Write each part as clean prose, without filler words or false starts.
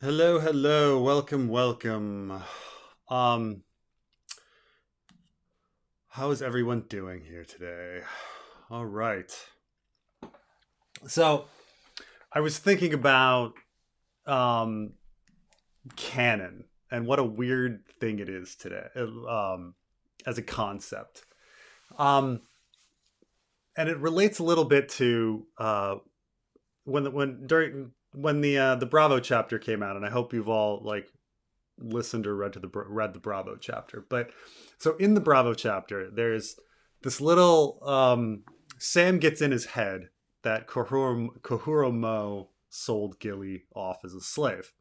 Hello, hello, welcome, welcome. Um, how is everyone doing here today? All right. So, I was thinking about um canon and what a weird thing it is today, as a concept. Um, and it relates a little bit to when the Bravo chapter came out, and I hope you've all like listened or read the Bravo chapter. But so in the Bravo chapter, there's this little Sam gets in his head that Kahuro Mo sold Gilly off as a slave,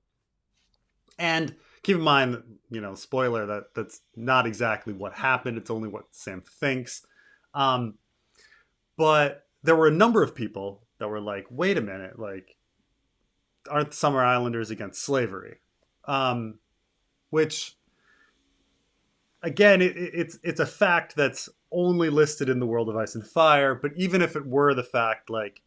and keep in mind that spoiler that's not exactly what happened. It's only what Sam thinks. Um, but there were a number of people that were like, "Wait a minute, like, aren't the Summer Islanders against slavery?" Um, which again, it's a fact that's only listed in the World of Ice and Fire. But even if it were the fact, like,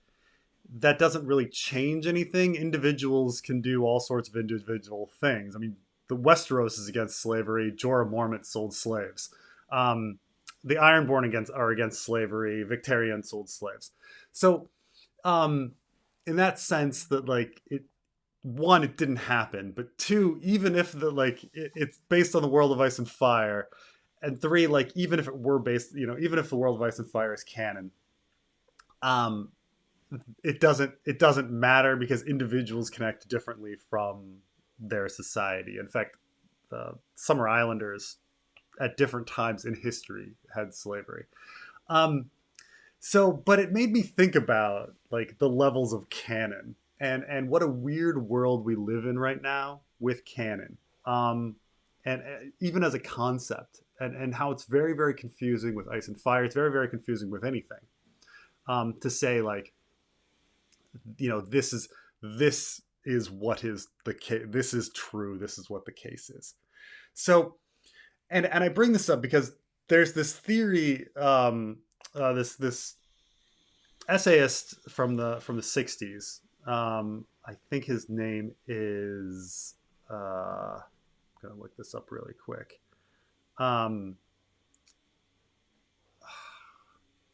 that doesn't really change anything. Individuals can do all sorts of individual things. I mean, the Westeros is against slavery. Jorah Mormont sold slaves. Um, the Ironborn are against slavery. Victarion sold slaves. So, um, in that sense, that like one, it didn't happen, but two, even if it's based on the World of Ice and Fire, and three, like, even if it were based, even if the World of Ice and Fire is canon, um, it doesn't matter because individuals connect differently from their society. In fact, the Summer Islanders at different times in history had slavery. Um, but it made me think about like the levels of canon and what a weird world we live in right now with canon. And even as a concept, and how it's very, very confusing with Ice and Fire. It's very, very confusing with anything. To say like, this is what is the case. This is true. This is what the case is. So, and I bring this up because there's this theory, this essayist from the 60s. I think his name is I'm gonna look this up really quick. Um,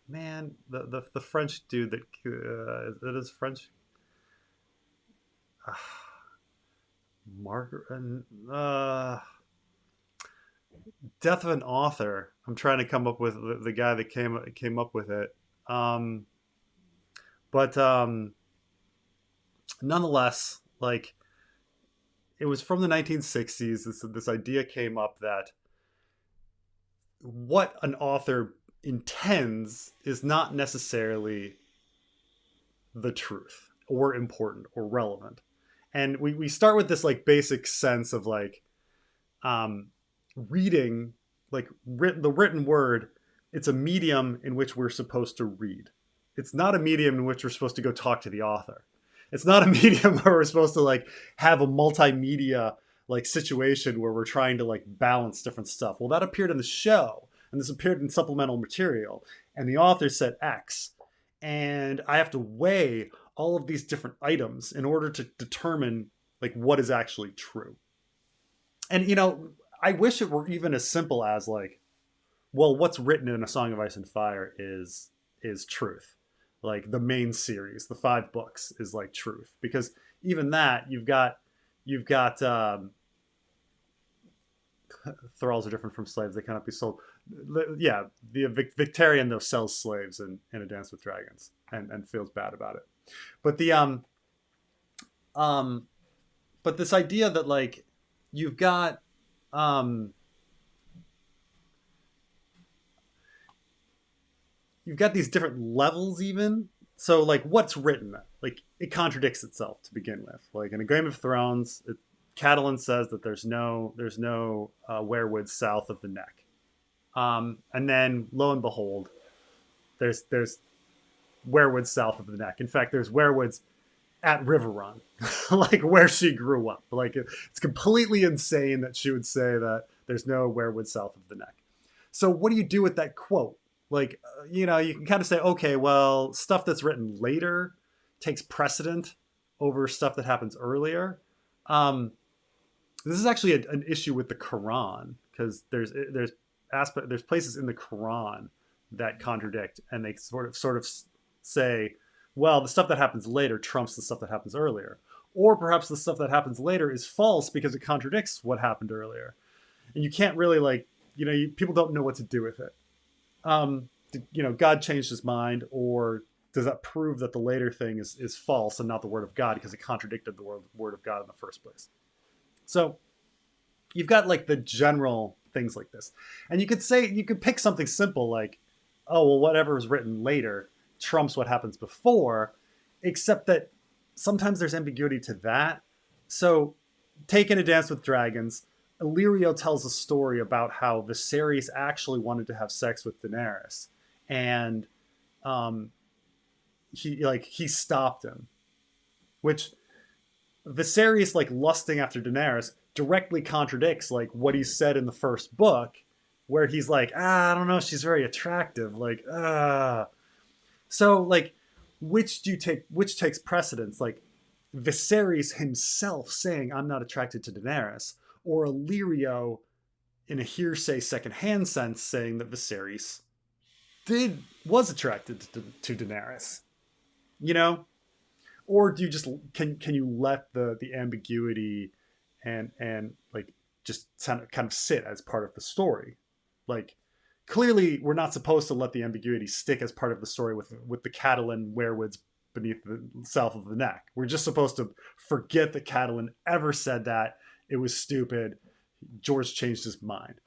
Man, the French dude that is French. Uh, Margaret. Death of an author. I'm trying to come up with the guy that came up with it. Um, but nonetheless, like, it was from the 1960s. This idea came up that what an author intends is not necessarily the truth or important or relevant. And we start with this like basic sense of like, um, reading, like, the written word. It's a medium in which we're supposed to read. It's not a medium in which we're supposed to go talk to the author. It's not a medium where we're supposed to like have a multimedia like situation where we're trying to like balance different stuff. Well, that appeared in the show, and this appeared in supplemental material, and the author said X, and I have to weigh all of these different items in order to determine like what is actually true. And I wish it were even as simple as like, well, what's written in A Song of Ice and Fire is truth. Like the main series, the 5 books, is like truth, because even that you've got thralls are different from slaves; they cannot be sold. Yeah, the Victarion though sells slaves in A Dance with Dragons, and feels bad about it. But the um but this idea that like you've got um you've got these different levels even. So like what's written, like, it contradicts itself to begin with. Like in A Game of Thrones, Catelyn says that there's no werewood south of the neck. And then lo and behold, there's werewood south of the neck. In fact, there's werewoods at Riverrun, like where she grew up. Like it's completely insane that she would say that there's no werewood south of the neck. So what do you do with that quote? Like, you can kind of say, okay, well, stuff that's written later takes precedent over stuff that happens earlier. This is actually an issue with the Quran, because there's places in the Quran that contradict, and they sort of say, well, the stuff that happens later trumps the stuff that happens earlier, or perhaps the stuff that happens later is false because it contradicts what happened earlier, and you can't really people don't know what to do with it. God changed his mind, or does that prove that the later thing is false and not the word of God because it contradicted the word of God in the first place? So you've got like the general things like this. And you could pick something simple like, oh, well, whatever was written later trumps what happens before, except that sometimes there's ambiguity to that. So take In A Dance with Dragons, Illyrio tells a story about how Viserys actually wanted to have sex with Daenerys. And he stopped him, which Viserys lusting after Daenerys directly contradicts what he said in the first book, where he's like, I don't know, she's very attractive, so which takes precedence, Viserys himself saying I'm not attracted to Daenerys, or Illyrio in a hearsay secondhand sense saying that Viserys was attracted to Daenerys, or do you just can you let the ambiguity and just kind of sit as part of the story? Clearly we're not supposed to let the ambiguity stick as part of the story with the Catelyn werewoods beneath the south of the neck. We're just supposed to forget that Catelyn ever said that. It was stupid. George changed his mind.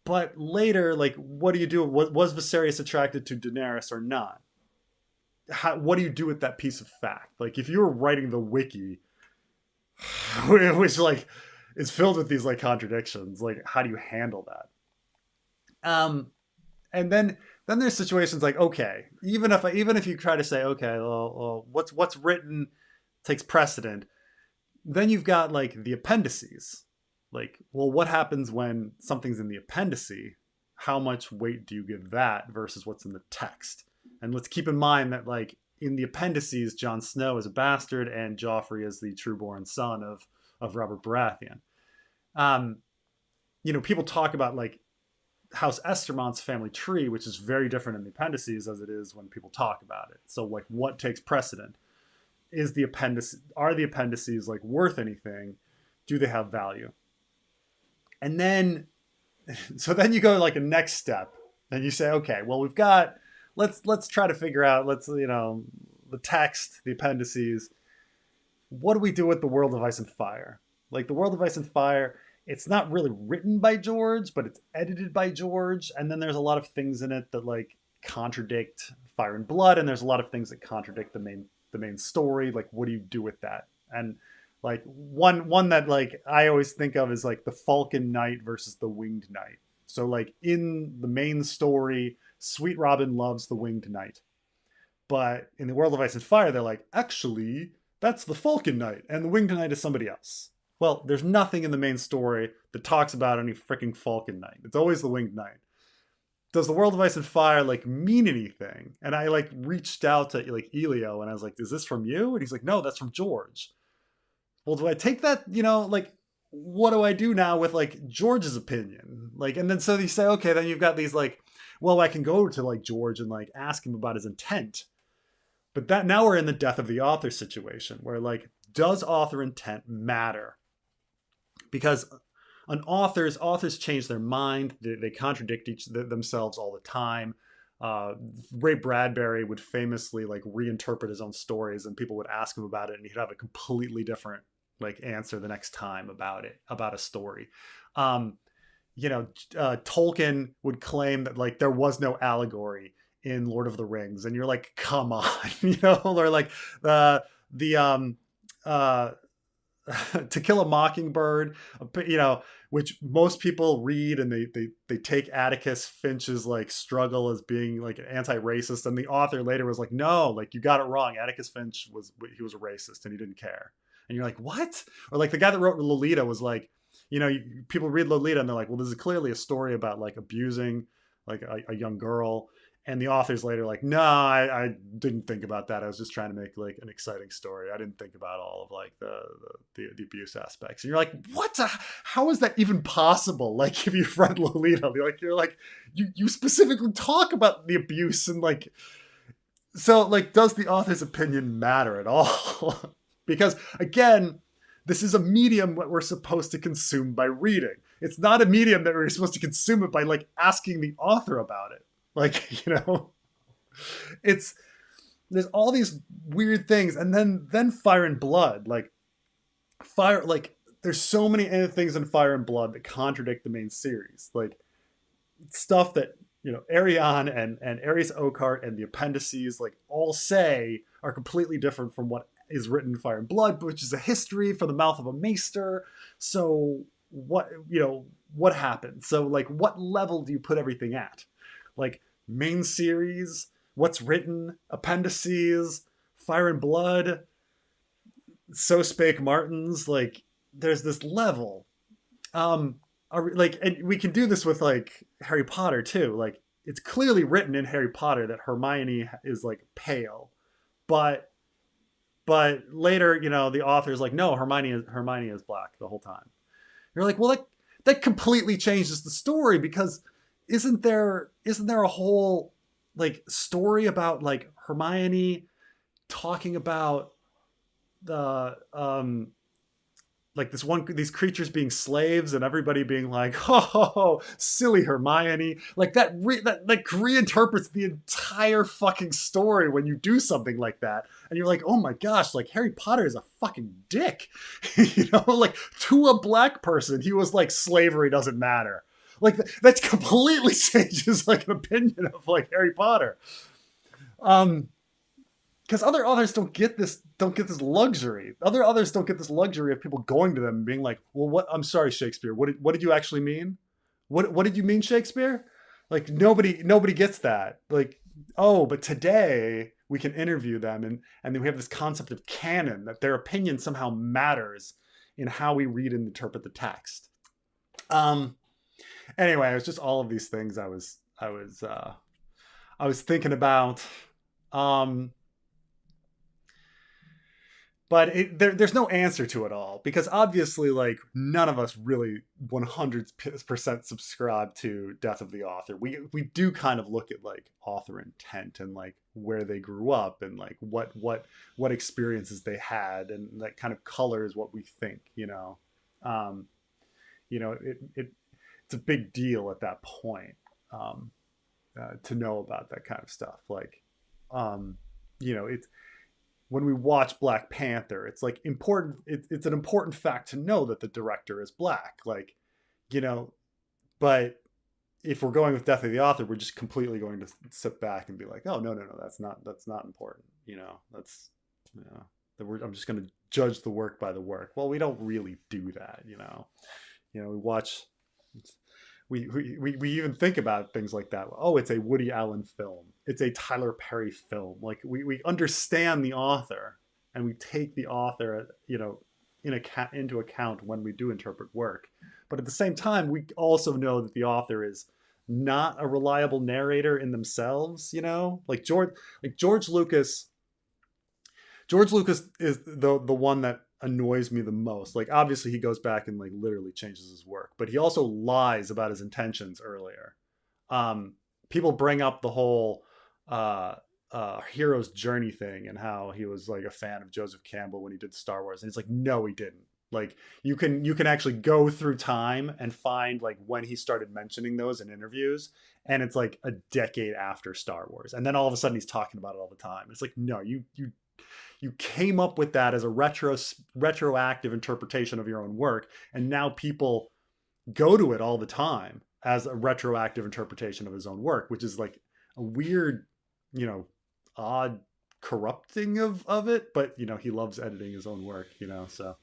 But later, what do you do? Was Viserys attracted to Daenerys or not? What do you do with that piece of fact? If you were writing the wiki, which is filled with these contradictions, how do you handle that? And then there's situations okay, even if you try to say, okay, well what's written takes precedent, then you've got the appendices. Well, what happens when something's in the appendice? How much weight do you give that versus what's in the text? And let's keep in mind that in the appendices, Jon Snow is a bastard and Joffrey is the trueborn son of Robert Baratheon. People talk about House Estermont's family tree, which is very different in the appendices as it is when people talk about it. So what takes precedent? Are the appendices worth anything? Do they have value? And then then you go a next step and you say, okay, well, we've got, let's try to figure out, the text, the appendices. What do we do with the World of Ice and Fire? The World of Ice and Fire, it's not really written by George, but it's edited by George. And then there's a lot of things in it that contradict Fire and Blood. And there's a lot of things that contradict the main story. What do you do with that? And one that I always think of is the Falcon Knight versus the Winged Knight. So in the main story, Sweet Robin loves the Winged Knight. But in the World of Ice and Fire, they're actually, that's the Falcon Knight, and the Winged Knight is somebody else. Well, there's nothing in the main story that talks about any freaking Falcon Knight. It's always the Winged Knight. Does the World of Ice and Fire mean anything? And I reached out to Elio and I was like, is this from you? And he's like, no, that's from George. Well, do I take that, what do I do now with George's opinion? And then so you say, okay, then you've got these well, I can go to George and ask him about his intent. But that now we're in the death of the author situation where does author intent matter? Because authors change their mind. They contradict themselves all the time. Ray Bradbury would famously reinterpret his own stories, and people would ask him about it, and he'd have a completely different answer the next time about a story. Tolkien would claim that there was no allegory in Lord of the Rings, and you're come on, or To Kill a Mockingbird, which most people read and they take Atticus Finch's struggle as being an anti-racist, and the author later was no, you got it wrong. Atticus Finch was a racist and he didn't care. And you're what? Or the guy that wrote Lolita was people read Lolita and they're well, this is clearly a story about abusing a young girl, and the author's later like, no, I didn't think about that. I was just trying to make like an exciting story. I didn't think about all of like the abuse aspects. And you're like, how is that even possible? Like if you've read Lolita, you're like, you specifically talk about the abuse and like, so like, does the author's opinion matter at all? Because again, this is a medium that we're supposed to consume by reading. It's not a medium that we're supposed to consume it by like asking the author about it. Like, you know, there's all these weird things. And then Fire and Blood, like there's so many things in Fire and Blood that contradict the main series. Like stuff that, you know, Arion and Ares Oakheart and the appendices like all say are completely different from what is written in Fire and Blood, which is a history from the mouth of a maester. So what happened? So like, what level do you put everything at? Like main series, what's written, appendices, Fire and Blood, So Spake Martins. Like there's this level. And we can do this with like Harry Potter too. Like it's clearly written in Harry Potter that Hermione is like pale, but later, you know, the author's like, no, Hermione is black the whole time. You're like, well, that completely changes the story, because isn't there a whole like story about like Hermione talking about the like these creatures being slaves and everybody being like, oh, silly Hermione. Like that like reinterprets the entire fucking story when you do something like that. And you're like, oh my gosh, like Harry Potter is a fucking dick. You know, like to a black person, he was like, slavery doesn't matter. Like that completely changes like an opinion of like Harry Potter. Because other authors don't get this luxury. Other authors don't get this luxury of people going to them and being like, well, what? I'm sorry, Shakespeare. What did you actually mean? What did you mean, Shakespeare? Like nobody gets that. Like, oh, but today we can interview them and then we have this concept of canon, that their opinion somehow matters in how we read and interpret the text. Anyway, it was just all of these things I was thinking about. But there's no answer to it all, because obviously, like, none of us really 100% subscribe to death of the author. We do kind of look at like author intent and like where they grew up and like what experiences they had, and that kind of colors what we think. You know, it's a big deal at that point to know about that kind of stuff. Like, it's. When we watch Black Panther, it's like important. It's an important fact to know that the director is black. Like, you know, but if we're going with death of the author, we're just completely going to sit back and be like, oh no, that's not important. You know, I'm just going to judge the work by the work. Well, we don't really do that. You know, we watch. We even think about things like that. Oh, it's a Woody Allen film. It's a Tyler Perry film. Like we understand the author, and we take the author, into account when we do interpret work. But at the same time, we also know that the author is not a reliable narrator in themselves. You know, like George Lucas. George Lucas is the one that annoys me the most. Like obviously he goes back and like literally changes his work, but he also lies about his intentions earlier. People bring up the whole hero's journey thing and how he was like a fan of Joseph Campbell when he did Star Wars, and it's like, no, he didn't. Like you can actually go through time and find like when he started mentioning those in interviews, and it's like a decade after Star Wars, and then all of a sudden he's talking about it all the time. It's like, no, you came up with that as a retroactive interpretation of your own work, and now people go to it all the time as a retroactive interpretation of his own work, which is like a weird, odd corrupting of it. But he loves editing his own work, so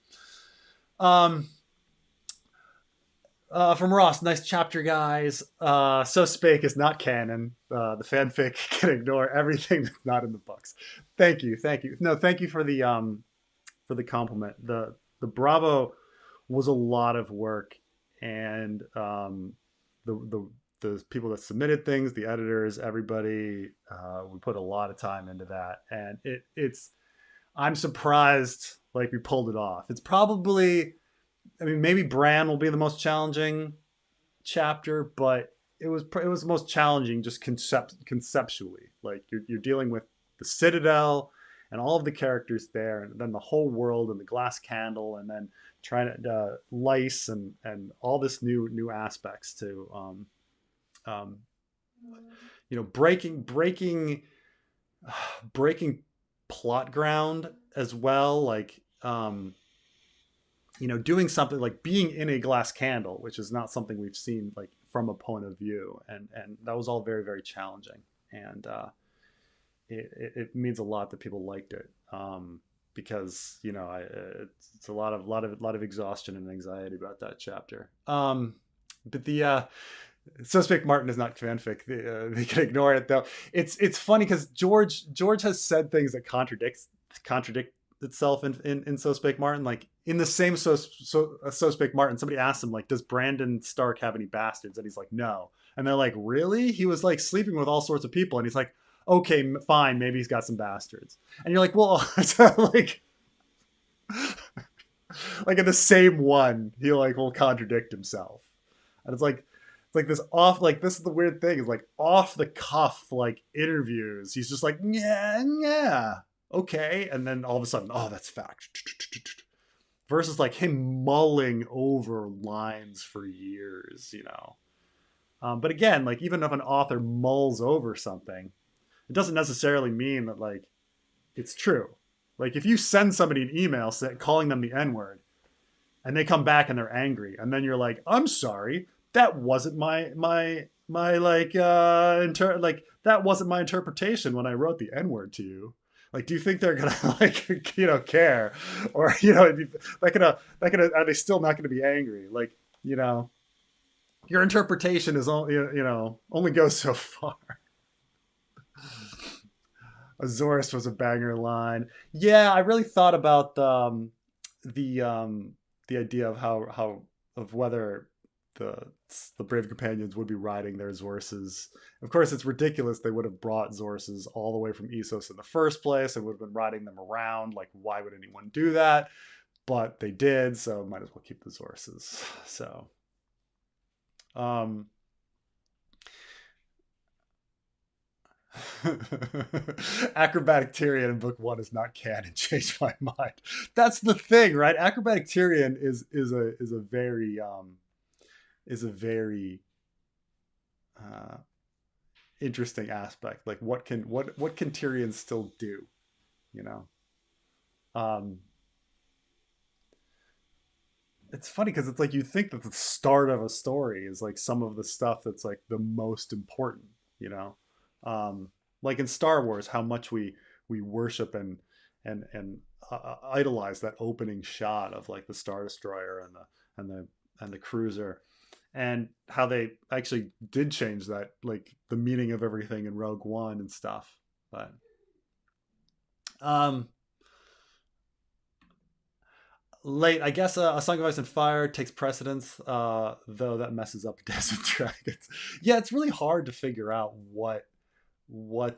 from Ross, nice chapter, guys. So Spake is not canon. The fanfic can ignore everything that's not in the books. Thank you. No, thank you for the compliment. The Bravo was a lot of work, and the the people that submitted things, the editors, everybody. We put a lot of time into that, and it's. I'm surprised like we pulled it off. It's probably, I mean, maybe Bran will be the most challenging chapter, but it was the most challenging just conceptually. Like you're dealing with the Citadel and all of the characters there, and then the whole world and the glass candle, and then trying to lice and all this new aspects to um, breaking plot ground as well, like doing something like being in a glass candle, which is not something we've seen like from a point of view, and that was all very, very challenging, and it means a lot that people liked it, because it's a lot of exhaustion and anxiety about that chapter. But the So Speak Martin is not fanfic. They can ignore it though. It's funny because George has said things that contradict itself in So Spake Martin. Like in the same So Spake Martin, somebody asked him like, does Brandon Stark have any bastards? And he's like, no. And they're like, really? He was like sleeping with all sorts of people. And he's like, okay, fine, maybe he's got some bastards. And you're like, well, like like in the same one, he like will contradict himself. And it's like this off, like this is the weird thing, is like off the cuff like interviews, he's just like, yeah, okay, and then all of a sudden, oh, that's fact, versus like him mulling over lines for years. But again, like even if an author mulls over something, it doesn't necessarily mean that like it's true. Like if you send somebody an email calling them the N-word, and they come back and they're angry, and then you're like, I'm sorry, that wasn't my like that wasn't my interpretation when I wrote the N-word to you. Like, do you think they're gonna like care, or are they still not gonna be angry? Like, your interpretation is only goes so far. Azorus was a banger line. Yeah, I really thought about the idea of how of whether the brave companions would be riding their Zorses. Of course, it's ridiculous they would have brought Zorses all the way from Essos in the first place and would have been riding them around. Like, why would anyone do that? But they did, so might as well keep the Zorses. So, Acrobatic Tyrion in book 1 is not canon. Changed my mind. That's the thing, right? Acrobatic Tyrion is a very interesting aspect. Like, what can Tyrion still do? It's funny because it's like you think that the start of a story is like some of the stuff that's like the most important. You know, like in Star Wars, how much we worship and idolize that opening shot of like the Star Destroyer and the cruiser, and how they actually did change that, like the meaning of everything in Rogue One and stuff. But late, I guess A Song of Ice and Fire takes precedence, though that messes up Desert Dragons. Yeah, it's really hard to figure out what would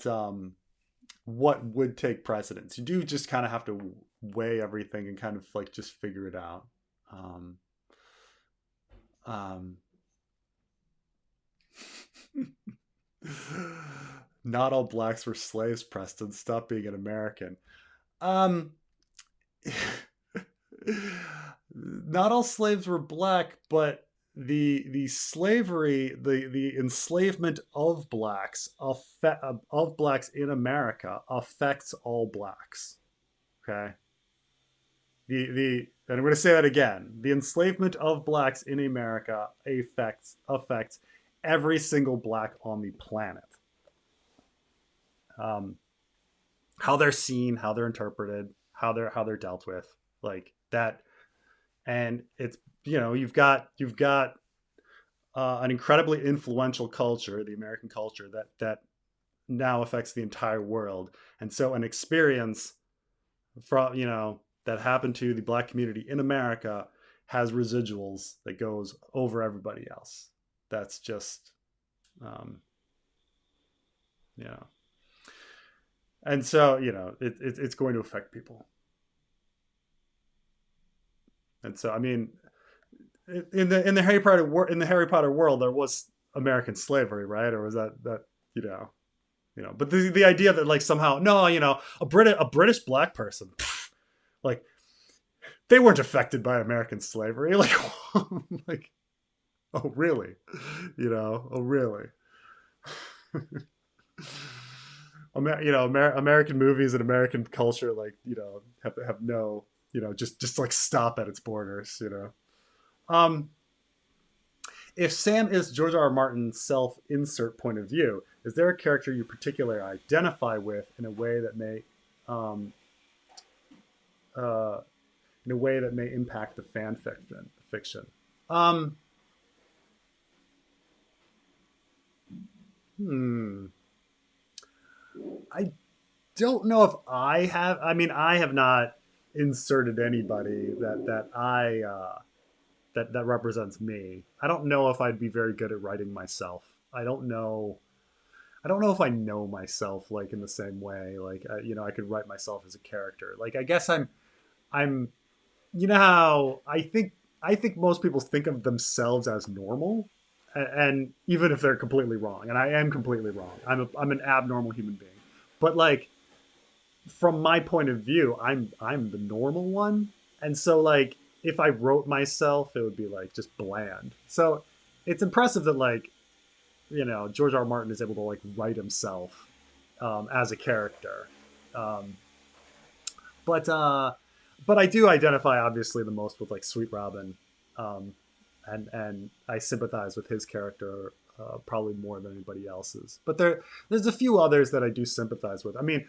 take precedence. You do just kind of have to weigh everything and kind of like just figure it out. Not all blacks were slaves, Preston. Stop being an American. Um, not all slaves were black, but the slavery, the enslavement of blacks in America affects all blacks. Okay. And I'm going to say that again. The enslavement of blacks in America affects every single black on the planet. How they're seen, how they're interpreted, how they're dealt with, like that. And it's, you've got an incredibly influential culture, the American culture, that now affects the entire world. And so an experience from that happened to the black community in America has residuals that goes over everybody else. That's just Um, yeah. And so, it's going to affect people. And so, I mean, in the Harry Potter world, there was American slavery, right? Or was that you know But the idea that like somehow no, a British black person, like they weren't affected by American slavery, like like oh really, oh really. American movies and American culture, like have no, just like stop at its borders. Um, if Sam is George R. R. Martin's self-insert point of view, is there a character you particularly identify with um, uh, in a way that may impact the fan fiction? Um, hmm. I don't know if I have. I mean, I have not inserted anybody that represents me. I don't know if I'd be very good at writing myself. I don't know. I don't know if I know myself like in the same way. Like I could write myself as a character. Like I guess I'm. You know how I think most people think of themselves as normal, and even if they're completely wrong, and I am completely wrong. I'm an abnormal human being, but like from my point of view, I'm the normal one, and so like if I wrote myself, it would be like just bland. So it's impressive that like George R. R. Martin is able to like write himself as a character, um, but I do identify obviously the most with like Sweet Robin, um, and I sympathize with his character probably more than anybody else's. But there's a few others that I do sympathize with. I mean,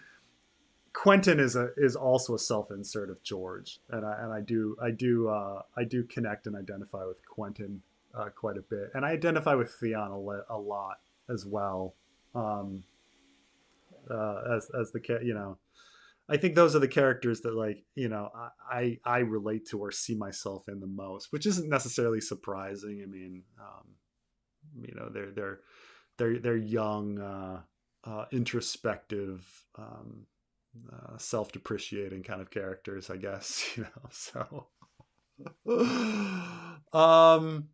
Quentin is also a self-insert of George, and I do connect and identify with Quentin quite a bit, and I identify with Theon a lot as well. Um, as the I think those are the characters that like I relate to or see myself in the most, which isn't necessarily surprising. I mean, they're young, introspective, self-depreciating kind of characters, I guess. So um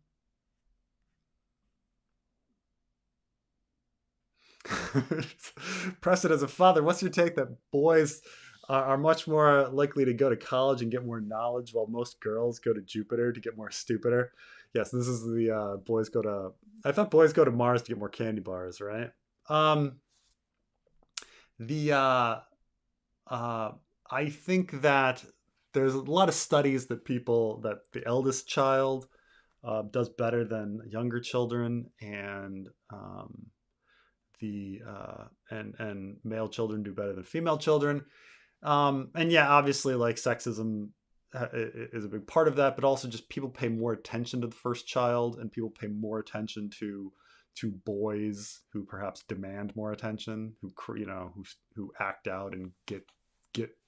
Preston, as a father, what's your take that boys are much more likely to go to college and get more knowledge, while most girls go to Jupiter to get more stupider? Yes, this is the boys go to. I thought boys go to Mars to get more candy bars, right? Um, the uh, I think that there's a lot of studies that the eldest child does better than younger children, and and male children do better than female children. And yeah, obviously, like sexism is a big part of that, but also just people pay more attention to the first child, and people pay more attention to boys who perhaps demand more attention, who act out and get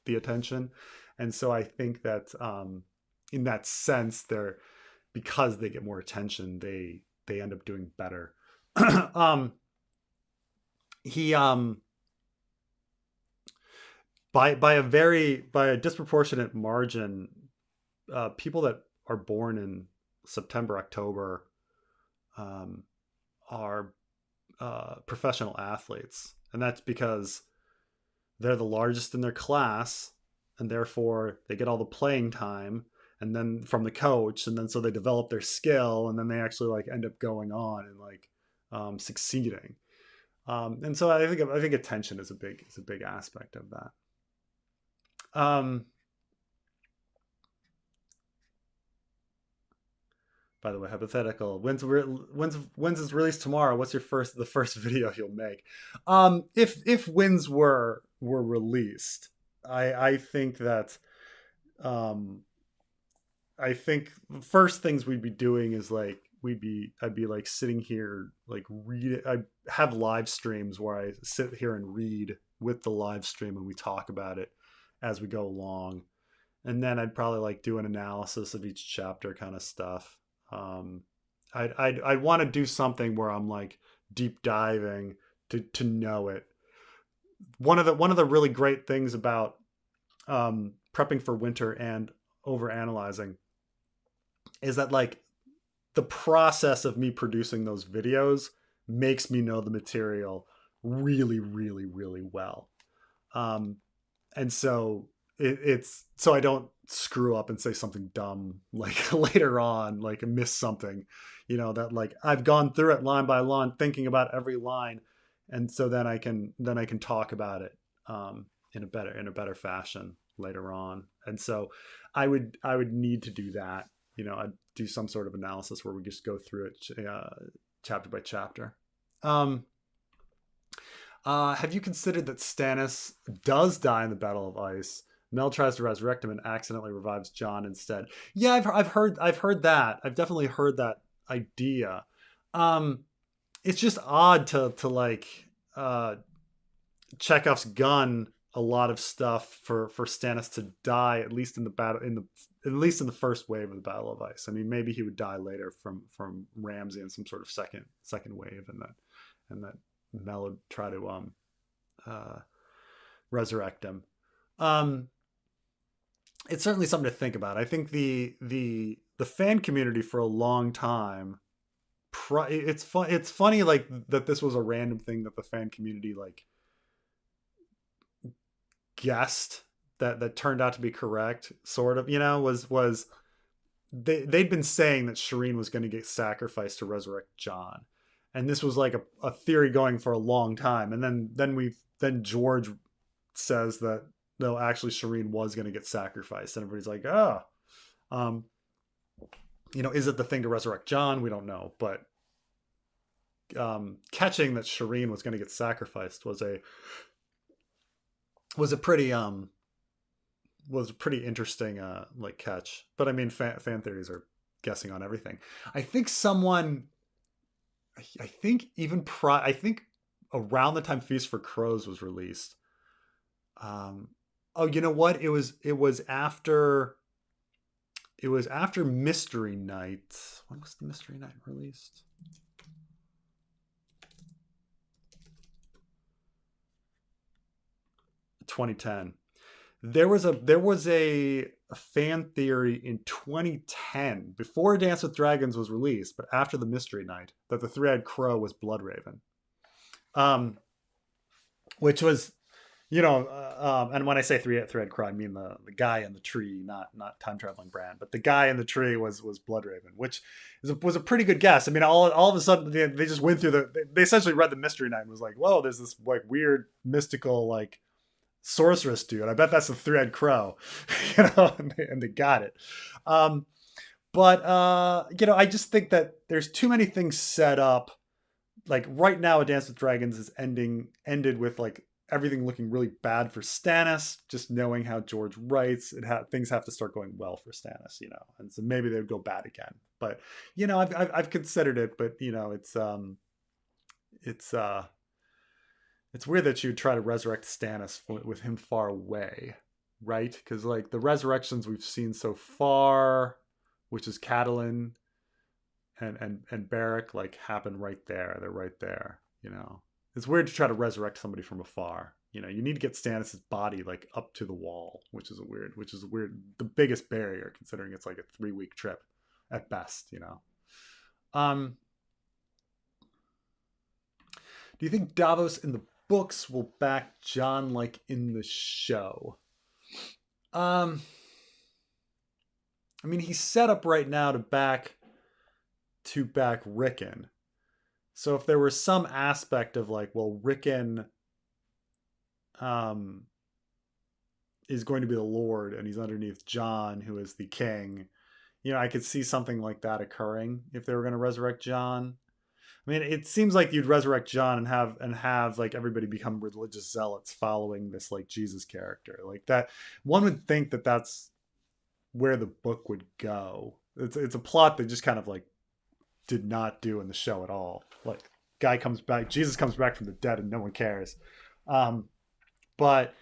the attention. And so I think that in that sense, because they get more attention, they end up doing better. um, he by a disproportionate margin, people that are born in September, October, um, are professional athletes, and that's because they're the largest in their class, and therefore they get all the playing time, and then from the coach, and then so they develop their skill, and then they actually like end up going on and like succeeding. And so I think attention is a big aspect of that. Um, by the way, hypothetical. When's is released tomorrow? What's the first video you'll make? If wins were released, I think that um, I think the first things we'd be doing is like I'd be like sitting here like read I have live streams where I sit here and read with the live stream, and we talk about it as we go along, and then I'd probably like do an analysis of each chapter kind of stuff. um I'd want to do something where I'm like deep diving to know it. One of the really great things about prepping for winter and over analyzing is that like the process of me producing those videos makes me know the material really, really, really well. Um, and so it's so I don't screw up and say something dumb like later on, like miss something, that like I've gone through it line by line, thinking about every line, and so then I can talk about it in a better fashion later on. And so I would need to do that. I'd do some sort of analysis where we just go through it chapter by chapter. Um, have you considered that Stannis does die in the Battle of Ice? Mel tries to resurrect him and accidentally revives Jon instead. Yeah, I've heard that. I've definitely heard that idea. Um, it's just odd to like Chekhov's gun a lot of stuff for Stannis to die, at least in the battle at least in the first wave of the Battle of Ice. I mean, maybe he would die later from Ramsay in some sort of second wave, and that Mel would try to uh, resurrect him. Um, it's certainly something to think about. I think the fan community for a long time. It's fun. It's funny like that. This was a random thing that the fan community like guessed that turned out to be correct. Sort of, was they'd been saying that Shireen was going to get sacrificed to resurrect Jon, and this was like a theory going for a long time. And then George says that no, actually Shireen was going to get sacrificed, and everybody's like, oh, um, is it the thing to resurrect Jon? We don't know, but catching that Shireen was going to get sacrificed was a pretty interesting like catch. But I mean, fan theories are guessing on everything. I think someone, I think even I think around the time Feast for Crows was released. Oh, you know what? It was after Mystery Night. When was the Mystery Night released? 2010. There was a fan theory in 2010 before Dance with Dragons was released, but after the Mystery Night, that the three-eyed crow was Bloodraven. Which was, and when I say three-eyed crow, I mean the guy in the tree, not time traveling Bran, but the guy in the tree was Bloodraven, which was a pretty good guess. I mean, all of a sudden they just went through they essentially read the Mystery Night and was like, whoa, there's this like weird mystical like sorceress dude. I bet that's the three-eyed crow, and they got it. But I just think that there's too many things set up. Like right now, A Dance with Dragons is ended with like everything looking really bad for Stannis. Just knowing how George writes, things have to start going well for Stannis, and so maybe they would go bad again. But I've considered it, but it's weird that you would try to resurrect Stannis with him far away, right? Because like the resurrections we've seen so far, which is Catelyn and Beric, like happen right there. They're right there. It's weird to try to resurrect somebody from afar. You need to get Stannis' body like up to the wall, which is the biggest barrier considering it's like a 3-week trip at best. Do you think Davos in the books will back Jon like in the show? I mean, he's set up right now to back Rickon. So if there was some aspect of like, well, Rickon is going to be the Lord and he's underneath Jon, who is the king, I could see something like that occurring if they were going to resurrect Jon. I mean, it seems like you'd resurrect Jon and have like everybody become religious zealots following this like Jesus character. Like that, one would think that that's where the book would go. It's a plot that just kind of like did not do in the show at all. Like Jesus comes back from the dead and no one cares. But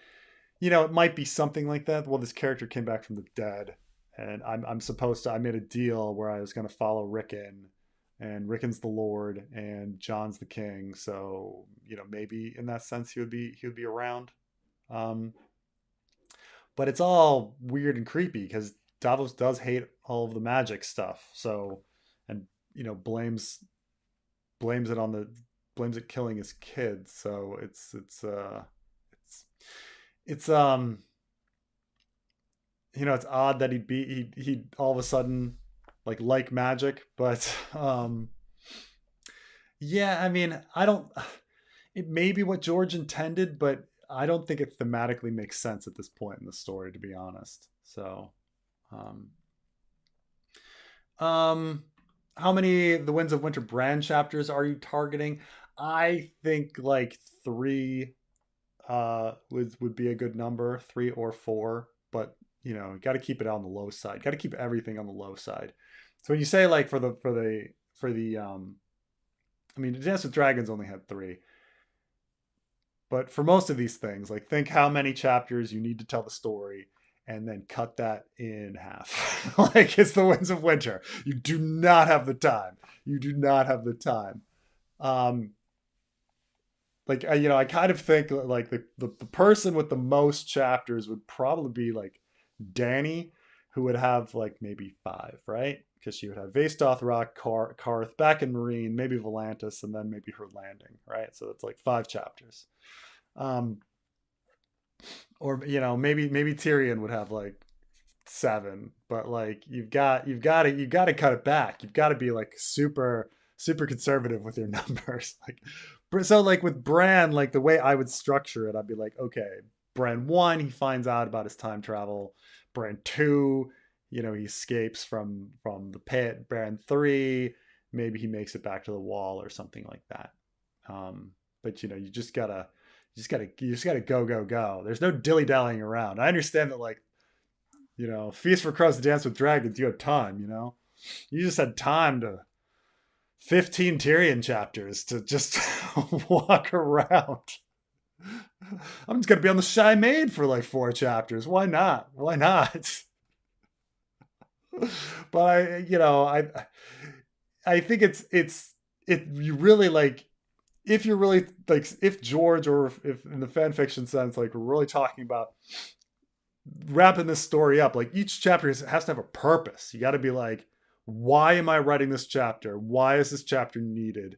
it might be something like that. Well, this character came back from the dead, and I made a deal where I was going to follow Rickon and Rickon's the Lord, and Jon's the king. So maybe in that sense he would be around. Um, but it's all weird and creepy because Davos does hate all of the magic stuff. So, and blames it on the blames it killing his kids. So it's it's it's odd that he all of a sudden like magic, but yeah, I mean, I don't. It may be what George intended, but I don't think it thematically makes sense at this point in the story, to be honest. So, um, um, how many The Winds of Winter brand chapters are you targeting? I think like three would be a good number, 3 or 4, but you got to keep it on the low side. Got to keep everything on the low side. So when you say like for the I mean, Dance with Dragons only had 3. But for most of these things, like think how many chapters you need to tell the story and then cut that in half. Like it's The Winds of Winter. You do not have the time. You do not have the time. Um, like I kind of think like the person with the most chapters would probably be like Dany, who would have like maybe 5, right? Because she would have Vastoth Rock, Karth, back in Meereen, maybe Volantis, and then maybe her landing, right? So it's like 5 chapters. Um, or maybe Tyrion would have like 7, but like you've got to cut it back. You've got to be like super conservative with your numbers. Like so like with Bran, like the way I would structure it, I'd be like, okay, Bran 1, he finds out about his time travel. Bran 2, he escapes from the pit. Bran 3, maybe he makes it back to the wall or something like that. But you just gotta go. There's no dilly dallying around. I understand that like Feast for Crows, Dance with Dragons, you had time. You just had time to 15 Tyrion chapters to just walk around. I'm just gonna be on the Shy Maid for like 4 chapters. Why not? Why not? But I think you really like, if you're really like, if George, or if in the fan fiction sense, like we're really talking about wrapping this story up, like each chapter has to have a purpose. You got to be like, why am I writing this chapter? Why is this chapter needed?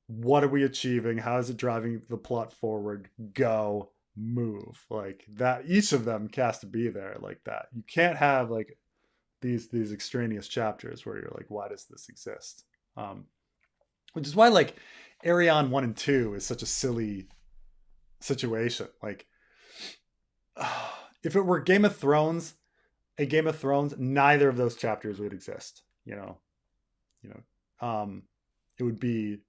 What are we achieving? How is it driving the plot forward? Go, move. Like that, each of them has to be there like that. You can't have like these extraneous chapters where you're like, why does this exist? Which is why like Arion 1 and 2 is such a silly situation. Like if it were a Game of Thrones, neither of those chapters would exist. You know, it would be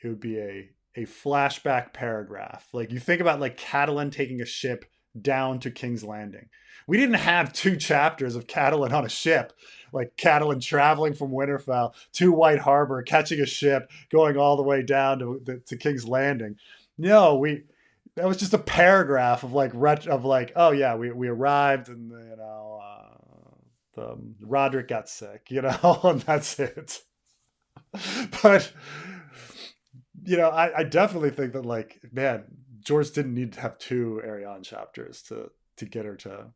a flashback paragraph. Like you think about like Catelyn taking a ship down to King's Landing. We didn't have 2 chapters of Catelyn on a ship, like Catelyn traveling from Winterfell to White Harbor, catching a ship, going all the way down to King's Landing. No, that was just a paragraph of like oh yeah, we arrived, and the Roderick got sick, and that's it. But I definitely think that like, man, George didn't need to have 2 Arion chapters to get her to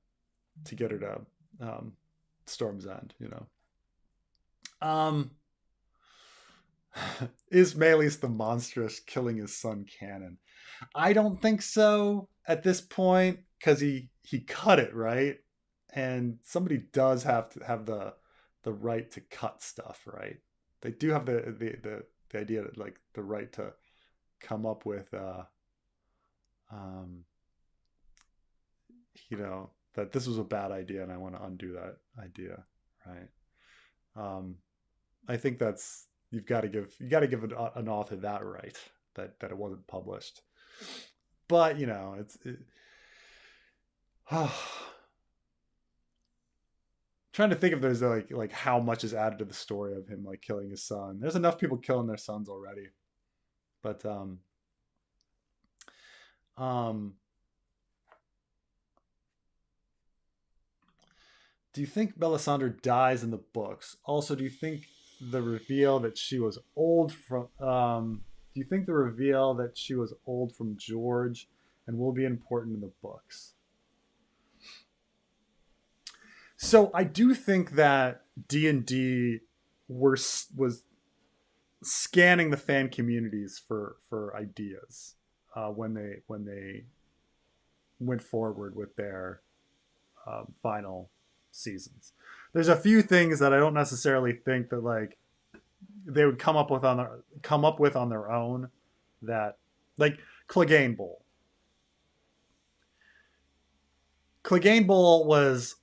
Storm's End. Um, is Meleys the monstrous killing his son canon? I don't think so at this point, because he cut it, right, and somebody does have to have the right to cut stuff, right? They do have the idea that like the right to come up with um that this was a bad idea and I want to undo that idea, right? I think that's, you got to give an author that right, that it wasn't published. But trying to think if there's like how much is added to the story of him like killing his son. There's enough people killing their sons already. But um do you think Melisandre dies in the books? Also, do you think the reveal that she was old from do you think the reveal that she was old from George and will be important in the books? So I do think that D&D was scanning the fan communities for ideas when they went forward with their final seasons. There's a few things that I don't necessarily think that like they would come up with on their own, that like Clegane Bowl. Clegane Bowl is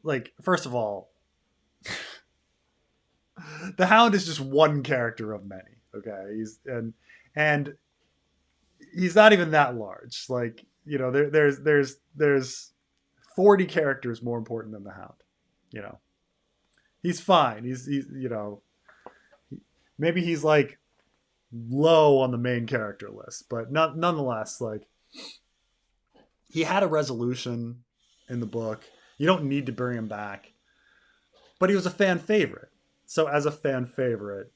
like, first of all, the Hound is just one character of many. Okay, and he's not even that large. Like, you know, there's 40 characters more important than the Hound. You know, he's fine. He's you know, maybe he's like low on the main character list, but nonetheless, like, he had a resolution in the book. You don't need to bring him back, but he was a fan favorite. So as a fan favorite,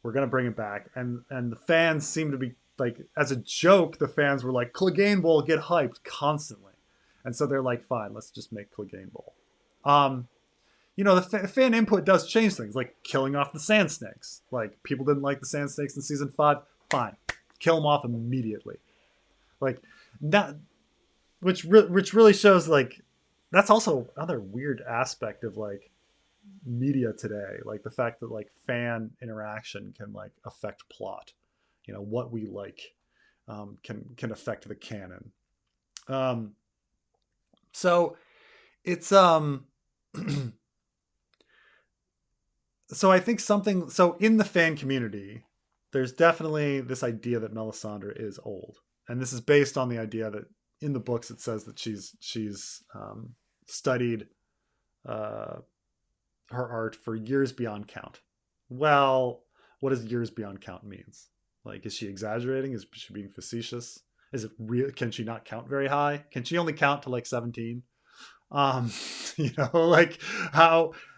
we're gonna bring him back, and the fans seem to be like, as a joke, the fans were like, Clegane Bowl, get hyped constantly, and so they're like, fine, let's just make Clegane Bowl. You know, the fan input does change things, like killing off the sand snakes. Like, people didn't like the sand snakes in season 5, fine, kill them off immediately. Like that, which really shows like that's also another weird aspect of like media today, like the fact that like fan interaction can like affect plot. You know, what we like can affect the canon. So it's so I think so in the fan community, there's definitely this idea that Melisandre is old, and this is based on the idea that in the books it says that she's studied her art for years beyond count. Well, what does years beyond count means? Like, is she exaggerating? Is she being facetious? Is it real? Can she not count very high? Can she only count to like 17? You know, like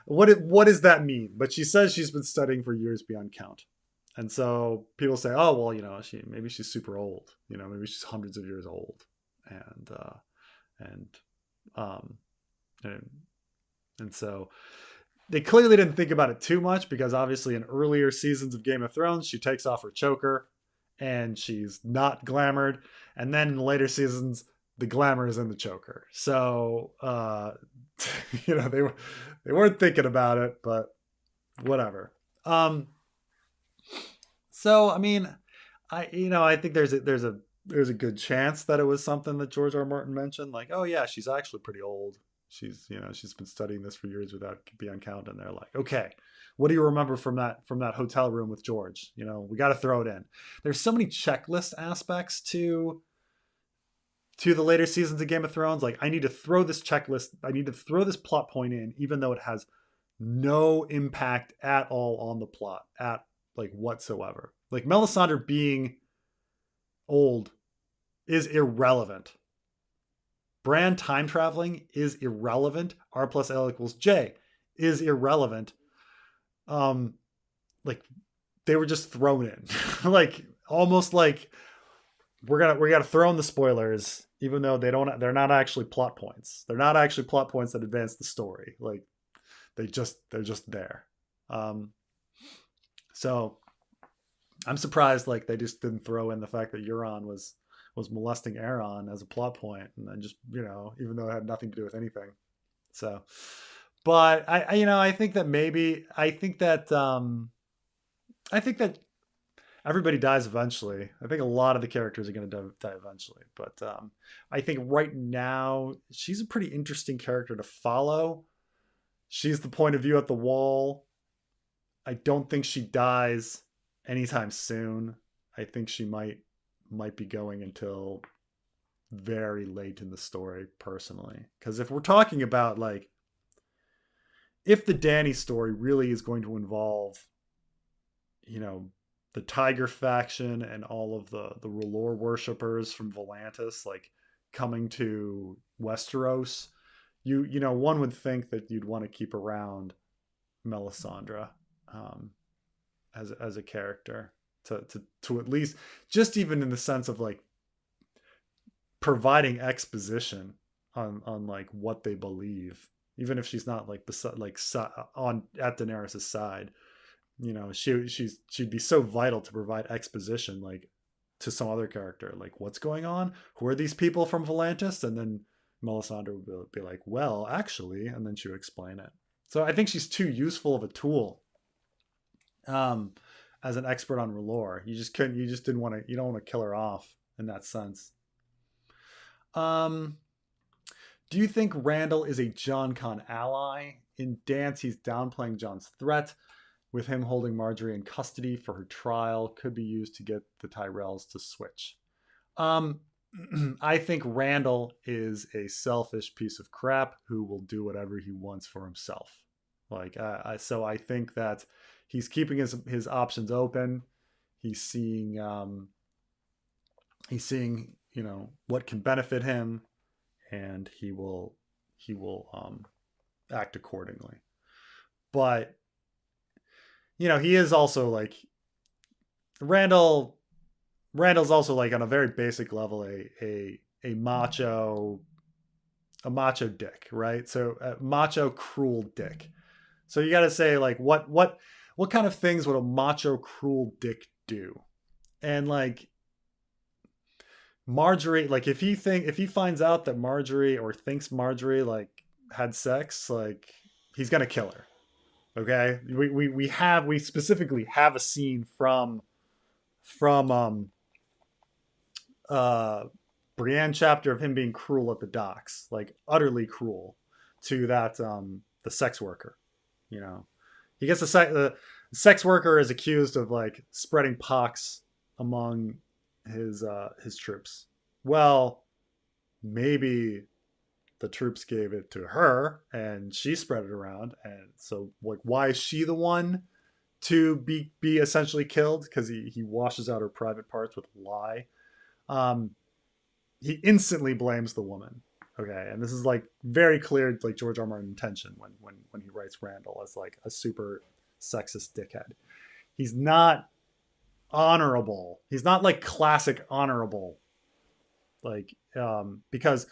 what does that mean? But she says she's been studying for years beyond count. And so people say, oh, well, you know, maybe she's super old, you know, maybe she's hundreds of years old. And so they clearly didn't think about it too much, because obviously in earlier seasons of Game of Thrones, she takes off her choker and she's not glamored. And then in the later seasons, the glamour is in the choker. So, you know, they weren't thinking about it, but whatever. So, I mean, I think there's a good chance that it was something that George R. R. Martin mentioned, like, oh yeah, she's actually pretty old. She's been studying this for years without beyond count. And they're like, okay, what do you remember from that hotel room with George? You know, we got to throw it in. There's so many checklist aspects to the later seasons of Game of Thrones. Like, I need to throw this checklist, I need to throw this plot point in, even though it has no impact at all on the plot, at like whatsoever. Like, Melisandre being old is irrelevant. Bran time traveling is irrelevant. R plus L equals J is irrelevant. Like, they were just thrown in, like, almost like we're gonna throw in the spoilers, even though they're not actually plot points. They're not actually plot points that advance the story. Like, they're just there. So I'm surprised like they just didn't throw in the fact that Euron was molesting Aeron as a plot point, and then just, you know, even though it had nothing to do with anything. So, but I think that everybody dies eventually. I think a lot of the characters are going to die eventually, but I think right now she's a pretty interesting character to follow. She's the point of view at the wall. I don't think she dies anytime soon. I think she might be going until very late in the story, personally. Because if we're talking about, like, if the Dany story really is going to involve, you know, the Tiger faction and all of the R'hllor worshippers from Volantis, like, coming to Westeros, you know, one would think that you'd want to keep around Melisandre. um, as a character to at least, just even in the sense of like providing exposition on like what they believe, even if she's not like on at Daenerys' side. You know, she'd be so vital to provide exposition, like to some other character, like what's going on, who are these people from Volantis, and then Melisandre would be like, well, actually, and then she would explain it. So I think she's too useful of a tool as an expert on R'hllor. You just didn't want to, you don't want to kill her off in that sense. Do you think Randall is a Jon Con ally? In Dance, he's downplaying Jon's threat, with him holding Marjorie in custody for her trial, could be used to get the Tyrells to switch. I think Randall is a selfish piece of crap who will do whatever he wants for himself. Like, so I think that he's keeping his options open. He's seeing, you know, what can benefit him, and he will act accordingly. But, you know, he is also like, Randall's also like on a very basic level a macho dick, right? So a macho cruel dick. So you got to say like what kind of things would a macho cruel dick do? And like Marjorie, like if he finds out that Marjorie, or thinks Marjorie like had sex, like he's gonna kill her. Okay, we specifically have a scene from Brienne chapter of him being cruel at the docks, like utterly cruel to that the sex worker. You know, he gets the sex worker is accused of like spreading pox among his troops. Well, maybe the troops gave it to her and she spread it around, and so like why is she the one to be essentially killed? Because he washes out her private parts with lie. He instantly blames the woman. Okay, and this is like very clear, like George R. R. Martin intention when he writes Randall as like a super sexist dickhead. He's not honorable. He's not like classic honorable. Like, because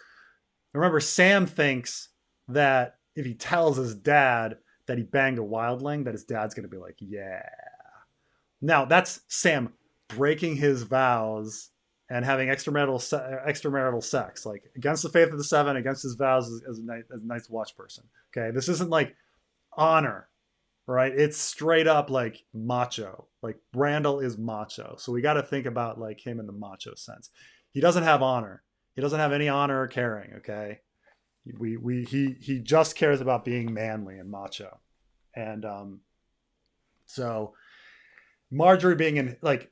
remember, Sam thinks that if he tells his dad that he banged a wildling, that his dad's going to be like, yeah. Now that's Sam breaking his vows and having extramarital sex, like against the faith of the Seven, against his vows as a Night's Watch person. Okay, this isn't like honor, right? It's straight up like macho. Like Randall is macho, so we got to think about like him in the macho sense. He doesn't have honor. He doesn't have any honor or caring. Okay, he just cares about being manly and macho, and so Marjorie being in like.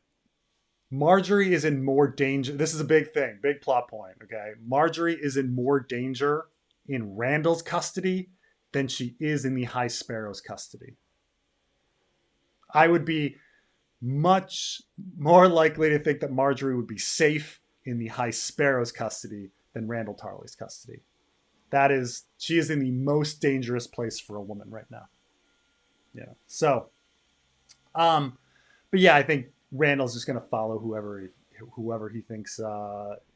Marjorie is in more danger. This is a big thing, big plot point. Okay. Marjorie is in more danger in Randall's custody than she is in the High Sparrow's custody. I would be much more likely to think that Marjorie would be safe in the High Sparrow's custody than Randall Tarley's custody. She is in the most dangerous place for a woman right now. Yeah. So, but yeah, I think Randall's just going to follow whoever he thinks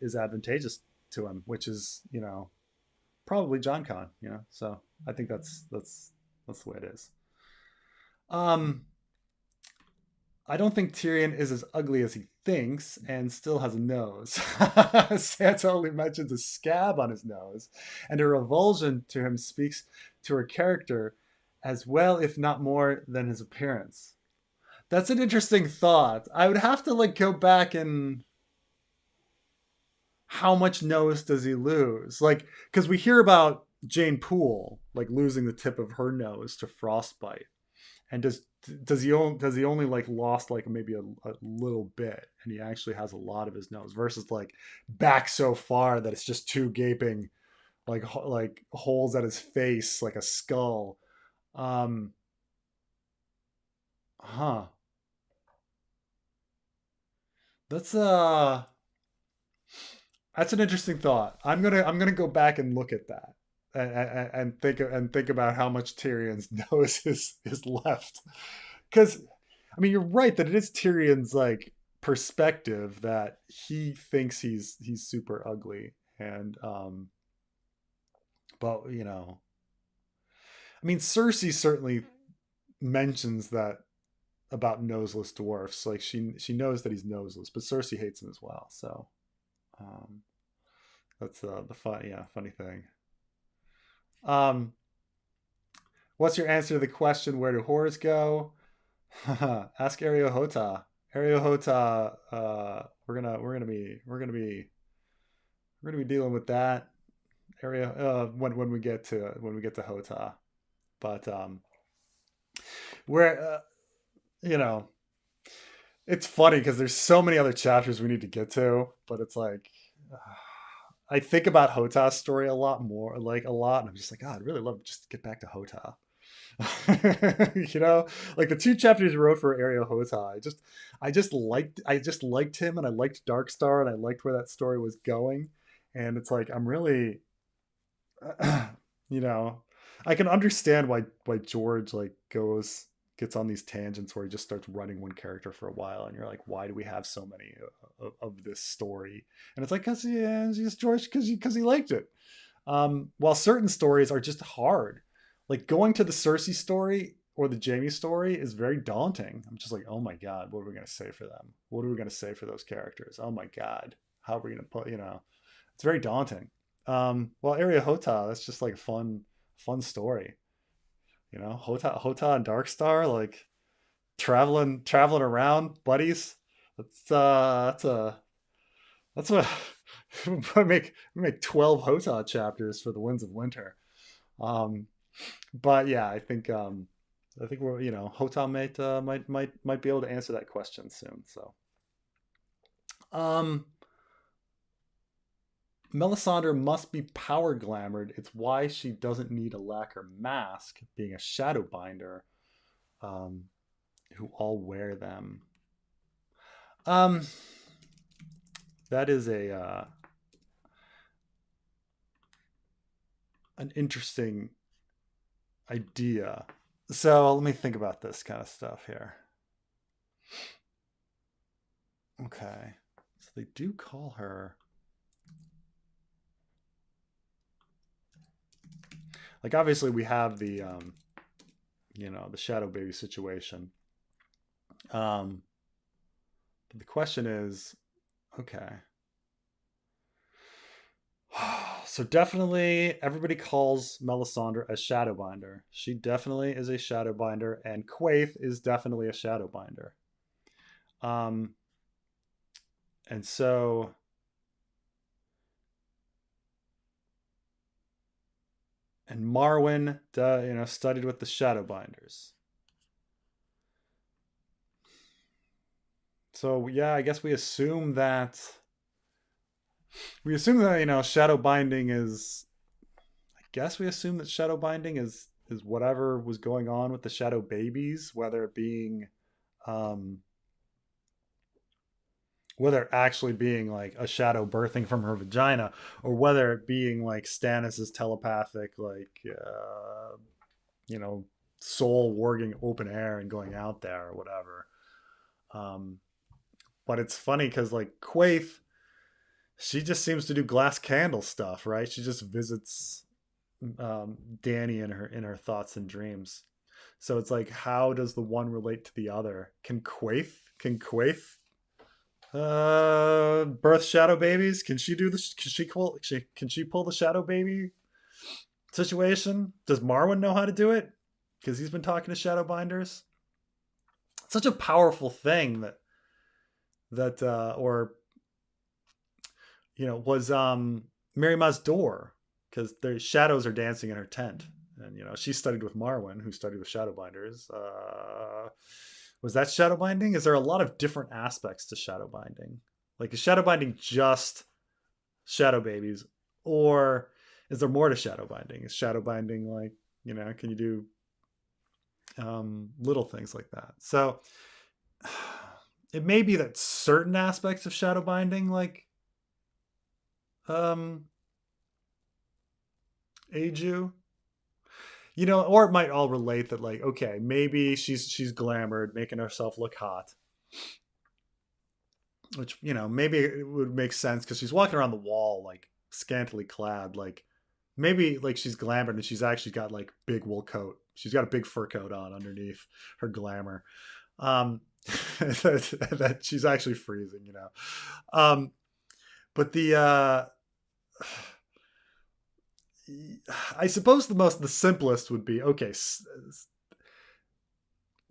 is advantageous to him, which is, you know, probably Jon Con, you know. So I think that's the way it is. I don't think Tyrion is as ugly as he thinks and still has a nose. Sansa only mentions a scab on his nose, and her revulsion to him speaks to her character as well, if not more, than his appearance. That's an interesting thought. I would have to like go back and how much nose does he lose? Like, because we hear about Jane Poole like losing the tip of her nose to frostbite, and does he only like lost like maybe a little bit, and he actually has a lot of his nose versus like back so far that it's just two gaping like holes at his face like a skull. That's an interesting thought. I'm gonna go back and look at that and think about how much Tyrion's nose is left because I mean, you're right that it is Tyrion's like perspective that he thinks he's super ugly, and but you know, I mean, Cersei certainly mentions that about noseless dwarfs. Like she knows that he's noseless, but Cersei hates him as well. So um, that's the funny thing. Um, what's your answer to the question? Where do whores go? Ask Ariohota. Ariohota. We're gonna be dealing with that area when we get to Hota. But we're you know, it's funny because there's so many other chapters we need to get to, but it's like I think about Hota's story a lot more, like a lot, and I'm just like, God, I'd really love to just get back to Hota. You know, like the two chapters you wrote for Ariel Hota, I just liked him, and I liked Darkstar, and I liked where that story was going, and it's like I'm really, you know, I can understand why George like gets on these tangents where he just starts running one character for a while, and you're like, why do we have so many of this story? And it's like because he's George because he liked it. While certain stories are just hard, like going to the Cersei story or the Jaime story is very daunting. I'm just like, oh my god, what are we gonna say for them? What are we gonna say for those characters? Oh my god, how are we gonna put? You know, it's very daunting. Well, Area Hota, that's just like a fun story. You know, Hota and Darkstar, like traveling around, buddies. That's what we make 12 Hota chapters for the Winds of Winter. Um, but yeah, I think we're Hota might be able to answer that question soon. So um Melisandre must be power glamored. It's why she doesn't need a lacquer mask, being a Shadowbinder, um, who all wear them. Um, that is a an interesting idea. So let me think about this kind of stuff here. Okay, so they do call her. Like obviously we have the the shadow baby situation. But the question is, okay. So definitely everybody calls Melisandre a Shadowbinder. She definitely is a Shadowbinder, and Quaithe is definitely a Shadowbinder. Um, and so and Marwyn, studied with the Shadowbinders. So yeah, I guess we assume that shadow binding is. I guess we assume that shadow binding is whatever was going on with the shadow babies, whether it being, whether actually being like a shadow birthing from her vagina, or whether it being like Stannis's telepathic, like you know, soul warging open air and going out there or whatever. Um, but it's funny because like Quaithe, she just seems to do glass candle stuff, right? She just visits Dany in her thoughts and dreams. So it's like, how does the one relate to the other? Can Quaithe birth shadow babies? Can she do this? Can she pull the shadow baby situation? Does Marwyn know how to do it? Because he's been talking to shadow binders. It's such a powerful thing that or was Mary Ma's door, because the shadows are dancing in her tent, and she studied with Marwyn, who studied with Shadowbinders. Was that shadowbinding? Is there a lot of different aspects to shadowbinding? Like, is shadowbinding just shadow babies, or is there more to shadowbinding? Is shadowbinding like can you do little things like that? So it may be that certain aspects of shadowbinding, like age you. You know, or it might all relate that like, okay, maybe she's glamored, making herself look hot, which you know maybe it would make sense because she's walking around the wall like scantily clad, like maybe like she's glamored and she's actually got like big wool coat. She's got a big fur coat on underneath her glamour. Um, that she's actually freezing, you know. Um, but I suppose the simplest would be okay.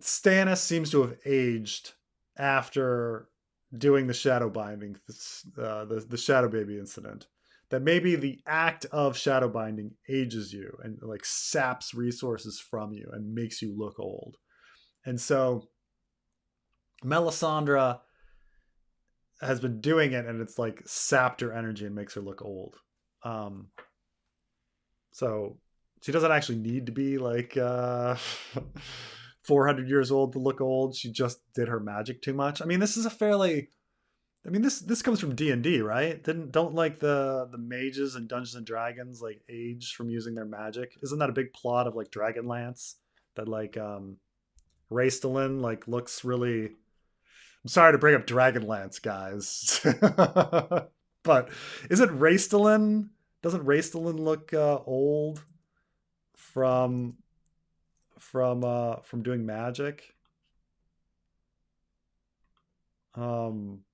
Stannis seems to have aged after doing the shadow binding, the shadow baby incident. That maybe the act of shadow binding ages you and like saps resources from you and makes you look old. And so Melisandre has been doing it, and it's like sapped her energy and makes her look old. Um, so she doesn't actually need to be like 400 years old to look old. She just did her magic too much. I mean, this is a fairly I mean this comes from D&D, right? Didn't don't like the mages and Dungeons and Dragons like age from using their magic? Isn't that a big plot of like Dragonlance that like Raistlin like looks really I'm sorry to bring up Dragonlance, guys. But isn't Raistlin doesn't Raistlin look old from from doing magic? Um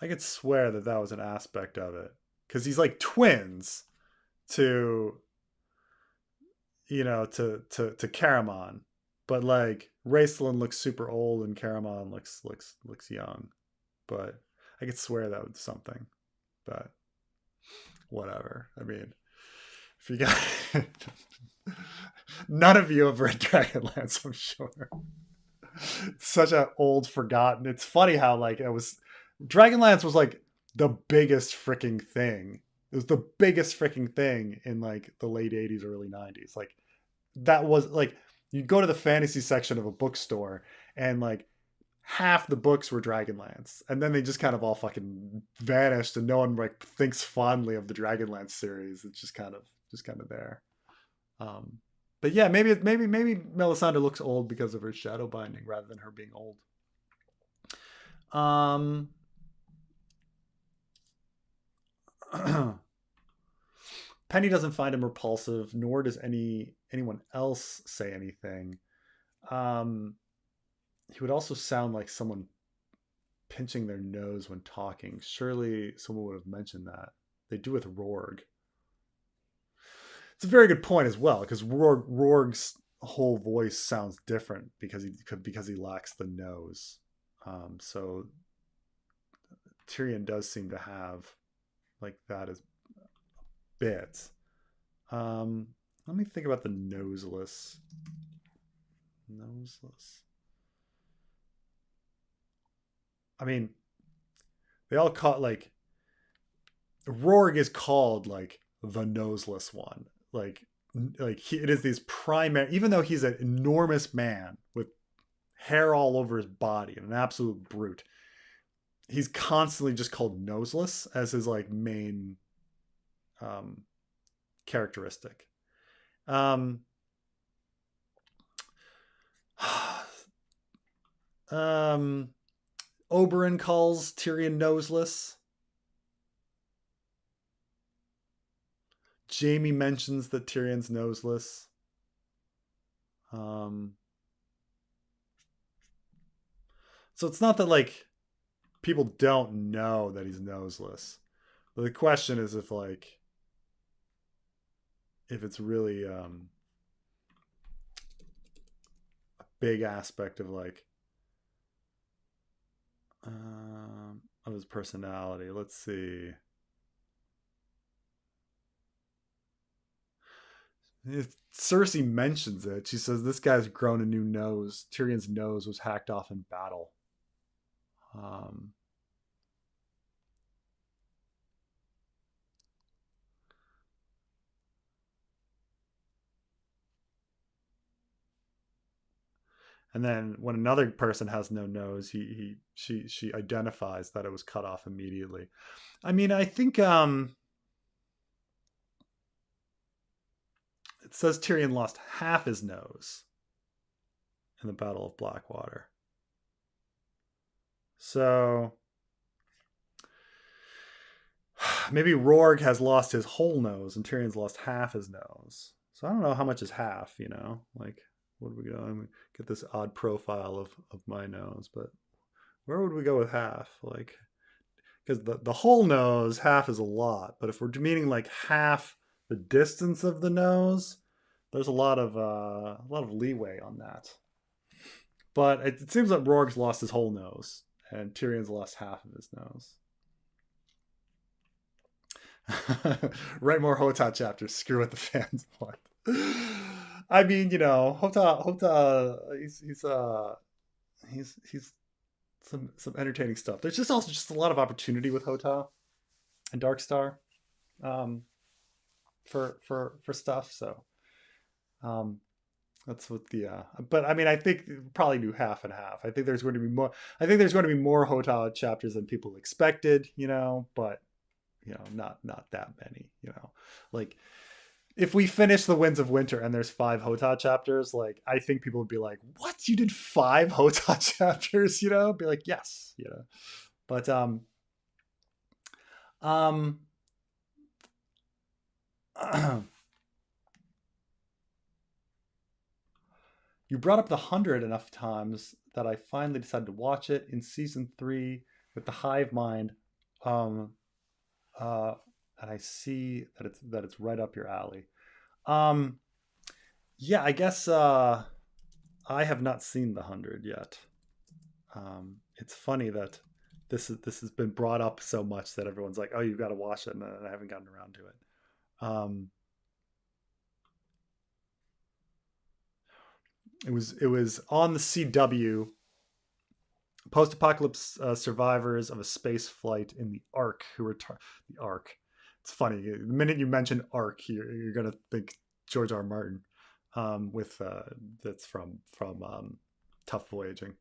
I could swear that that was an aspect of it because he's like twins to to Caramon, but like Raistlin looks super old and Caramon looks young. But I could swear that was something. But whatever. I mean, if you got none of you have read Dragonlance, I'm sure. It's such an old forgotten. It's funny how like it was Dragonlance was like the biggest freaking thing. It was the biggest freaking thing in like the late 80s, early 90s. Like that was like you go to the fantasy section of a bookstore and like half the books were Dragonlance, and then they just kind of all fucking vanished, and no one like thinks fondly of the Dragonlance series. It's just kind of there. Um, but yeah, maybe Melisandre looks old because of her shadow binding rather than her being old. Um, Penny doesn't find him repulsive, nor does anyone else say anything. Um, he would also sound like someone pinching their nose when talking. Surely someone would have mentioned that. They do with Rorg. It's a very good point as well because Rorg's whole voice sounds different because he lacks the nose. So Tyrion does seem to have like that as bit. Let me think about the noseless. Noseless. I mean, they all call like Rorg is called like the noseless one. It is these primary, even though he's an enormous man with hair all over his body and an absolute brute, he's constantly just called noseless as his like main um, characteristic. Um, um, Oberyn calls Tyrion noseless. Jaime mentions that Tyrion's noseless. Um, so it's not that like people don't know that he's noseless. But the question is if it's really a big aspect of like of his personality. Let's see. Cersei mentions it. She says this guy's grown a new nose. Tyrion's nose was hacked off in battle. Um, And then when another person has no nose, she identifies that it was cut off immediately. I mean, I think it says Tyrion lost half his nose in the Battle of Blackwater. So maybe Roarg has lost his whole nose and Tyrion's lost half his nose. So I don't know how much is half, you know? Like, where would we go? I'm gonna get this odd profile of my nose, but where would we go with half? Like, because the whole nose, half is a lot. But if we're meaning like half the distance of the nose, there's a lot of leeway on that. But it seems like Roarg's lost his whole nose, and Tyrion's lost half of his nose. Write more Hota chapters. Screw what the fans want. I mean, you know, Hota, he's some entertaining stuff. There's just also just a lot of opportunity with Hota and Darkstar, for stuff. So, that's what the. But I mean, I think probably do half and half. I think there's going to be more. I think there's going to be more Hota chapters than people expected. You know, but you know, not that many. You know, like if we finish the Winds of Winter and there's 5 Hota chapters, like I think people would be like, "What? You did 5 Hota chapters?" You know, be like, "Yes," you know. But you brought up the 100 enough times that I finally decided to watch it in season 3 with the Hive Mind, and I see that it's right up your alley. Yeah, I guess I have not seen the 100 yet. It's funny that this has been brought up so much that everyone's like, "Oh, you've got to watch it," and I haven't gotten around to it. It was on the CW. Post-apocalypse survivors of a space flight in the Ark who were the Ark. It's funny. The minute you mention Ark, you're gonna think George R. R. Martin, with that's from Tough Voyaging.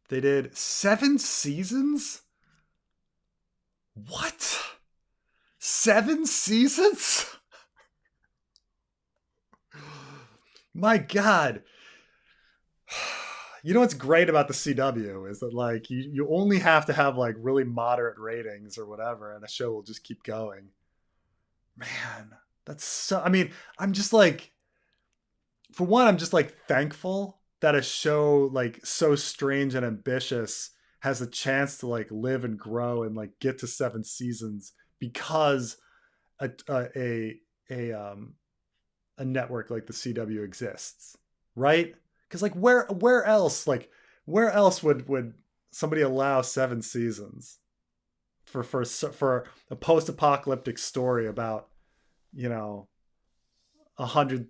They did 7 seasons. What? 7 seasons? My God. You know what's great about the CW is that like you only have to have like really moderate ratings or whatever, and the show will just keep going. Man, that's so. I mean, I'm just like, for one, I'm just like thankful that a show like so strange and ambitious has a chance to like live and grow and like get to 7 seasons because a network like the CW exists, right? Because like where else would somebody allow 7 seasons for a post-apocalyptic story about, you know, 100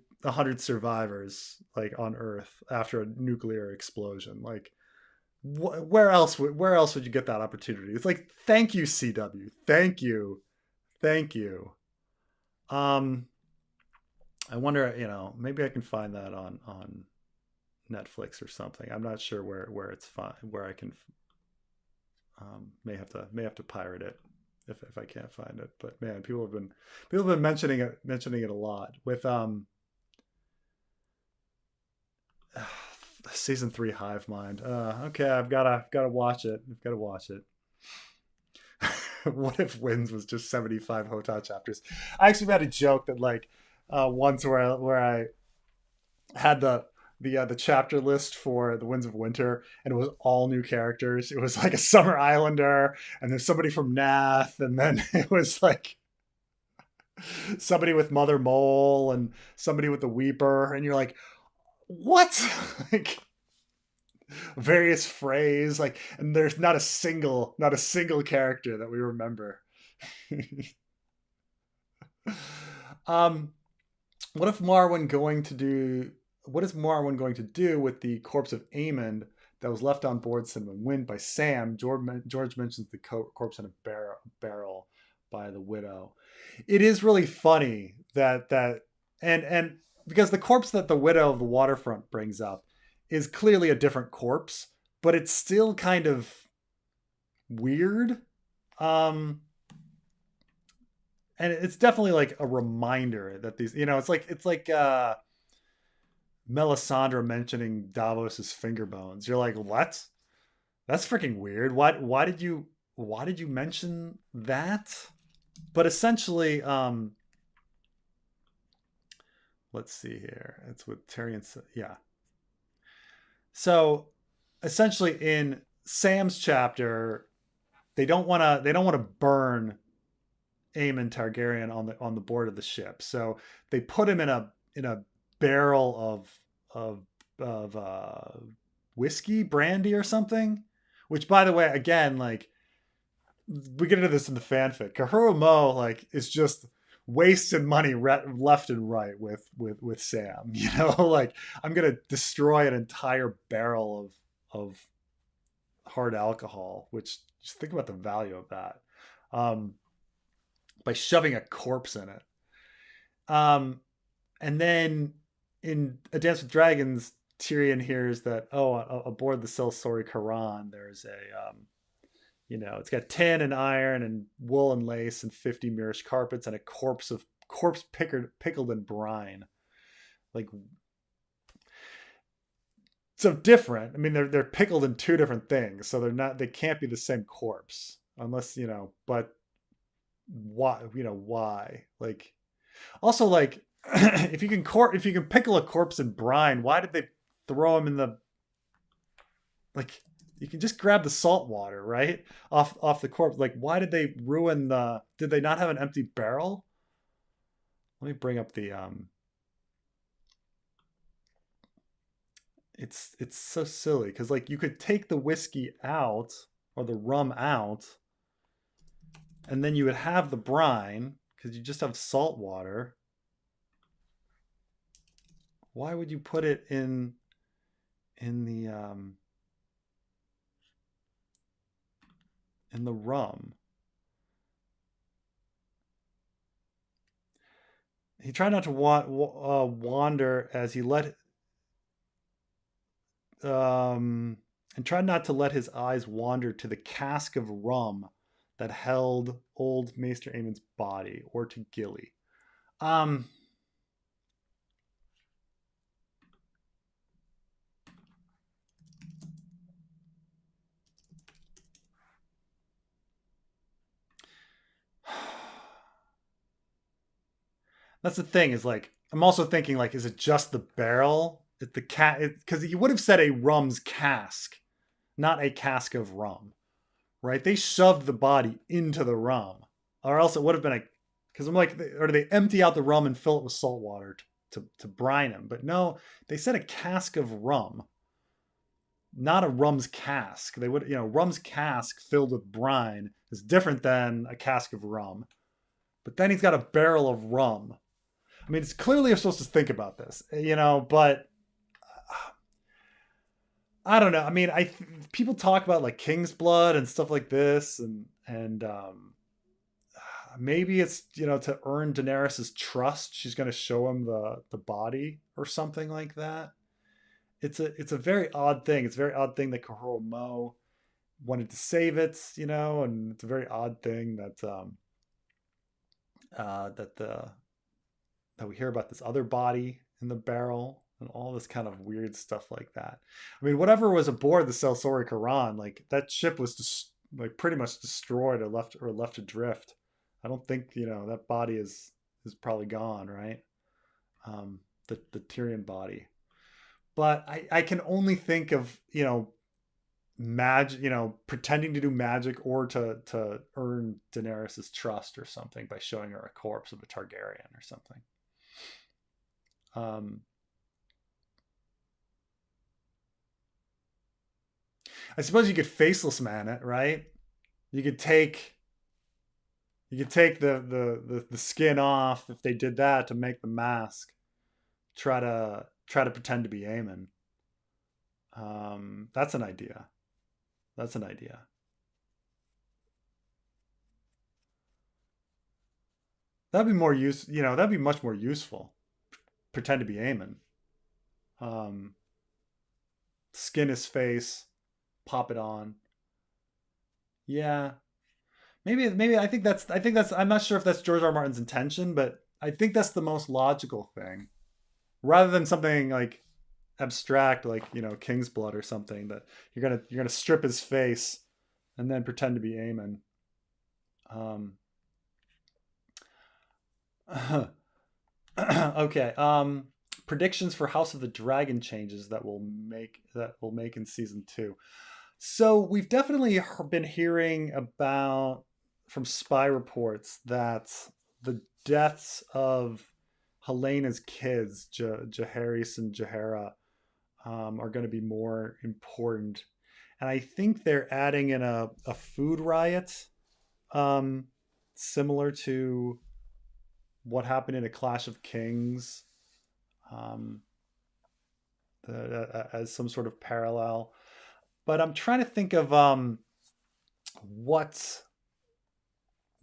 survivors like on Earth after a nuclear explosion? Like where else would you get that opportunity? It's like, thank you, CW, thank you. I wonder, you know, maybe I can find that on Netflix or something. I'm not sure where it's where I can. May have to pirate it if I can't find it. But man, people have been mentioning it a lot with season 3 Hive Mind. Okay, I've gotta watch it. What if Winds was just 75 Hota chapters? I actually had a joke that like once where I had the chapter list for the Winds of Winter, and it was all new characters. It was like a Summer Islander, and there's somebody from Nath, and then it was like somebody with Mother Mole and somebody with the Weeper, and you're like, what? Like various phrase, like, and there's not a single character that we remember. What is Marwyn going to do with the corpse of Aemon that was left on board Cinnamon Wind by Sam? George mentions the corpse in a barrel by the widow. It is really funny that and because the corpse that the widow of the waterfront brings up is clearly a different corpse, but it's still kind of weird. Um, and it's definitely like a reminder that these, it's like Melisandre mentioning Davos's finger bones. You're like, what? That's freaking weird. Why did you mention that? But essentially, let's see here. It's with Tyrion. Yeah. So essentially, in Sam's chapter, they don't want to burn Aemon Targaryen on the board of the ship. So they put him in a barrel of whiskey, brandy, or something. Which, by the way, again, like we get into this in the fanfic. Kahuro Mo like is just wasting money left and right with Sam. Like I'm gonna destroy an entire barrel of hard alcohol. Which just think about the value of that. By shoving a corpse in it. And then in A Dance with Dragons, Tyrion hears that, aboard the Celsori Karan, there's it's got tin and iron and wool and lace and 50 Mirish carpets and a corpse pickled in brine. Like, so different. I mean, they're pickled in two different things, so they can't be the same corpse unless, but why? Like, also, like, if you can pickle a corpse in brine, why did they throw him in the, like, you can just grab the salt water, right? Off the corpse. Like, why did they ruin did they not have an empty barrel? Let me bring up the it's so silly because, like, you could take the whiskey out or the rum out and then you would have the brine because you just have salt water. Why would you put it in the rum? He tried not to wander as he and tried not to let his eyes wander to the cask of rum that held old Maester Aemon's body, or to Gilly. That's the thing, is like, I'm also thinking, like, is it just the barrel? The cat, because he would have said a rum's cask, not a cask of rum, right? They shoved the body into the rum, or else it would have been because I'm like, or do they empty out the rum and fill it with salt water to brine him? But no, they said a cask of rum, not a rum's cask. They would, rum's cask filled with brine is different than a cask of rum. But then he's got a barrel of rum. I mean, it's clearly you're supposed to think about this, but I don't know. I mean, people talk about like King's Blood and stuff like this, and maybe it's to earn Daenerys's trust, she's going to show him the body or something like that. It's a very odd thing. It's a very odd thing that Kahoro Mo wanted to save it, and it's a very odd thing that that we hear about this other body in the barrel and all this kind of weird stuff like that. I mean, whatever was aboard the Celsori Karan, like, that ship was just like pretty much destroyed or left adrift. I don't think that body is probably gone, right? The Tyrion body. But I can only think of magic, pretending to do magic or to earn Daenerys's trust or something by showing her a corpse of a Targaryen or something. I suppose you could faceless man it, right? You could take the skin off if they did that to make the mask. Try to pretend to be Aemon. That's an idea. That's an idea. That'd be more that'd be much more useful. pretend to be Aemon. Skin his face, pop it on. Yeah, maybe I think that's I'm not sure if that's George R. R. Martin's intention, but I think that's the most logical thing, rather than something like abstract like King's Blood or something that you're gonna strip his face and then pretend to be Aemon. Um, okay. Predictions for House of the Dragon changes that will make in season 2. So we've definitely been hearing about from spy reports that the deaths of Helena's kids, Jaehaerys and Jaehaera, are going to be more important. And I think they're adding in a food riot, similar to what happened in A Clash of Kings, um, as some sort of parallel. But I'm trying to think of what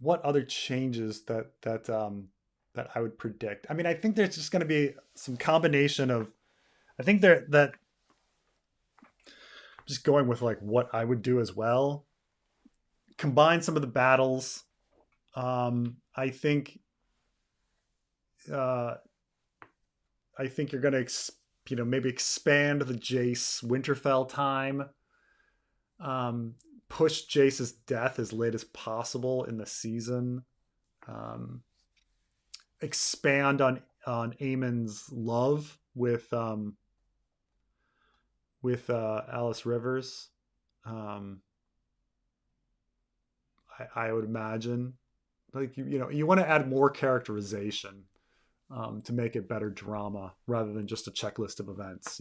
other changes that I would predict. I mean, I think there's just going to be some combination of. I think that just going with like what I would do as well. Combine some of the battles. I think. Uh, I think you're going to maybe expand the Jace Winterfell time. Push Jace's death as late as possible in the season. Expand on Aemon's love with Alice Rivers. I would imagine, like you want to add more characterization to make it better drama rather than just a checklist of events.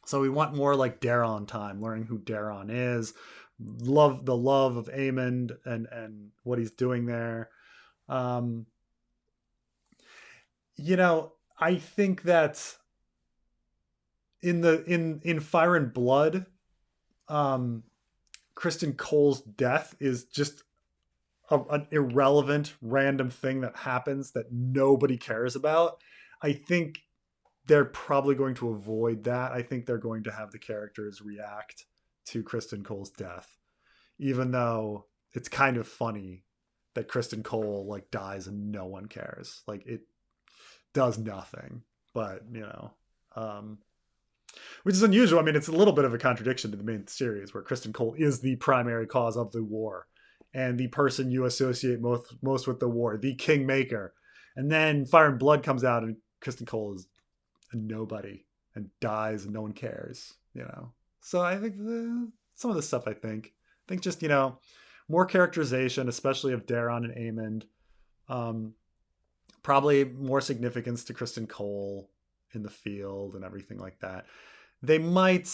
So we want more like Daron time, learning who Daron is, the love of Aemon and what he's doing there. I think that in Fire and Blood, Criston Cole's death is just an irrelevant random thing that happens that nobody cares about. I think they're probably going to avoid that. I think they're going to have the characters react to Criston Cole's death, even though it's kind of funny that Criston Cole like dies and no one cares. Like it does nothing, but which is unusual. I mean, it's a little bit of a contradiction to the main series where Criston Cole is the primary cause of the war and the person you associate most with the war, the Kingmaker. And then Fire and Blood comes out and Criston Cole is a nobody and dies and no one cares, So I think some of the stuff I think just, more characterization, especially of Daron and Aemon. Probably more significance to Criston Cole in the field and everything like that. They might,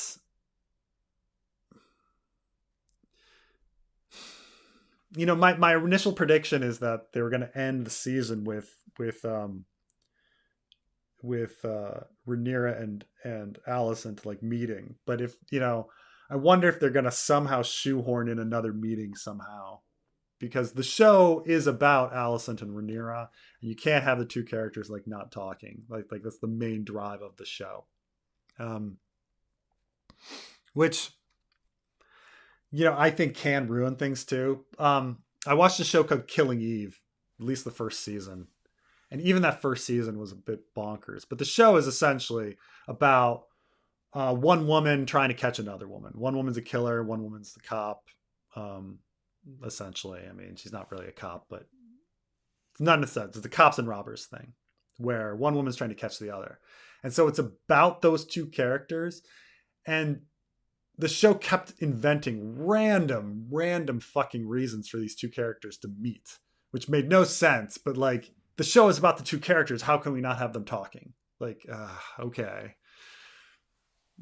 my initial prediction is that they were going to end the season with Rhaenyra and Alicent like meeting. But if I wonder if they're going to somehow shoehorn in another meeting somehow, because the show is about Alicent and Rhaenyra, and you can't have the two characters like not talking. Like that's the main drive of the show. Which I think can ruin things too. I watched a show called Killing Eve, at least the first season. And even that first season was a bit bonkers. But the show is essentially about one woman trying to catch another woman. One woman's a killer, one woman's the cop. Essentially, I mean, she's not really a cop, but it's not in a sense. It's the cops and robbers thing, where one woman's trying to catch the other. And so it's about those two characters. And the show kept inventing random fucking reasons for these two characters to meet, which made no sense. But like, the show is about the two characters. How can we not have them talking? Like, okay.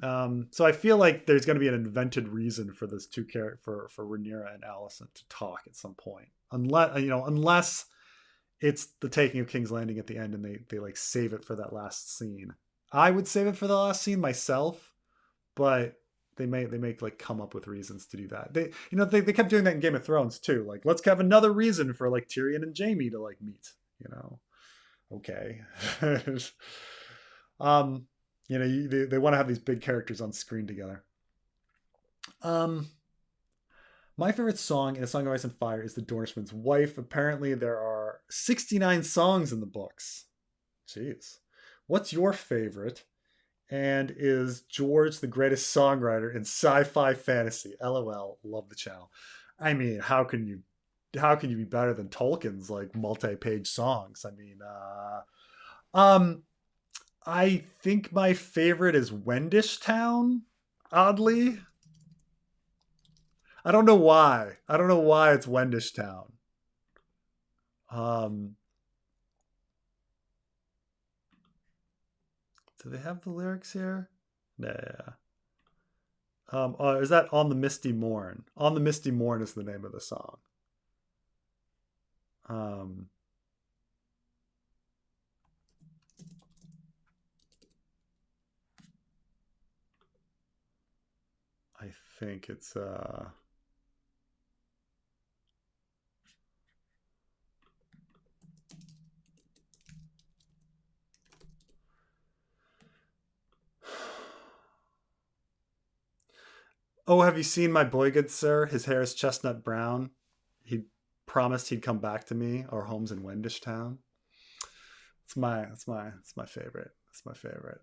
So I feel like there's going to be an invented reason for this two for Rhaenyra and Alicent to talk at some point, unless it's the taking of King's Landing at the end and they like save it for that last scene. I would save it for the last scene myself, but they may like come up with reasons to do that. They kept doing that in Game of Thrones too. Like, let's have another reason for like Tyrion and Jaime to like meet. Okay. um, they want to have these big characters on screen together. Um, my favorite song in A Song of Ice and Fire is The Dornishman's Wife. Apparently, there are 69 songs in the books. Jeez. What's your favorite? And is George the greatest songwriter in sci-fi fantasy? LOL. Love the channel. I mean, how can you be better than Tolkien's like multi-page songs? I mean, um, I think my favorite is Wendish Town. Oddly, I don't know why. I don't know why it's Wendish Town. Um, do they have the lyrics here? Yeah. Is that On the Misty Morn? On the Misty Morn is the name of the song. Um, I think it's Oh, have you seen my boy good sir? His hair is chestnut brown. He promised he'd come back to me. Our home's in Wendish Town. It's my favorite. It's my favorite.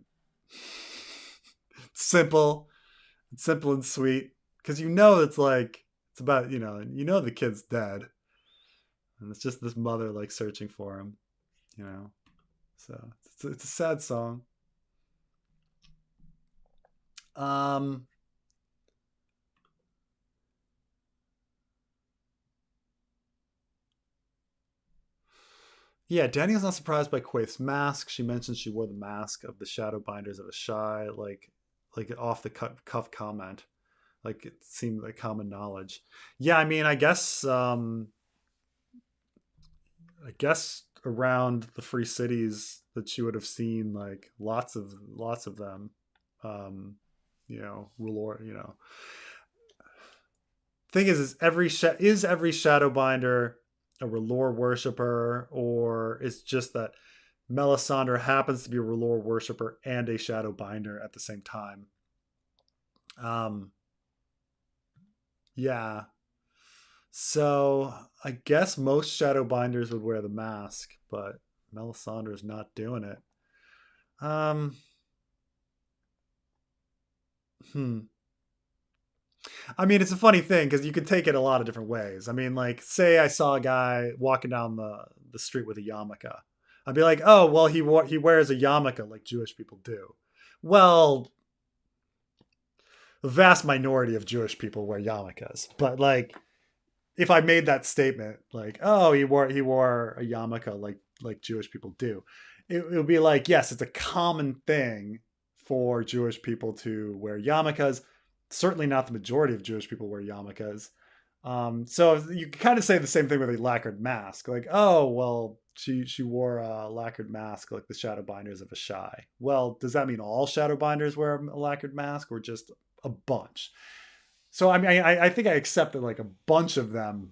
It's simple. It's simple and sweet. Because it's like it's about, the kid's dead. And it's just this mother like searching for him, you know. So it's a sad song. Um Yeah, Dany is not surprised by Quaith's mask. She mentions she wore the mask of the Shadowbinders of Asha, like an off the cuff comment. Like it seemed like common knowledge. Yeah, I mean, I guess around the free cities that she would have seen like lots of them. Um, ruler. Thing is every Shadowbinder a R'hllor worshiper, or it's just that Melisandre happens to be a R'hllor worshiper and a Shadowbinder at the same time. Um, yeah. So I guess most Shadowbinders would wear the mask, but Melisandre's not doing it. Um, hmm. I mean, it's a funny thing because you could take it a lot of different ways. I mean, like, say I saw a guy walking down the street with a yarmulke, I'd be like, oh, well, he wears a yarmulke like Jewish people do. Well, the vast minority of Jewish people wear yarmulkes, but like, if I made that statement, like, oh, he wore a yarmulke like Jewish people do, it would be like, yes, it's a common thing for Jewish people to wear yarmulkes. Certainly not the majority of Jewish people wear yarmulkes. So you kind of say the same thing with a lacquered mask, like, oh, well, she wore a lacquered mask like the Shadowbinders of Asshai. Well, does that mean all Shadowbinders wear a lacquered mask, or just a bunch? So I mean, I think I accept that like a bunch of them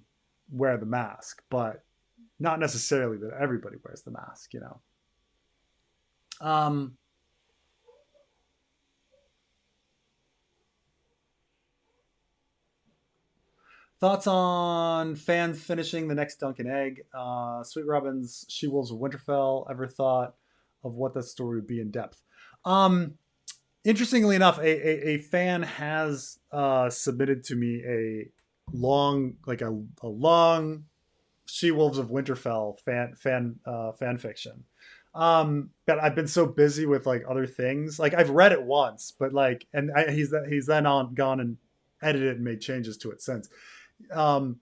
wear the mask, but not necessarily that everybody wears the mask. Um, Thoughts on fans finishing the next Duncan Egg? Sweet Robin's She Wolves of Winterfell. Ever thought of what that story would be in depth? Um, Interestingly enough, a fan has submitted to me a long She Wolves of Winterfell fan fiction. But I've been so busy with like other things. Like I've read it once, but like, and he's then on gone and edited and made changes to it since. Um,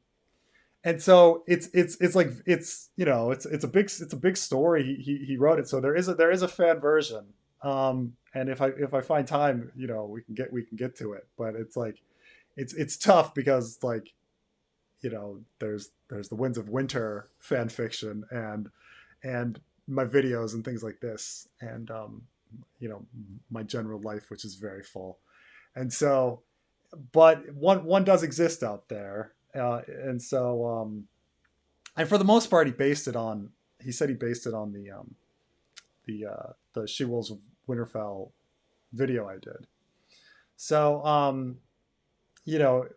and so it's like it's a big story. He wrote it, so there is a fan version. And if I find time, we can get to it. But it's like it's tough because like there's the Winds of Winter fan fiction and my videos and things like this, and my general life, which is very full. And so, but one does exist out there, and so and for the most part, he based it on he said he based it on the She Wolves of Winterfell video I did. So you know,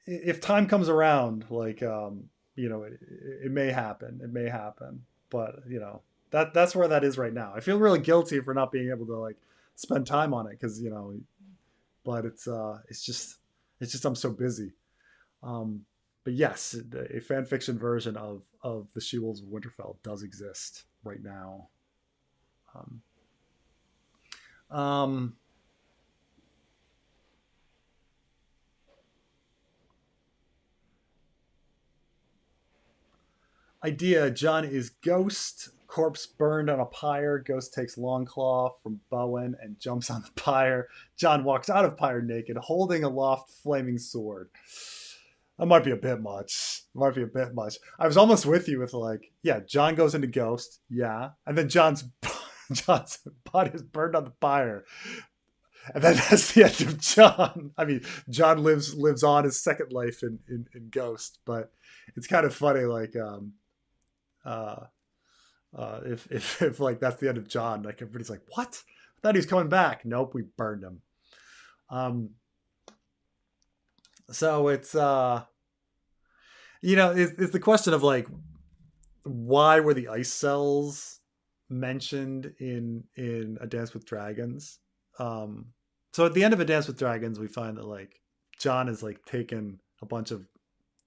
if time comes around, like it may happen. It may happen, but that's where that is right now. I feel really guilty for not being able to like spend time on it because but it's just I'm so busy. But yes, a fan fiction version of the She Wolves of Winterfell does exist right now. Um, um, Idea: Jon is Ghost. Corpse burned on a pyre. Ghost takes Longclaw from Bowen and jumps on the pyre. Jon walks out of pyre naked, holding aloft flaming sword. That might be a bit much. Might be a bit much. I was almost with you with like, yeah, Jon goes into Ghost, yeah, and then Jon's body is burned on the pyre, and then that's the end of Jon. I mean, Jon lives on his second life in Ghost, but it's kind of funny, like uh, if like that's the end of Jon, like everybody's like, what? I thought he was coming back. Nope, we burned him. Um, so it's the question of like, why were the ice cells mentioned in A Dance with Dragons? Um, so at the end of A Dance with Dragons, we find that like Jon is like taken a bunch of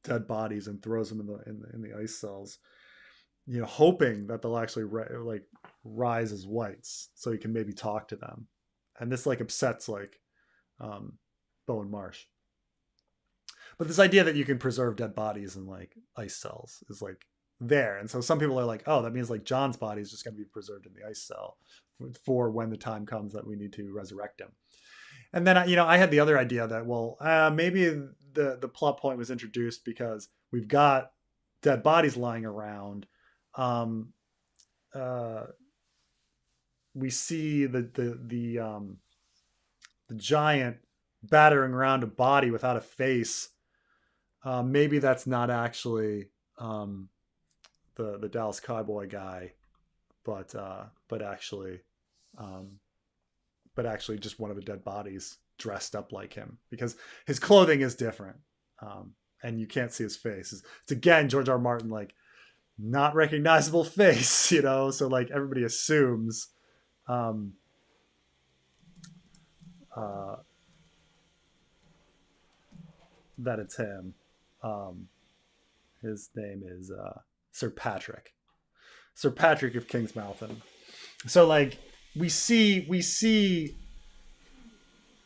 dead bodies and throws them in the ice cells, hoping that they'll actually like rise as whites, so he can maybe talk to them. And this like upsets like Bowen Marsh. But this idea that you can preserve dead bodies in like ice cells is like there, and so some people are like, oh, that means like Jon's body is just going to be preserved in the ice cell for when the time comes that we need to resurrect him. And then I had the other idea that, well, maybe the plot point was introduced because we've got dead bodies lying around. Um, uh, we see the giant battering around a body without a face. Maybe that's not actually the Dallas Cowboy guy, but um, but actually just one of the dead bodies dressed up like him, because his clothing is different, and you can't see his face. It's again George R. R. Martin, like, not recognizable face, so like everybody assumes um, uh, that it's him. Um, his name is Sir Patrick. Sir Patrick of King's Mountain. So like we see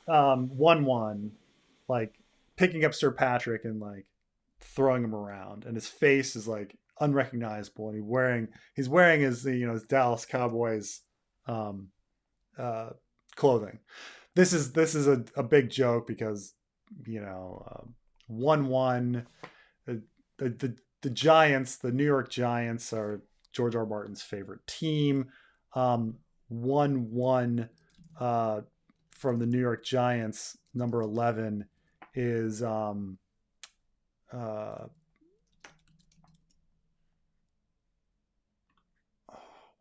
1-1 like picking up Sir Patrick and like throwing him around, and his face is like unrecognizable, and he's wearing his Dallas Cowboys um, uh, clothing. This is a big joke because 1-1 the, the Giants, the New York Giants, are George R. R. Martin's favorite team. 1-1 from the New York Giants, number 11, is what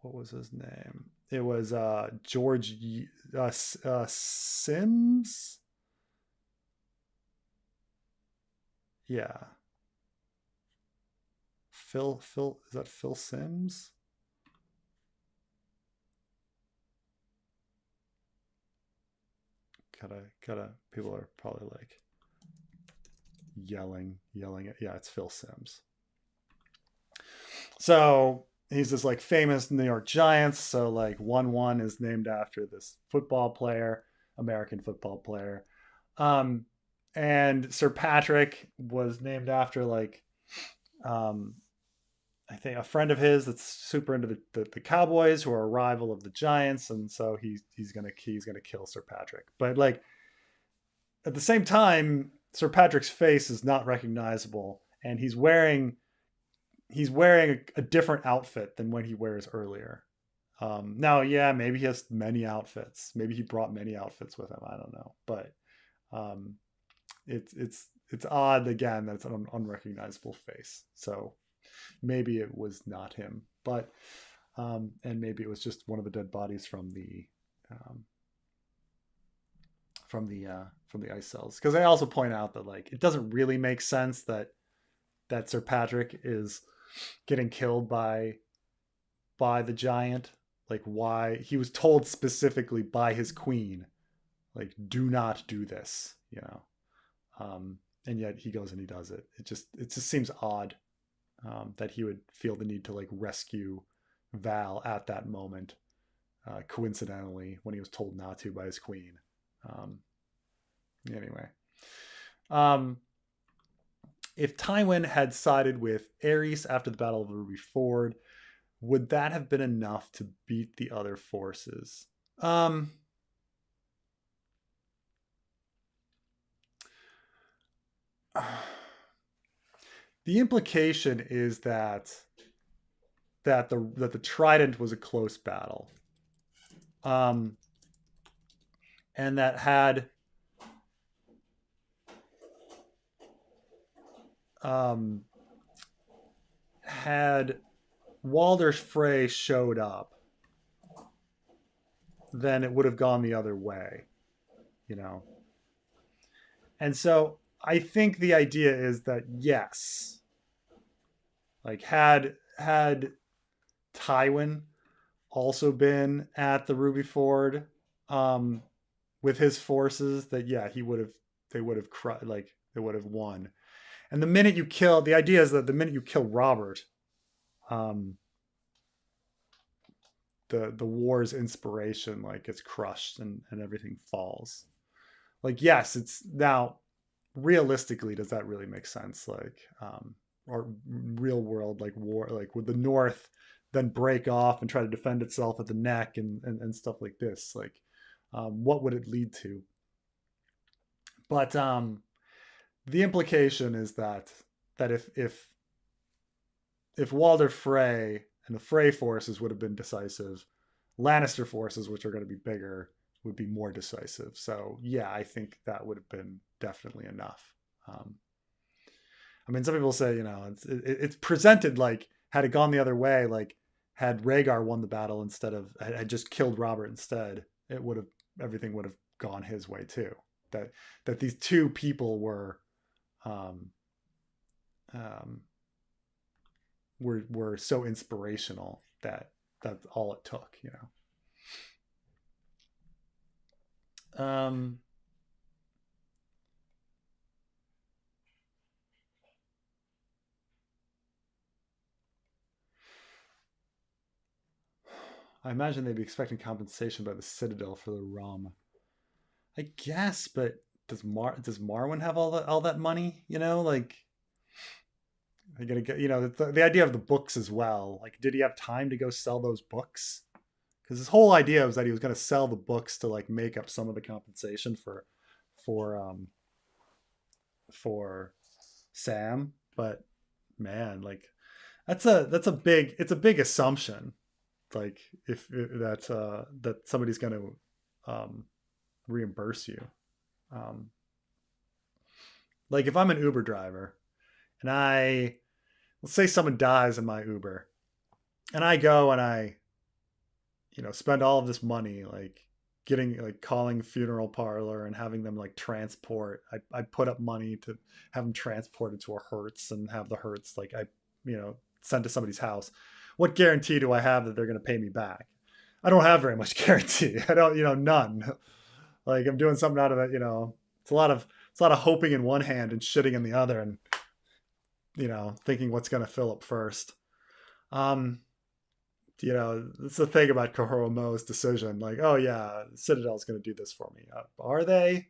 was his name? It was George Sims. Yeah, Phil is that Phil Sims? Gotta people are probably like yelling at, yeah, it's Phil Sims. So he's this like famous New York Giants. So like 1-1 is named after this football player, American football player. Um, and Sir Patrick was named after like um, I think a friend of his that's super into the Cowboys, who are a rival of the Giants, and so he's gonna kill Sir Patrick. But like at the same time, Sir Patrick's face is not recognizable, and he's wearing a different outfit than when he wears earlier. Now, yeah, maybe he has many outfits. Maybe he brought many outfits with him. I don't know, but um, it's odd again that it's an unrecognizable face. So maybe it was not him. but and maybe it was just one of the dead bodies from the ice cells. Because I also point out that like it doesn't really make sense that Sir Patrick is getting killed by the giant. Like, why? He was told specifically by his queen, like, do not do this, you know. And yet he goes and he does it. It just seems odd that he would feel the need to like rescue Val at that moment, coincidentally, when he was told not to by his queen. Anyway, if Tywin had sided with Aerys after the Battle of Ruby Ford, would that have been enough to beat the other forces? The implication is that the Trident was a close battle, and that had Walder Frey showed up, then it would have gone the other way, you know. And so I think the idea is that yes, like had Tywin also been at the Ruby Ford with his forces, that yeah, they would have won. And the idea is that the minute you kill Robert, the war's inspiration like gets crushed and everything falls. Like, yes, it's now realistically, does that really make sense? Like, or real world, like war, like would the North then break off and try to defend itself at the neck and stuff like this? Like, what would it lead to? But the implication is that if Walder Frey and the Frey forces would have been decisive, Lannister forces, which are going to be bigger, would be more decisive. So yeah, I think that would have been definitely enough. I mean, some people say, you know, it's presented like, had it gone the other way, like had Rhaegar won the battle instead of, had just killed Robert instead, everything would have gone his way too. That these two people were so inspirational that that's all it took, you know. I imagine they'd be expecting compensation by the Citadel for the rum. I guess, but does Marwyn have all that money? You know, like they're gonna get, you know, the idea of the books as well. Like, did he have time to go sell those books? Because his whole idea was that he was going to sell the books to like make up some of the compensation for Sam. But man, like it's a big assumption. Like if that somebody's going to reimburse you. Like if I'm an Uber driver and let's say someone dies in my Uber and I go and I, you know, spend all of this money, like calling funeral parlor and having them like transport. I put up money to have them transported to a Hertz and have the Hertz, like sent to somebody's house. What guarantee do I have that they're going to pay me back? I don't have very much guarantee. I don't, none. Like I'm doing something out of it, it's a lot of hoping in one hand and shitting in the other and, thinking what's going to fill up first. It's the thing about Kahoro Mo's decision. Like, oh yeah, Citadel's going to do this for me. Are they?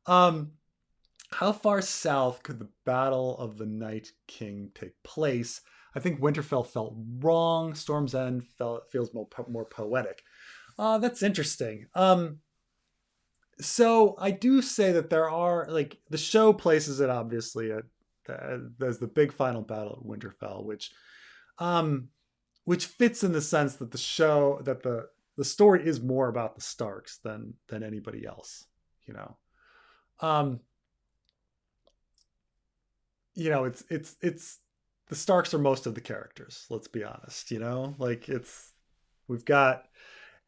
How far south could the Battle of the Night King take place? I think Winterfell felt wrong. Storm's End feels more poetic. That's interesting. So I do say that there are, like, the show places it obviously as the big final battle at Winterfell, which fits in the sense that the story is more about the Starks than anybody else. It's the Starks are most of the characters. Let's be honest. Like we've got,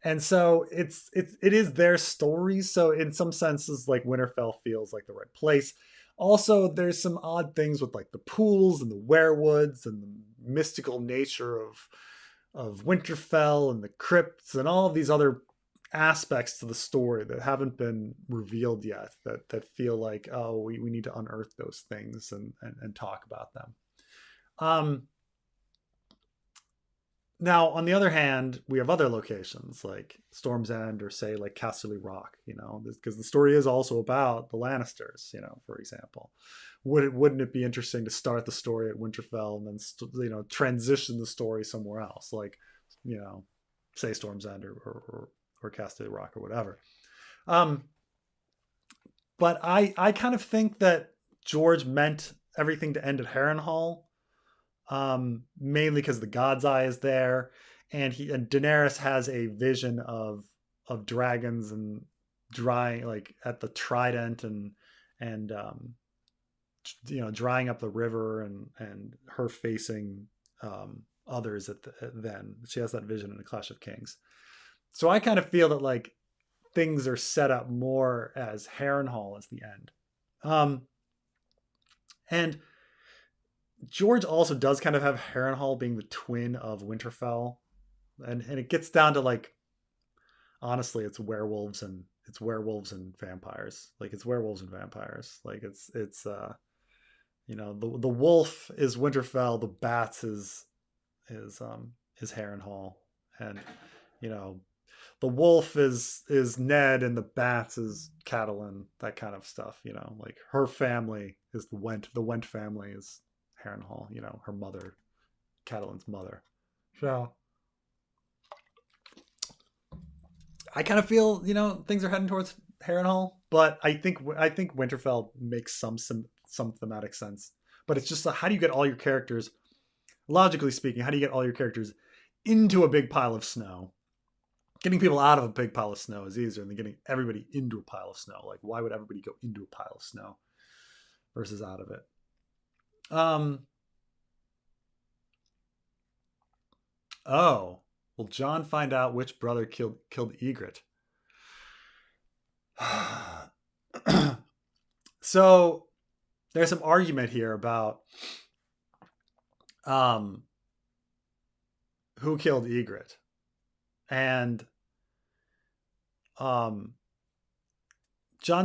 and so it is their stories. So in some senses, like Winterfell feels like the right place. Also, there's some odd things with like the pools and the werewoods and the mystical nature of Winterfell and the crypts and all of these other aspects to the story that haven't been revealed yet that feel like, oh, we need to unearth those things and talk about them. Now, on the other hand, we have other locations like Storm's End or say like Casterly Rock, because the story is also about the Lannisters, for example. Wouldn't it be interesting to start the story at Winterfell and then, transition the story somewhere else, like, say Storm's End or Casterly Rock or whatever. But I kind of think that George meant everything to end at Harrenhal, mainly because the God's Eye is there, and Daenerys has a vision of dragons and drying, like at the Trident, and drying up the river, and her facing others then she has that vision in A Clash of Kings. So I kind of feel that like things are set up more as Harrenhal as the end. And George also does kind of have Harrenhal being the twin of Winterfell. And it gets down to like, honestly, it's werewolves and vampires. Like it's werewolves and vampires. Like it's the wolf is Winterfell, the bats is Harrenhal, and the wolf is Ned and the bats is Catelyn, that kind of stuff. Like her family is the Went family is Harrenhal, her mother, Catelyn's mother. So I kind of feel, things are heading towards Harrenhal, but I think Winterfell makes some thematic sense. But it's just how do you get all your characters, logically speaking, how do you get all your characters into a big pile of snow? Getting people out of a big pile of snow is easier than getting everybody into a pile of snow. Like, why would everybody go into a pile of snow versus out of it? Oh, will Jon find out which brother killed Ygritte? So there's some argument here about who killed Ygritte, and Jon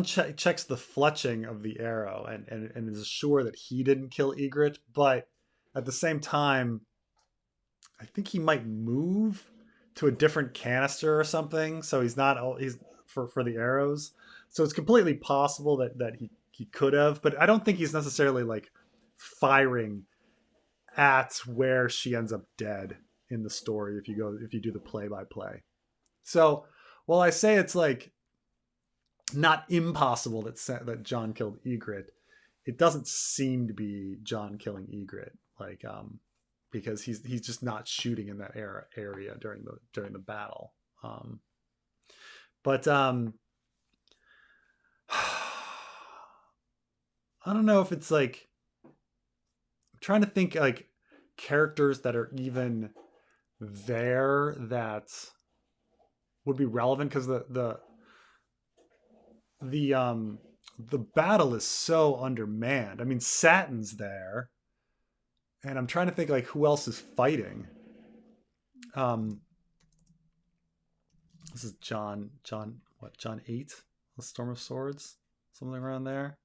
checks the fletching of the arrow and is sure that he didn't kill Ygritte, but at the same time, I think he might move to a different canister or something, so he's for the arrows. So it's completely possible that he could have, but I don't think he's necessarily like firing at where she ends up dead in the story if you do the play-by-play. So while I say it's like not impossible that Jon killed Ygritte, it doesn't seem to be Jon killing Ygritte, like because he's just not shooting in that area during the battle. But I don't know if it's like, I'm trying to think like characters that are even there that would be relevant, because the battle is so undermanned. I mean, Satyn's there, and I'm trying to think like who else is fighting. This is Jon 8, the Storm of Swords, something around there.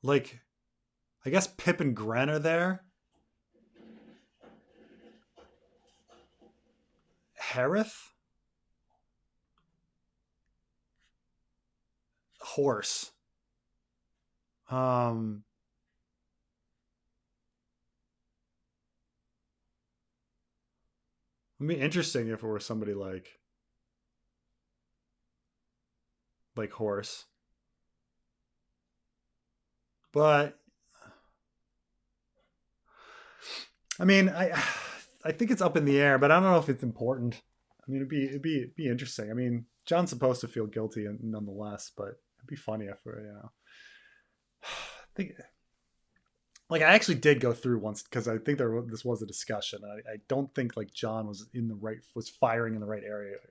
Like, I guess Pip and Gren are there. Harith? Horse. It'd be interesting if it were somebody like Horse. But I mean, I think it's up in the air, but I don't know if it's important. I mean, it'd be interesting. I mean, Jon's supposed to feel guilty nonetheless, but It'd be funny if we're, I think, like, I actually did go through once because I think this was a discussion. I don't think like Jon was firing in the right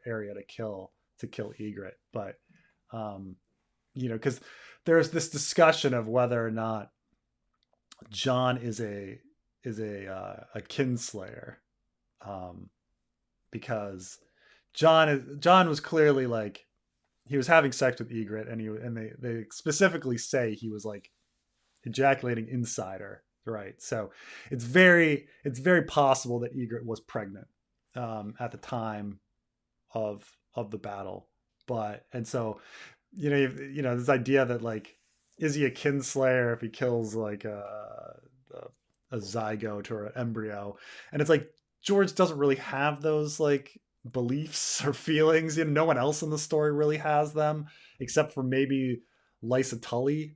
area to kill Ygritte, but because there's this discussion of whether or not Jon is a kinslayer, because Jon was clearly like he was having sex with Ygritte, and they specifically say he was like ejaculating inside her, right? So it's very possible that Ygritte was pregnant at the time of the battle, and so this idea that like, is he a kinslayer if he kills like a zygote or an embryo? And it's like George doesn't really have those like beliefs or feelings. No one else in the story really has them except for maybe Lysa Tully.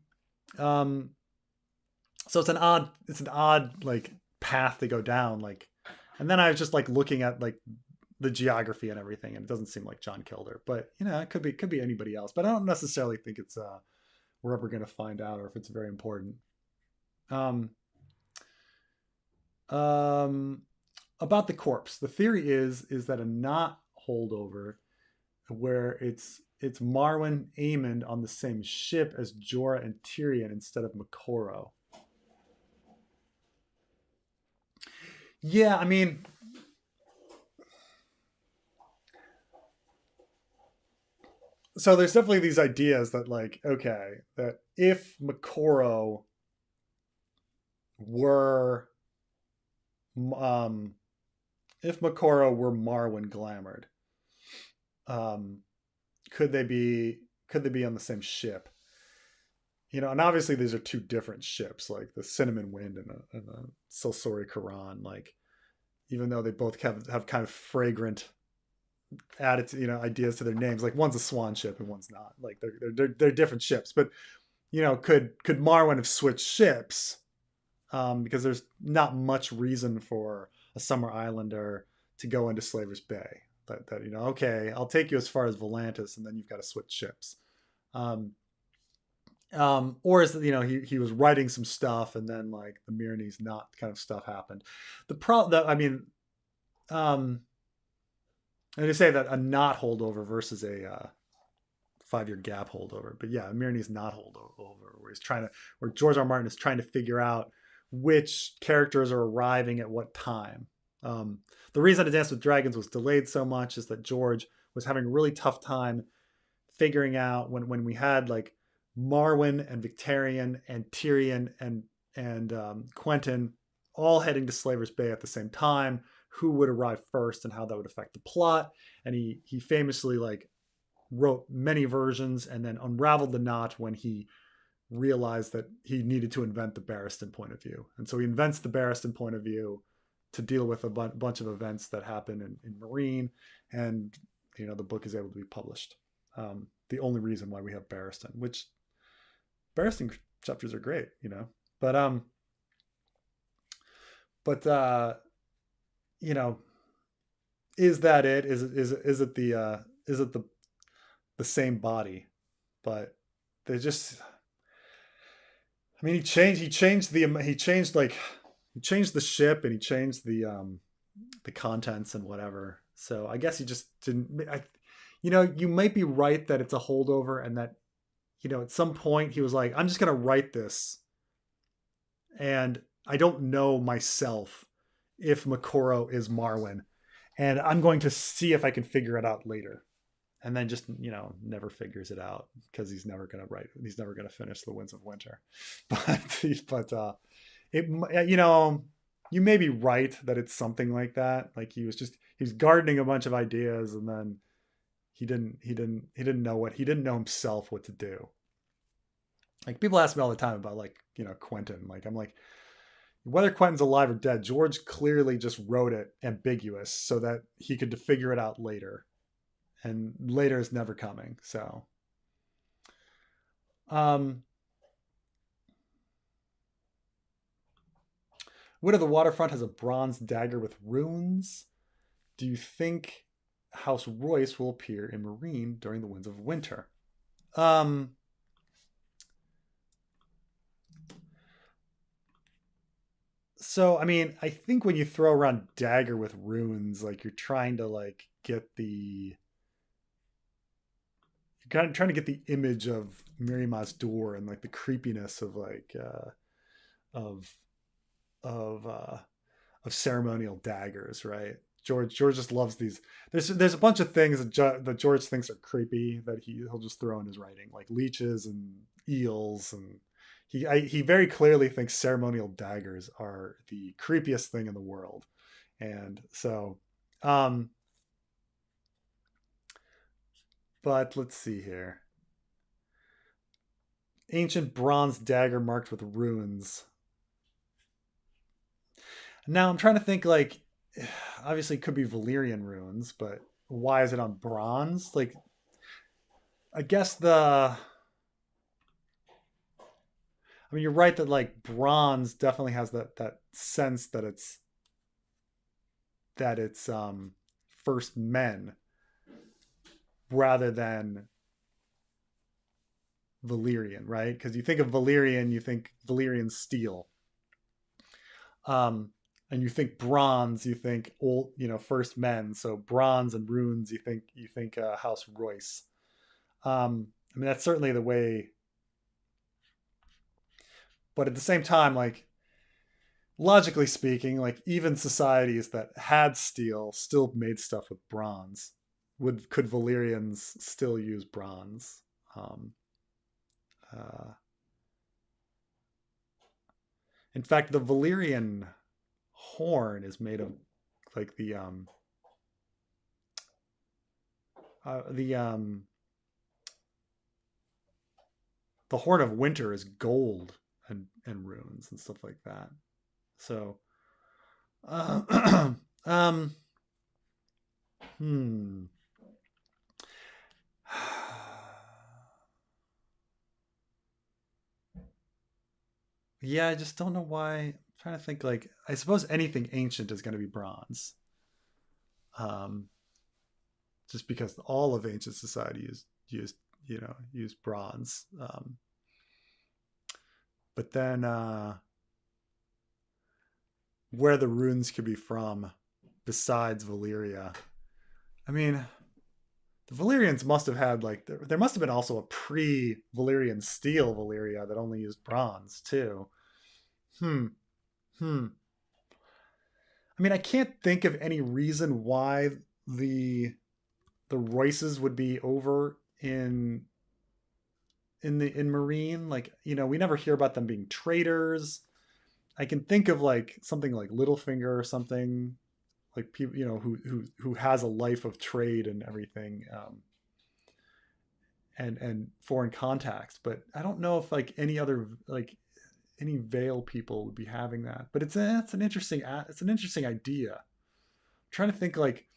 So it's an odd like path to go down. Like, and then I was just like looking at like the geography and everything, and it doesn't seem like Jon killed her. But it could be anybody else. But I don't necessarily think it's we're ever going to find out, or if it's very important. About the corpse, the theory is that a not holdover, where it's Marwyn Aemon on the same ship as Jorah and Tyrion instead of Makoro. Yeah, I mean, so there's definitely these ideas that like, okay, that if Makoro were Marwyn glamored, could they be on the same ship? And obviously these are two different ships, like the Cinnamon Wind and the Silsori Karan. Like, even though they both have kind of fragrant attitude, ideas to their names, like one's a swan ship and one's not. Like they're different ships. But could Marwyn have switched ships? Because there's not much reason for a Summer Islander to go into Slaver's Bay. That okay, I'll take you as far as Volantis, and then you've got to switch ships. Or is that he was writing some stuff, and then like the Meereenese not kind of stuff happened. And to say that a not holdover versus a 5-year gap holdover, but yeah, Meereenese not holdover, where George R. Martin is trying to figure out which characters are arriving at what time. The reason A Dance with Dragons was delayed so much is that George was having a really tough time figuring out when we had like Marwyn and Victarion and Tyrion and Quentin all heading to Slaver's Bay at the same time, who would arrive first and how that would affect the plot. And he famously like wrote many versions and then unraveled the knot when he realized that he needed to invent the Barristan point of view. And so he invents the Barristan point of view to deal with a bunch of events that happen in Meereen, and the book is able to be published. The only reason why we have Barristan, which Barristan chapters are great, but is that it? Is it the same body? But they just, I mean, he changed the ship, and he changed the contents and whatever. So I guess he just didn't. You might be right that it's a holdover, and that at some point he was like, I'm just gonna write this, and I don't know myself if Makoro is Marwyn, and I'm going to see if I can figure it out later. And then just, never figures it out because he's never going to finish The Winds of Winter. But you may be right that it's something like that. Like he was gardening a bunch of ideas, and then he didn't know himself what to do. Like, people ask me all the time about like, Quentin. Like, I'm like, whether Quentin's alive or dead, George clearly just wrote it ambiguous so that he could figure it out later. And later is never coming. So, Wood of the Waterfront has a bronze dagger with runes. Do you think House Royce will appear in Meereen during the Winds of Winter? So, I mean, I think when you throw around dagger with runes, like you're trying to like get the you're kind of trying to get the image of Meereenese door and like the creepiness of like of of uh of ceremonial daggers, right? George just loves these. There's a bunch of things that George thinks are creepy that he'll just throw in his writing, like leeches and eels, and he very clearly thinks ceremonial daggers are the creepiest thing in the world, and so, um, but let's see here. Ancient bronze dagger marked with runes. Now I'm trying to think like, obviously it could be Valyrian runes, but why is it on bronze? Like, I guess I mean, you're right that like bronze definitely has that sense that it's first men rather than Valyrian, right? Because you think of Valyrian, you think Valyrian steel, um, and you think bronze, you think old, first men. So bronze and runes, you think House Royce. I mean, that's certainly the way, but at the same time, like logically speaking, like even societies that had steel still made stuff with bronze. Could Valyrians still use bronze? Um, uh, in fact, the Valyrian horn is made of like the the horn of winter is gold and runes and stuff like that. So, um, hmm. Yeah, I just don't know why. I'm trying to think. Like, I suppose anything ancient is going to be bronze. Um, just because all of ancient society used bronze. But then where the runes could be from, besides Valyria. I mean, the Valyrians must have had like there must have been also a pre-Valyrian steel Valyria that only used bronze too. Hmm. Hmm. I mean, I can't think of any reason why the the Royces would be over in Meereen. Like, we never hear about them being traitors. I can think of like something like Littlefinger or something, like people who has a life of trade and everything, and foreign contacts. But I don't know if like any other like any Vale people would be having that. But it's an interesting idea. I'm trying to think like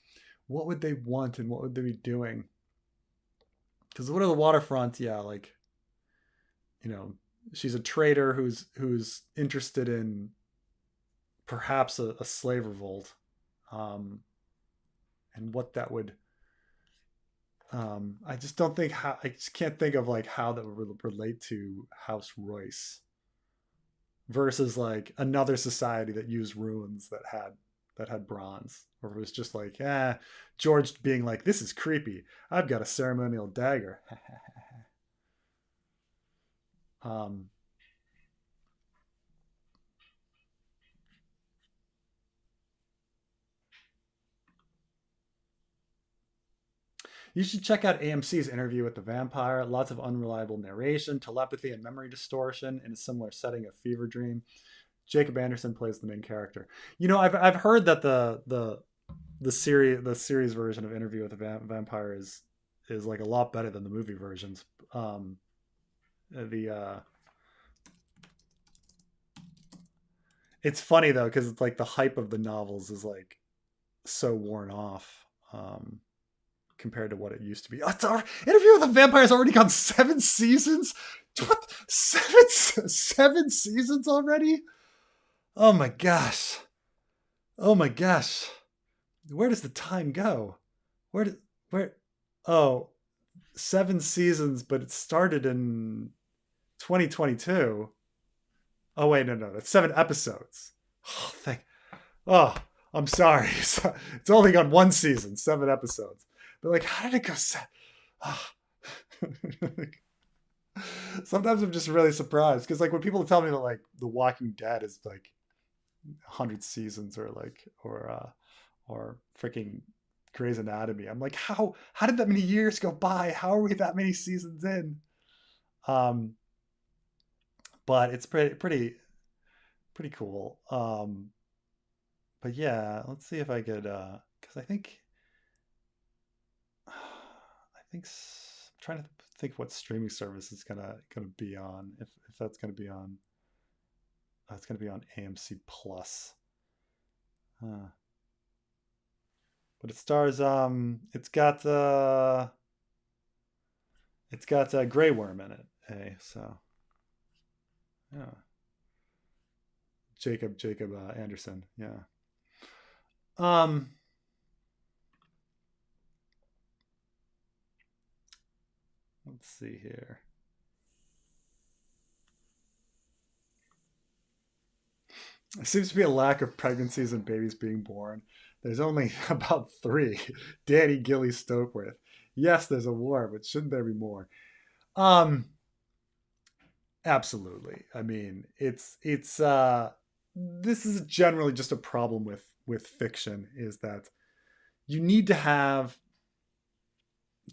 what would they want and what would they be doing? Because what are the waterfront? Yeah, like you know she's a trader who's interested in perhaps a slave revolt, um, and what that would. I just don't think how I just can't think of like how that would relate to House Royce versus like another society that used ruins that had bronze, or it was just like, George being like, this is creepy. I've got a ceremonial dagger. um, You should check out AMC's interview with the vampire. Lots of unreliable narration, telepathy, and memory distortion in a similar setting of Fever Dream. Jacob Anderson plays the main character. I've heard that the series version of Interview with the Vampire is like a lot better than the movie versions. The It's funny though because it's like the hype of the novels is like so worn off. Compared to what it used to be. Interview with the Vampire has already gone 7 seasons. What? Seven seasons already? Oh my gosh. Oh my gosh. Where does the time go? Where did where? Oh, 7 seasons, but it started in 2022. Oh wait, no, that's 7 episodes. Oh, oh, I'm sorry. It's only got one season, 7 episodes. But like, how did it go? Oh. Sometimes I'm just really surprised because like when people tell me that like The Walking Dead is like 100 seasons or freaking Grey's Anatomy, I'm like, how did that many years go by? How are we that many seasons in? Um, but it's pretty cool. But yeah, let's see if I could because I'm trying to think what streaming service is gonna be on if that's gonna be on. It's gonna be on AMC Plus. But it stars it's got Grey Worm in it. Hey, so yeah, Jacob Anderson. Yeah. Um. Let's see here. There seems to be a lack of pregnancies and babies being born. There's only about 3. Dany, Gilly, Stokeworth. Yes, there's a war, but shouldn't there be more? Um, Absolutely. I mean, it's this is generally just a problem with fiction is that you need to have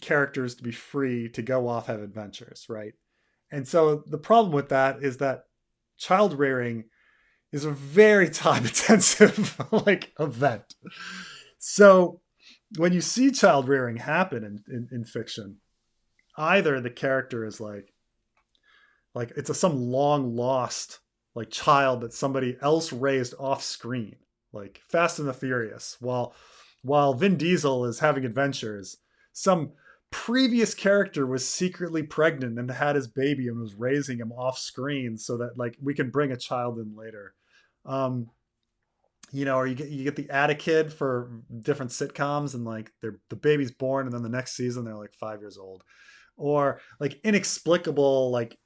characters to be free to go off have adventures, right? And so the problem with that is that child rearing is a very time intensive like event. So when you see child rearing happen in fiction, either the character is like it's some long lost like child that somebody else raised off screen, like Fast and the Furious. While Vin Diesel is having adventures, some previous character was secretly pregnant and had his baby and was raising him off screen so that like we can bring a child in later. Um, or you get the Atta Kid for different sitcoms, and like the baby's born, and then the next season they're like 5 years old, or like inexplicable like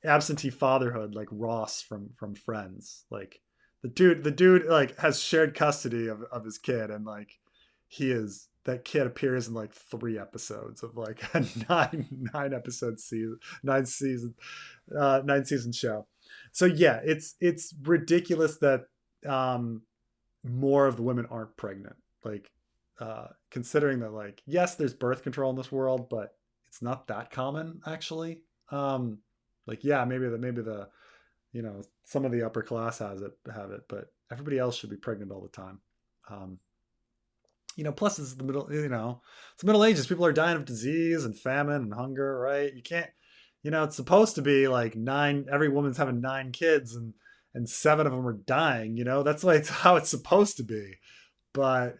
absentee fatherhood, like Ross from Friends. Like the dude like has shared custody of his kid, and like he is that kid appears in like 3 episodes of like a nine episode season, 9 season show. So yeah, it's ridiculous that um more of the women aren't pregnant. Like, considering that, like, yes, there's birth control in this world, but it's not that common actually. Like, yeah, maybe the some of the upper class have it, but everybody else should be pregnant all the time. Um, plus it's the middle. It's the Middle Ages. People are dying of disease and famine and hunger, right? You can't. It's supposed to be like nine. Every woman's having 9 kids, and 7 of them are dying. That's like how it's supposed to be. But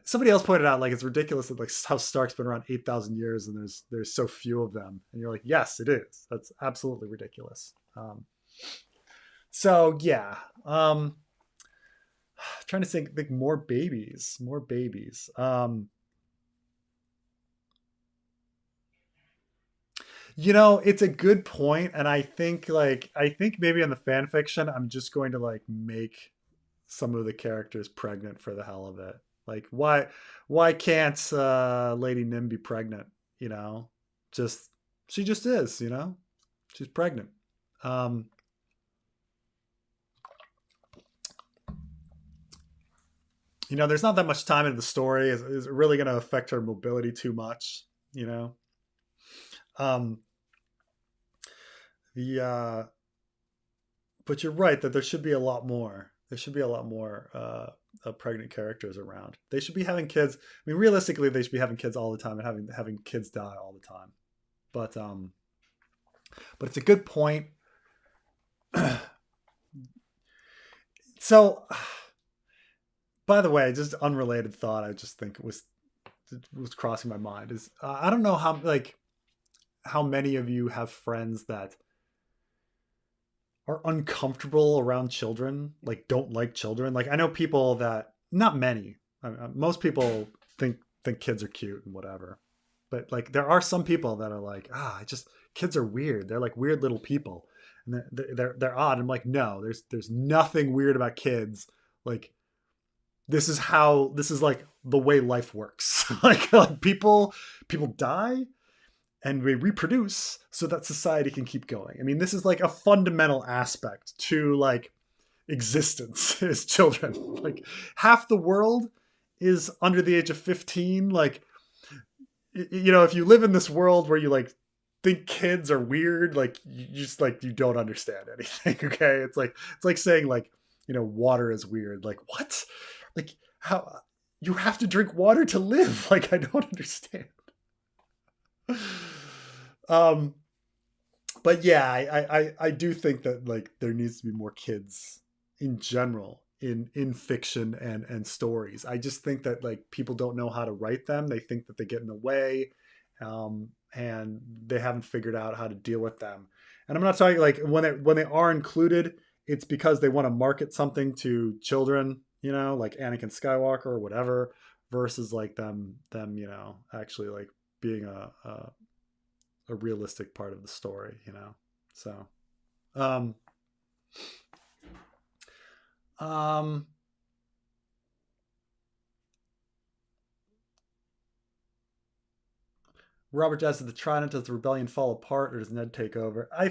somebody else pointed out like it's ridiculous that like how Stark's been around 8,000 years and there's so few of them, and you're like, yes, it is. That's absolutely ridiculous. So yeah, trying to think more babies. It's a good point, and I think maybe in the fan fiction I'm just going to like make some of the characters pregnant for the hell of it. Like, why can't Lady Nim be pregnant? Just she just is. She's pregnant. Um, there's not that much time in the story. Is it really going to affect her mobility too much? You know, um, the but you're right that there should be a lot more. There should be a lot more pregnant characters around. They should be having kids. I mean, realistically, they should be having kids all the time and having kids die all the time. But it's a good point. So, by the way, just unrelated thought. I just think it was crossing my mind is I don't know how many of you have friends that are uncomfortable around children, like don't like children. Like I know people that not many. Most people think kids are cute and whatever, but like there are some people that are like, I just kids are weird. They're like weird little people, and they're odd. I'm like, no, there's nothing weird about kids. Like, this is like the way life works. like people die and we reproduce so that society can keep going. I mean, this is like a fundamental aspect to like existence as children. Like, half the world is under the age of 15. Like, if you live in this world where you like think kids are weird, like you just like you don't understand anything. Okay, it's like saying like water is weird. Like, what? Like, how you have to drink water to live? Like, I don't understand. um but yeah, I do think that like there needs to be more kids in general in fiction and stories. I just think that like people don't know how to write them. They think that they get in the way, and they haven't figured out how to deal with them. And I'm not talking like when they are included, it's because they want to market something to children, like Anakin Skywalker or whatever, versus like them actually like being a realistic part of the story, So, Robert asks, the Trident, does the rebellion fall apart or does Ned take over? I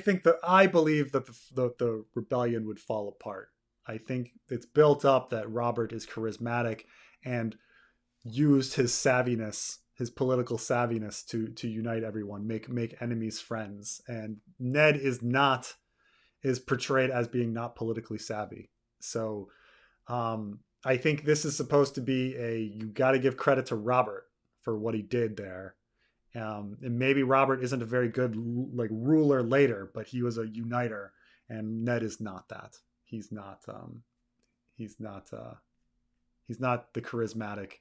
believe that the rebellion would fall apart. I think it's built up that Robert is charismatic and used his savviness, his political savviness to unite everyone, make enemies friends. And Ned is portrayed as being not politically savvy. So I think this is supposed to be you got to give credit to Robert for what he did there. And maybe Robert isn't a very good like ruler later, but he was a uniter, and Ned is not that. He's not the charismatic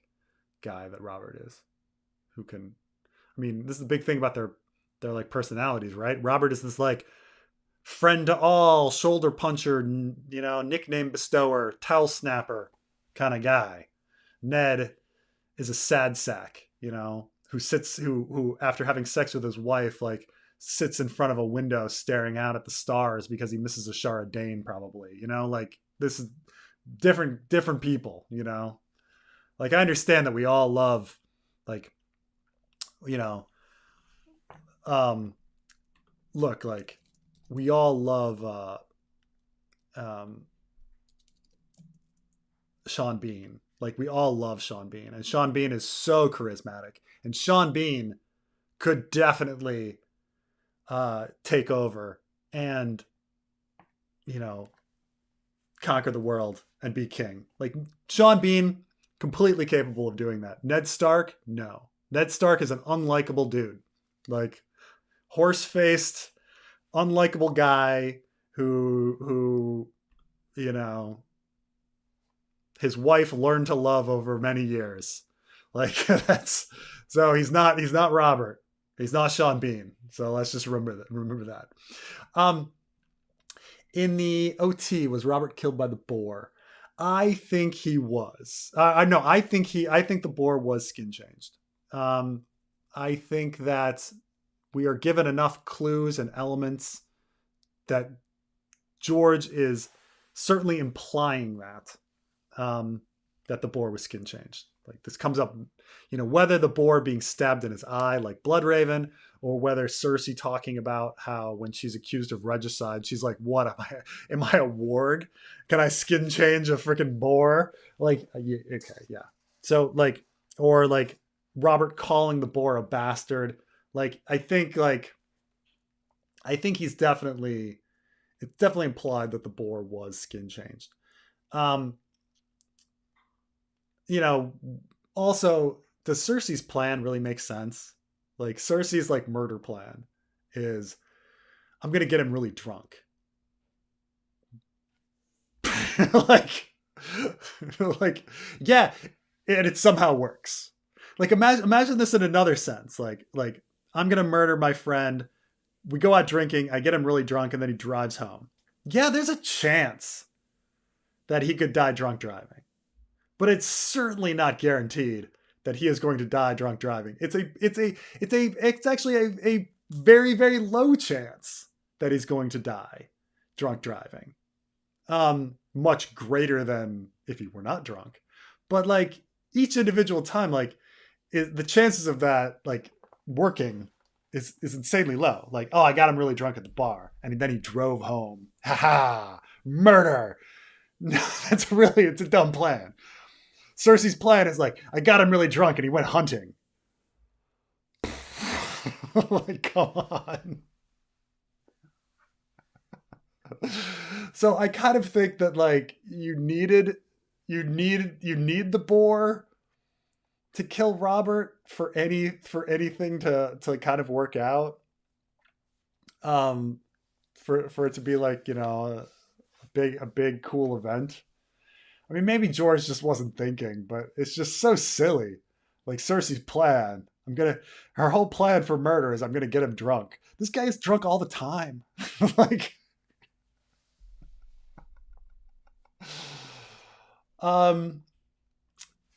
guy that Robert is, who can. I mean, this is the big thing about their like personalities, right? Robert is this like friend to all, shoulder puncher, nickname bestower, towel snapper kind of guy. Ned is a sad sack, who after having sex with his wife, like sits in front of a window staring out at the stars because he misses a Shara Dane, probably, like this is different people, like I understand that we all love like, look, like we all love Sean Bean. Like we all love Sean Bean, and Sean Bean is so charismatic, and Sean Bean could definitely take over and conquer the world and be king. Like Sean Bean, completely capable of doing that. Ned Stark, no. Ned Stark is an unlikable dude, like horse-faced, unlikable guy who his wife learned to love over many years. Like that's so he's not Robert. He's not Sean Bean. So let's just remember that. In the OT, was Robert killed by the boar? I think he was. I think the boar was skin changed. I think that we are given enough clues and elements that George is certainly implying that the boar was skin changed. Like this comes up, whether the boar being stabbed in his eye like Bloodraven, or whether Cersei talking about how when she's accused of regicide, she's like, what am I a warg? Can I skin change a freaking boar? Like, okay, yeah. So like, or like Robert calling the boar a bastard. Like, I think it's definitely implied that the boar was skin changed. Also, does Cersei's plan really make sense? Like Cersei's like murder plan is, I'm going to get him really drunk. like, yeah, and it somehow works. Like imagine this in another sense. Like I'm going to murder my friend. We go out drinking. I get him really drunk and then he drives home. Yeah, there's a chance that he could die drunk driving. But it's certainly not guaranteed that he is going to die drunk driving. It's actually a very, very low chance that he's going to die. drunk driving. Much greater than if he were not drunk. But like each individual time, like the chances of that like working is insanely low. Like, oh, I got him really drunk at the bar, and then he drove home. Ha ha! Murder. No, it's a dumb plan. Cersei's plan is like, I got him really drunk, and he went hunting. Like, come on. So I kind of think that like you need the boar to kill Robert for anything to kind of work out. For it to be like, you know, a big cool event. I mean, maybe George just wasn't thinking, but it's just so silly. Like Cersei's plan, her whole plan for murder is I'm gonna get him drunk. This guy is drunk all the time. Like, um,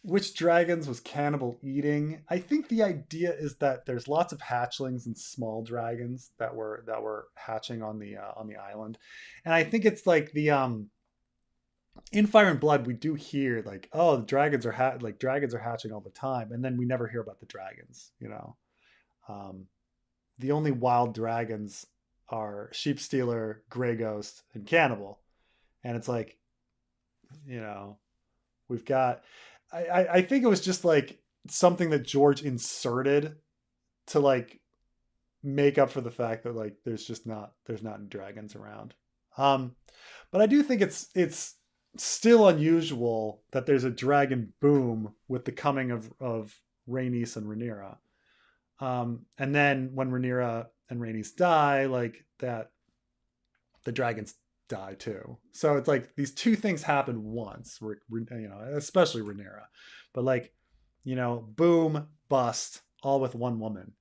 which dragons was cannibal eating? I think the idea is that there's lots of hatchlings and small dragons that were hatching on the island, and I think it's like the in Fire and Blood we do hear like, oh, the dragons are dragons are hatching all the time, and then we never hear about the dragons. You know, um, the only wild dragons are Sheep Stealer, Grey Ghost, and Cannibal, and it's like, you know, we've got. I think it was just like something that George inserted to like make up for the fact that like there's not dragons around. But I do think it's still unusual that there's a dragon boom with the coming of Rhaenys and Rhaenyra. And then when Rhaenyra and Rhaenys die, like that, the dragons die too. So it's like these two things happen once, you know, especially Rhaenyra. But like, you know, boom, bust, all with one woman.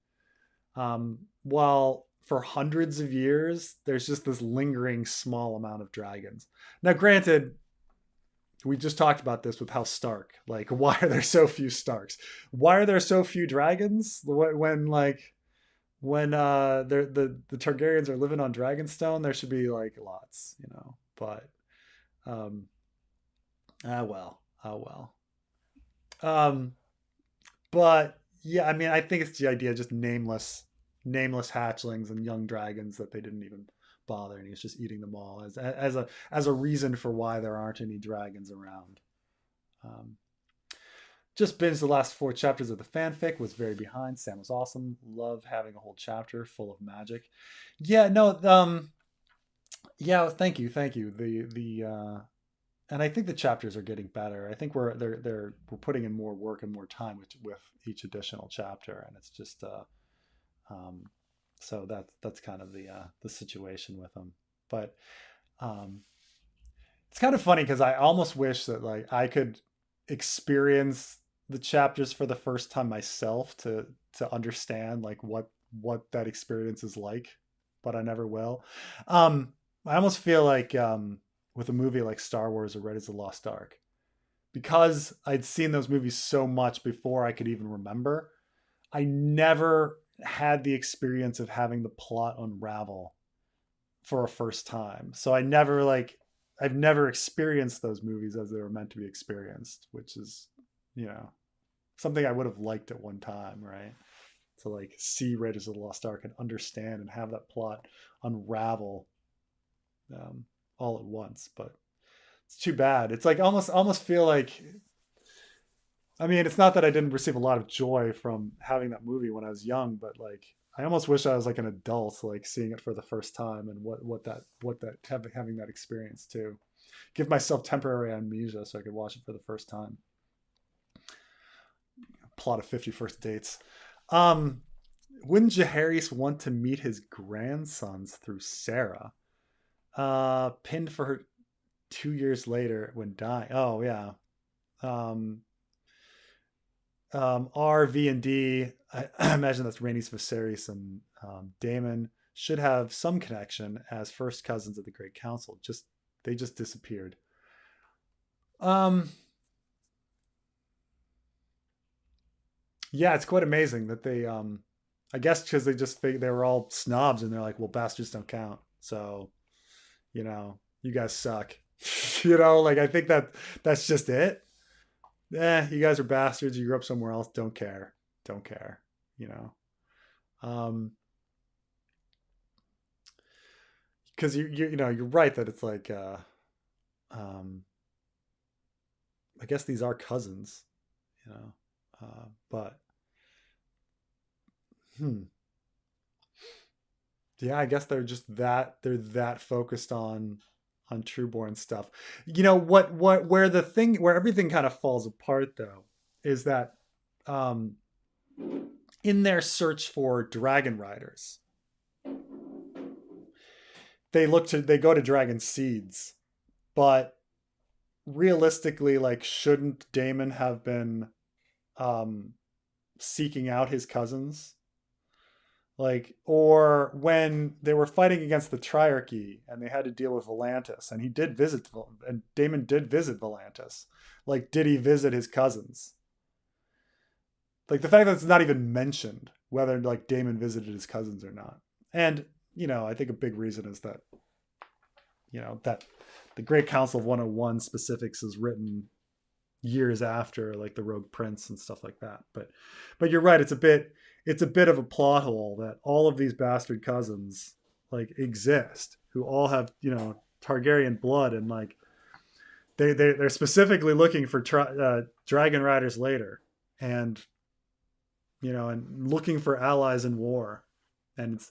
While for hundreds of years, there's just this lingering small amount of dragons. Now, granted, we just talked about this with House Stark. Like, why are there so few Starks? Why are there so few dragons? When the Targaryens are living on Dragonstone, there should be like lots, you know. But oh well. Um, but yeah, I mean, I think it's the idea of just nameless hatchlings and young dragons that they didn't even bother, and he's just eating them all as a reason for why there aren't any dragons around. Um, just binged the last 4 chapters of the fanfic. Was very behind. Sam was awesome. Love having a whole chapter full of magic. Yeah, no, yeah, thank you. And I think the chapters are getting better. I think we're putting in more work and more time with each additional chapter, and it's just um, so that's kind of the situation with them. But um, it's kind of funny because I almost wish that like I could experience the chapters for the first time myself to understand like what that experience is like, but I never will. I almost feel like with a movie like Star Wars or Raiders of the Lost Ark, because I'd seen those movies so much before I could even remember, I never had the experience of having the plot unravel for a first time. So I've never experienced those movies as they were meant to be experienced, which is, you know, something I would have liked at one time, right? To like see Raiders of the Lost Ark and understand and have that plot unravel all at once. But it's too bad. It's like almost feel like, I mean, it's not that I didn't receive a lot of joy from having that movie when I was young, but like I almost wish I was like an adult, like seeing it for the first time and having that experience too. Give myself temporary amnesia so I could watch it for the first time. Plot of 50 First Dates. Wouldn't Jaehaerys want to meet his grandsons through Sarah? Pinned for her 2 years later when dying. Oh yeah. R, V, and D. I imagine that's Rhaenys, Viserys, and Daemon should have some connection as first cousins of the Great Council. They just disappeared. Yeah, it's quite amazing that they. I guess because they were all snobs and they're like, well, bastards don't count. So you guys suck. Like I think that's just it. You guys are bastards. You grew up somewhere else. Don't care. Don't care. Because you're right that it's like, I guess these are cousins, but yeah, I guess they're that focused on Trueborn stuff. Where everything kind of falls apart though is that in their search for dragon riders, they go to dragon seeds, but realistically, like, shouldn't Daemon have been seeking out his cousins? Like, or when they were fighting against the Triarchy and they had to deal with Volantis, and Daemon did visit Volantis. Like, did he visit his cousins? Like, the fact that it's not even mentioned whether like Daemon visited his cousins or not. And, I think a big reason is that, that the Great Council of 101 specifics is written years after like the Rogue Prince and stuff like that. But you're right, it's a bit of a plot hole that all of these bastard cousins like exist, who all have Targaryen blood, and like they're specifically looking for dragon riders later, and and looking for allies in war, and it's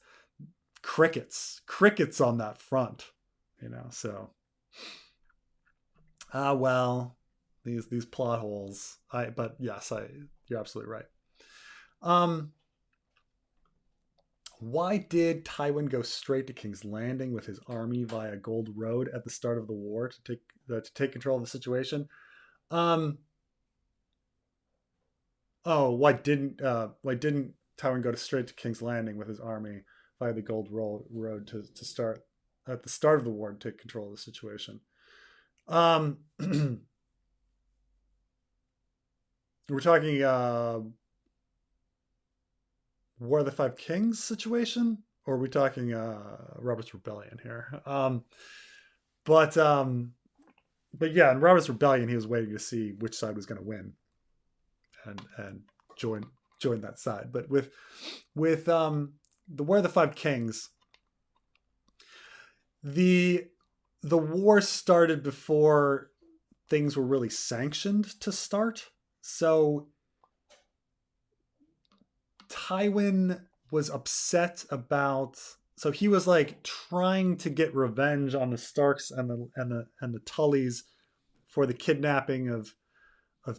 crickets on that front, so well, these plot holes. But yes, you're absolutely right. Why did Tywin go straight to King's Landing with his army via Gold Road at the start of the war to take control of the situation? Why didn't Tywin go straight to King's Landing with his army via the Gold Road to start at the start of the war and take control of the situation? We're talking War of the Five Kings situation, or are we talking Robert's Rebellion here? But yeah, in Robert's Rebellion, he was waiting to see which side was going to win, and join that side. But with the War of the Five Kings, the war started before things were really sanctioned to start. So Tywin was upset about, so he was like trying to get revenge on the Starks and the Tullys for the kidnapping of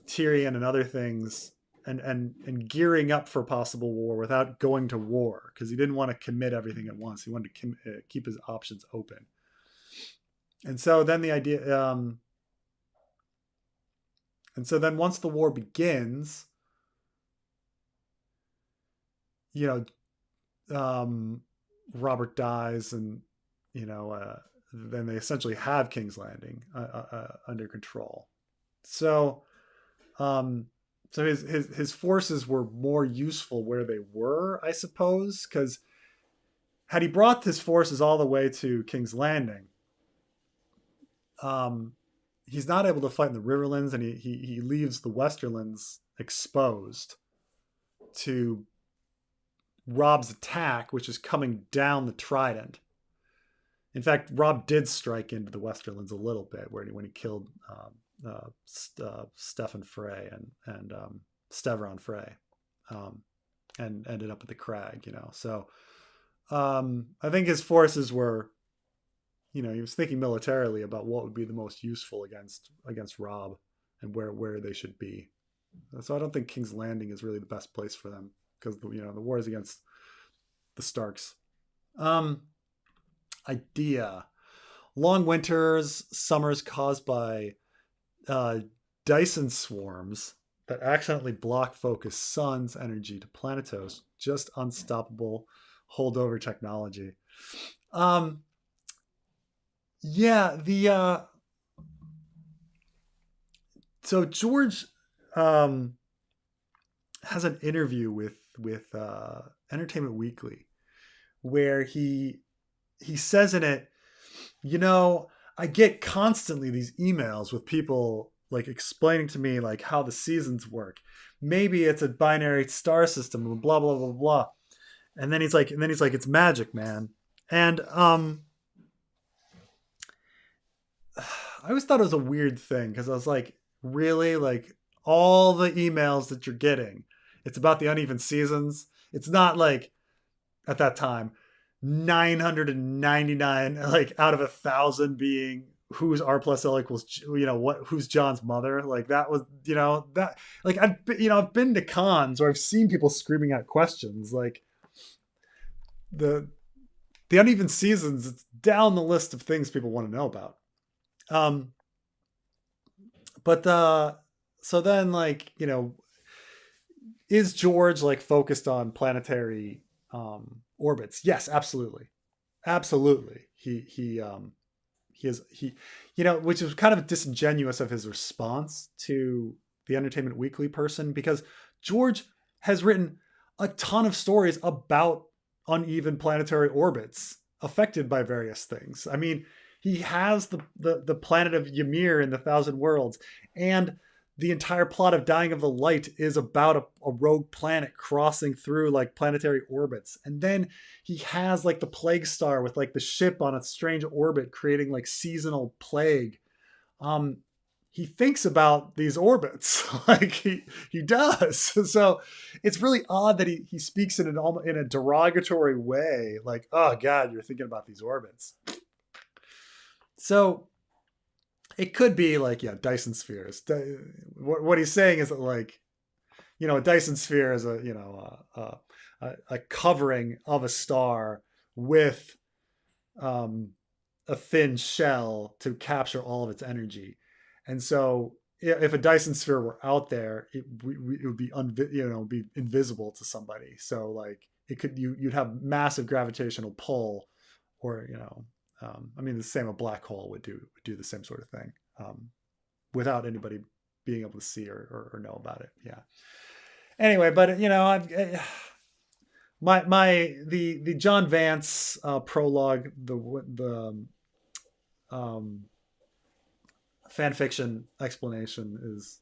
Tyrion and other things, and gearing up for possible war without going to war, because he didn't want to commit everything at once. He wanted to keep his options open. And so then the idea, and so then once the war begins, Robert dies, and then they essentially have King's Landing under control. So his forces were more useful where they were, I suppose, because had he brought his forces all the way to King's Landing, he's not able to fight in the Riverlands, and he leaves the Westerlands exposed to Robb's attack, which is coming down the Trident. In fact, Robb did strike into the Westerlands a little bit when he killed Stefan Frey and Steveron Frey, and ended up at the crag. So I think his forces were, he was thinking militarily about what would be the most useful against Robb and where they should be. So I don't think King's Landing is really the best place for them, because the war is against the Starks. Idea: long winters, summers caused by Dyson swarms that accidentally block focus sun's energy to Planetos. Just unstoppable holdover technology. Yeah, so George has an interview with Entertainment Weekly where he says in it You know, I get constantly these emails with people like explaining to me like how the seasons work. Maybe it's a binary star system, blah blah blah blah. And then he's like, it's magic, man. And I always thought it was a weird thing because I was like, really, like all the emails that you're getting, it's about the uneven seasons. It's not like at that time 999 like out of 1,000 being who's R plus L equals, what, who's John's mother. Like that was, that, like I've been to cons or I've seen people screaming out questions like the the uneven seasons. It's down the list of things people want to know about. um but so then, like, is George like focused on planetary orbits? Yes, absolutely, absolutely. He which is kind of disingenuous of his response to the Entertainment Weekly person, because George has written a ton of stories about uneven planetary orbits affected by various things. I mean, he has the planet of Ymir in the Thousand Worlds, and the entire plot of Dying of the Light is about a rogue planet crossing through like planetary orbits. And then he has like the plague star with like the ship on a strange orbit creating like seasonal plague. um he thinks about these orbits like he does. So it's really odd that he speaks in a derogatory way, like, oh god, you're thinking about these orbits. So it could be like, yeah, Dyson spheres. What he's saying is that, like, a Dyson sphere is a covering of a star with um, a thin shell to capture all of its energy. And so if a Dyson sphere were out there, it would be be invisible to somebody. So like you'd have massive gravitational pull, or I mean, the same, a black hole would do the same sort of thing, without anybody being able to see or know about it. Yeah. Anyway, but the John Vance prologue, the um, fan fiction explanation is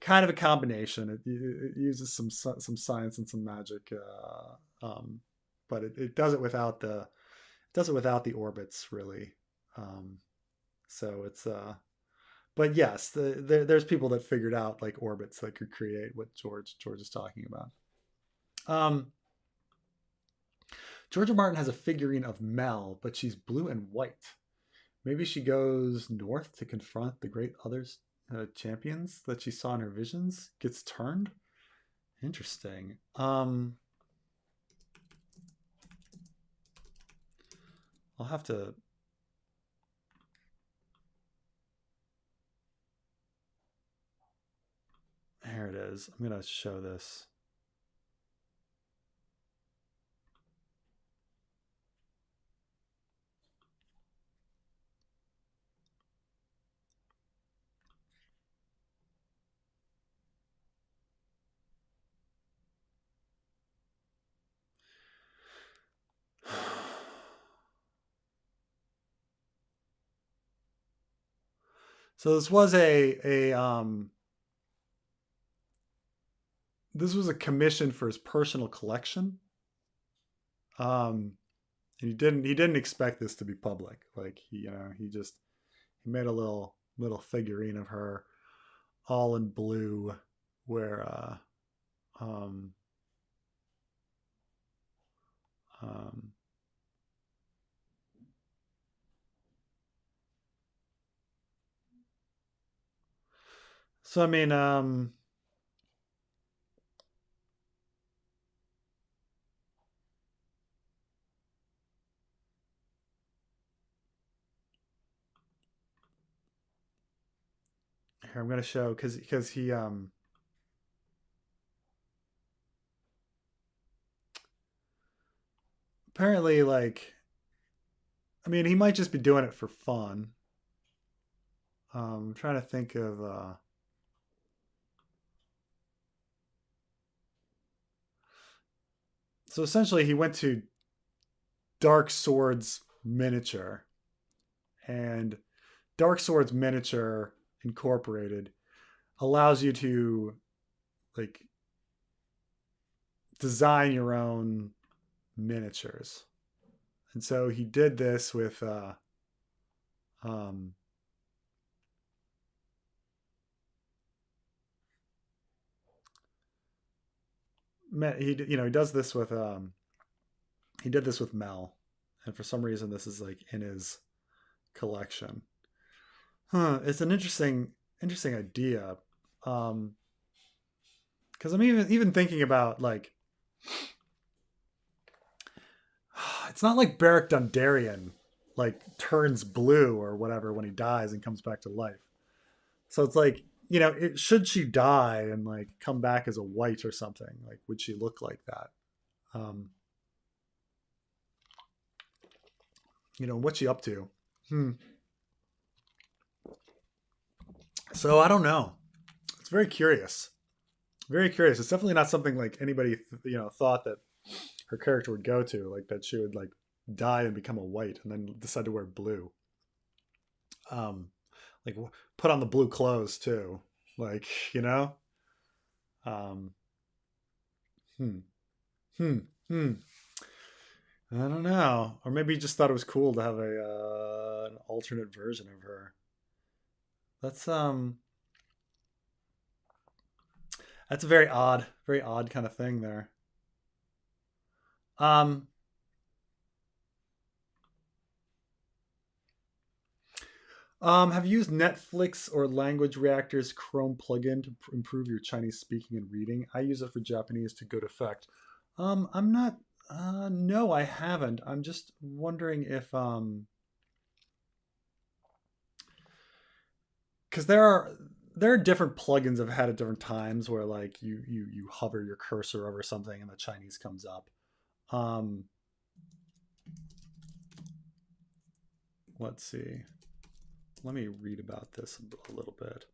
kind of a combination. It uses some science and some magic, but it does it without the orbits, really. Um, so it's but yes, there's people that figured out like orbits that could create what George is talking about. Um, Georgia Martin has a figurine of Mel, but she's blue and white. Maybe she goes north to confront the great others champions that she saw in her visions. Gets turned. Interesting. I'll have to. Here it is. I'm gonna show this. So this was a commission for his personal collection. Um, and he didn't expect this to be public. Like he made a little figurine of her, all in blue, where um um so I mean, here I'm gonna show, because he apparently, like, I mean, he might just be doing it for fun. I'm trying to think of so essentially he went to Dark Swords Miniature, and Dark Swords Miniature Incorporated allows you to like design your own miniatures. And so he did this with um he does this with he did this with Mel, and for some reason this is like in his collection. It's an interesting idea. Because I'm even thinking about like it's not like Beric Dondarrion like turns blue or whatever when he dies and comes back to life. So it's like, should she die and like come back as a white or something, like would she look like that? What's she up to? So I don't know. It's very curious. Very curious. It's definitely not something like anybody thought that her character would go to, like that she would like die and become a white and then decide to wear blue. Like put on the blue clothes too, like Um, hmm, hmm. I don't know, or maybe he just thought it was cool to have an alternate version of her. That's that's a very odd kind of thing there. Um, have you used Netflix or Language Reactor's Chrome plugin to improve your Chinese speaking and reading? I use it for Japanese to good effect. I'm not. No, I haven't. I'm just wondering if because there are different plugins I've had at different times where like you hover your cursor over something and the Chinese comes up. Um, let's see. Let me read about this a little bit.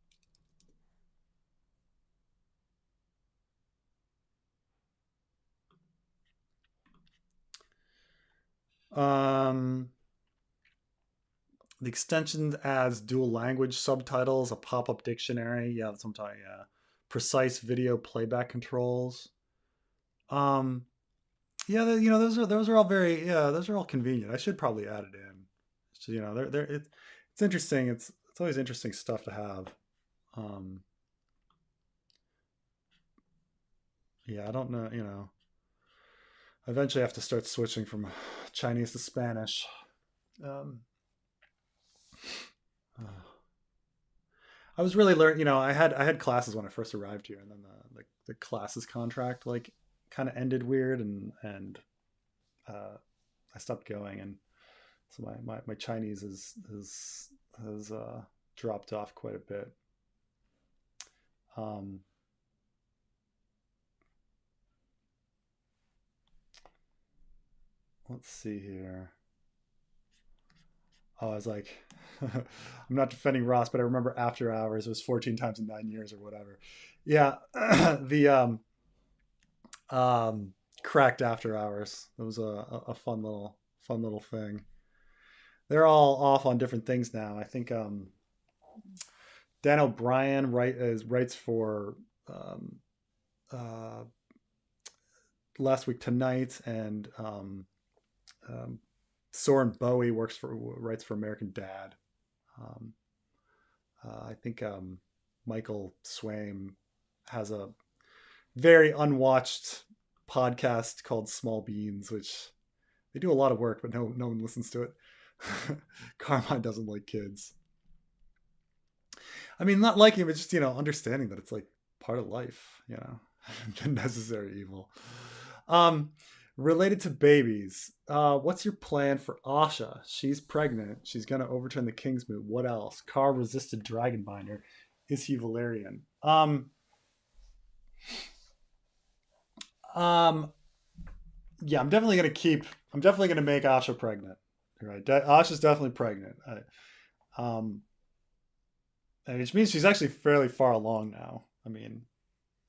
The extension adds dual language subtitles, a pop-up dictionary. Yeah, that's what I'm talking. Yeah, precise video playback controls. Um, yeah, those are all very those are all convenient. I should probably add it in. So, it's interesting. It's always interesting stuff to have. Um, yeah, I don't know. I eventually have to start switching from Chinese to Spanish. Um, I was really learning. I had classes when I first arrived here, and then the classes contract like kind of ended weird, and I stopped going, and so my Chinese has dropped off quite a bit. Um, let's see here. Oh, I was like, I'm not defending Ross, but I remember After Hours was 14 times in 9 years or whatever. Yeah, the cracked After Hours. It was a fun little thing. They're all off on different things now. I think Dan O'Brien writes for uh, Last Week Tonight, and um, Soren Bowie writes for American Dad. Um, I think Michael Swaim has a very unwatched podcast called Small Beans, which they do a lot of work, but no one listens to it. Carmine doesn't like kids. I mean, not liking it, but just understanding that it's like part of life, the necessary evil. Um, Related to babies, what's your plan for Asha? She's pregnant. She's gonna overturn the King's Moot. What else? Carr resisted Dragonbinder. Is he Velaryon? Um, yeah, I'm definitely gonna make Asha pregnant. Right, Asha's definitely pregnant. Which means she's actually fairly far along now. I mean,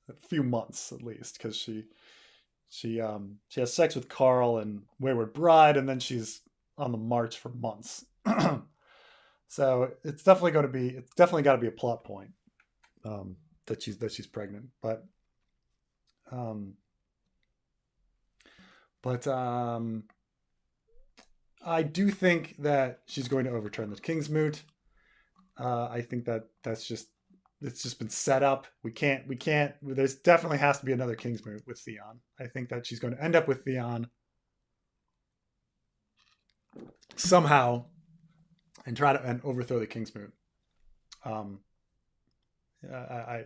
a few months at least, because she has sex with Carl and Wayward Bride, and then she's on the march for months. So it's definitely going to be, it's definitely got to be a plot point, that she's pregnant. Um, but I do think that she's going to overturn the Kingsmoot. I think that it's just been set up. We can't. There's definitely has to be another Kingsmoot with Theon. I think that she's going to end up with Theon somehow and try to overthrow the Kingsmoot. Um, I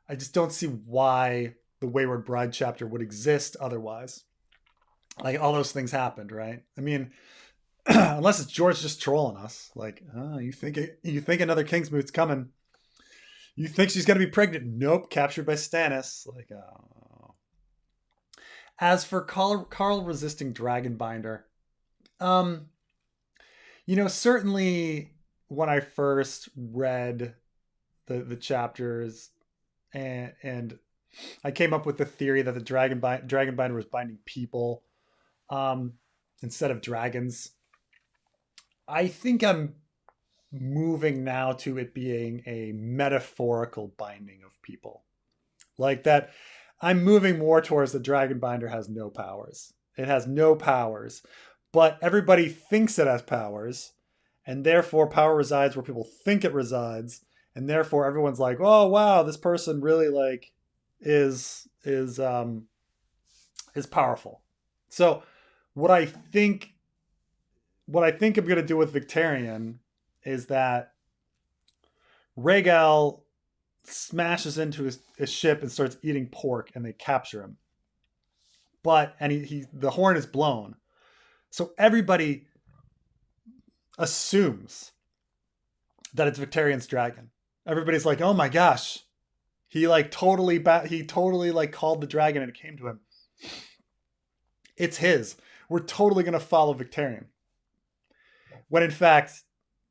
I just don't see why the Wayward Bride chapter would exist otherwise. Like all those things happened, right? I mean, unless it's George just trolling us, like, oh, you think another Kingsmoot's coming? You think she's gonna be pregnant? Nope, captured by Stannis. Like, oh. As for Carl resisting Dragonbinder, um, certainly when I first read the chapters, and I came up with the theory that the Dragonbinder was binding people, um, instead of dragons. I think I'm moving now to it being a metaphorical binding of people. Like that, I'm moving more towards the Dragonbinder has no powers. It has no powers, but everybody thinks it has powers, and therefore power resides where people think it resides, and therefore everyone's like, "Oh wow, this person really like is powerful." So, what I think I'm going to do with Victarion is that Rhaegal smashes into his ship and starts eating pork, and they capture him. And he the horn is blown, so everybody assumes that it's Victarion's dragon. Everybody's like, "Oh my gosh, he totally like called the dragon and it came to him. It's his. We're totally gonna follow Victarion." When in fact,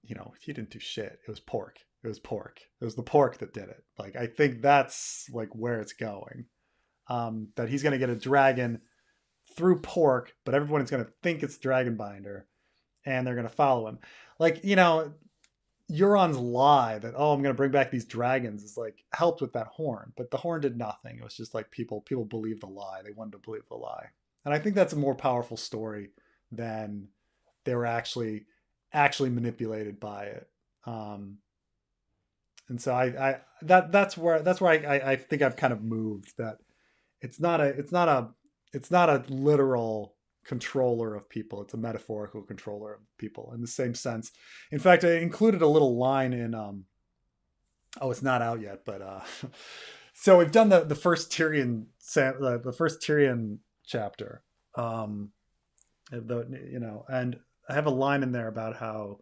he didn't do shit. It was pork. It was pork. It was the pork that did it. Like, I think that's like where it's going. That he's gonna get a dragon through pork, but everyone's gonna think it's Dragonbinder, and they're gonna follow him. Like, Euron's lie that, oh, I'm gonna bring back these dragons is like helped with that horn, but the horn did nothing. It was just like people believed the lie. They wanted to believe the lie, and I think that's a more powerful story than they were actually manipulated by it. And so that's where I think I've kind of moved that it's not a literal controller of people. It's a metaphorical controller of people in the same sense. In fact, I included a little line in it's not out yet, but so we've done the first Tyrion chapter. And I have a line in there about how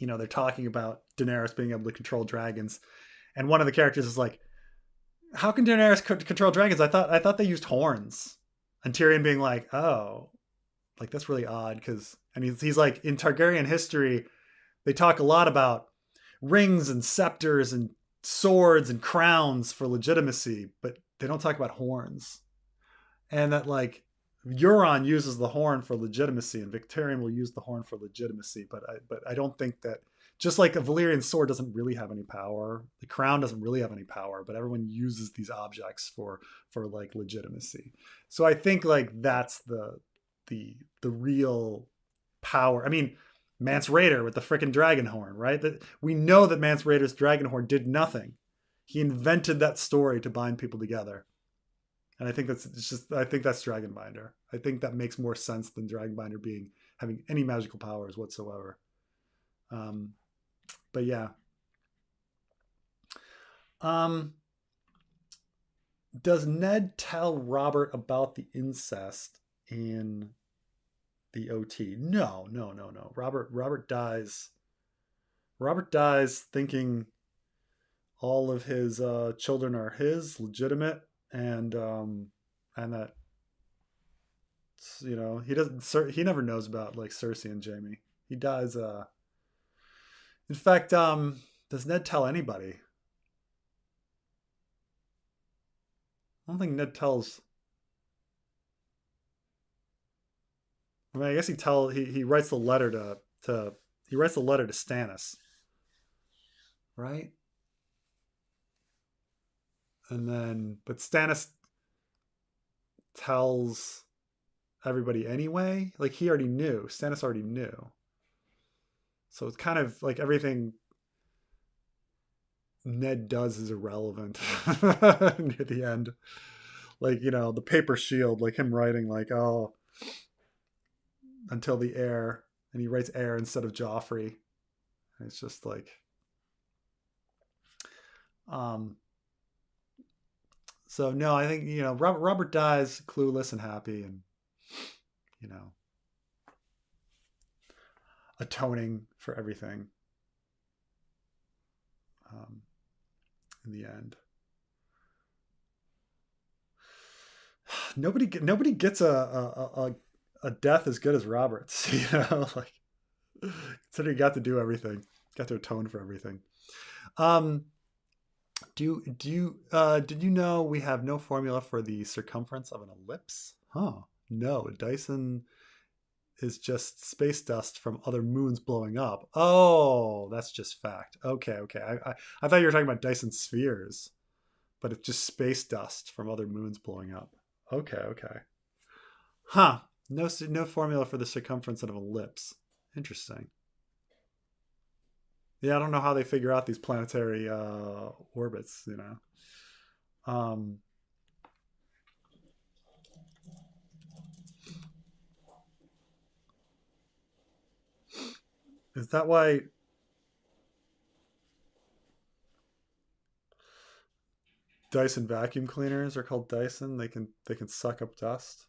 they're talking about Daenerys being able to control dragons, and one of the characters is like, how can Daenerys control dragons? I thought they used horns. And Tyrion being like, oh, like that's really odd, and he's like, in Targaryen history, they talk a lot about rings and scepters and swords and crowns for legitimacy, but they don't talk about horns. And that like Euron uses the horn for legitimacy, and Victarion will use the horn for legitimacy. But I don't think that, just like a Valyrian sword doesn't really have any power, the crown doesn't really have any power, but everyone uses these objects for like legitimacy. So I think like that's the real power. I mean, Mance Rayder with the frickin' dragon horn, right? That we know that Mance Rayder's dragon horn did nothing. He invented that story to bind people together. And I think that's Dragonbinder. I think that makes more sense than Dragonbinder having any magical powers whatsoever. But yeah. Does Ned tell Robert about the incest in the OT? No. Robert dies. Robert dies thinking all of his children are his, legitimate, and that he never knows about like Cersei and Jaime. He dies. In fact, does Ned tell anybody? I don't think Ned tells. I mean, I guess he writes the letter to he writes a letter to Stannis, right? And then, but Stannis tells everybody anyway. Like he already knew. Stannis already knew. So it's kind of like everything Ned does is irrelevant near the end. Like, you know, the paper shield, like him writing like, oh, until the heir, and he writes heir instead of Joffrey. And it's just like, so no, I think, you know, Robert dies clueless and happy, and, you know, atoning for everything in the end. Nobody gets a death as good as Robert's, you know, like considering he got to do everything, got to atone for everything. Did you know we have no formula for the circumference of an ellipse? Huh? No, Dyson is just space dust from other moons blowing up. Oh, that's just fact. Okay. I thought you were talking about Dyson spheres, but it's just space dust from other moons blowing up. Okay. Huh. No formula for the circumference of an ellipse. Interesting. Yeah, I don't know how they figure out these planetary orbits, you know. Is that why Dyson vacuum cleaners are called Dyson? They can suck up dust.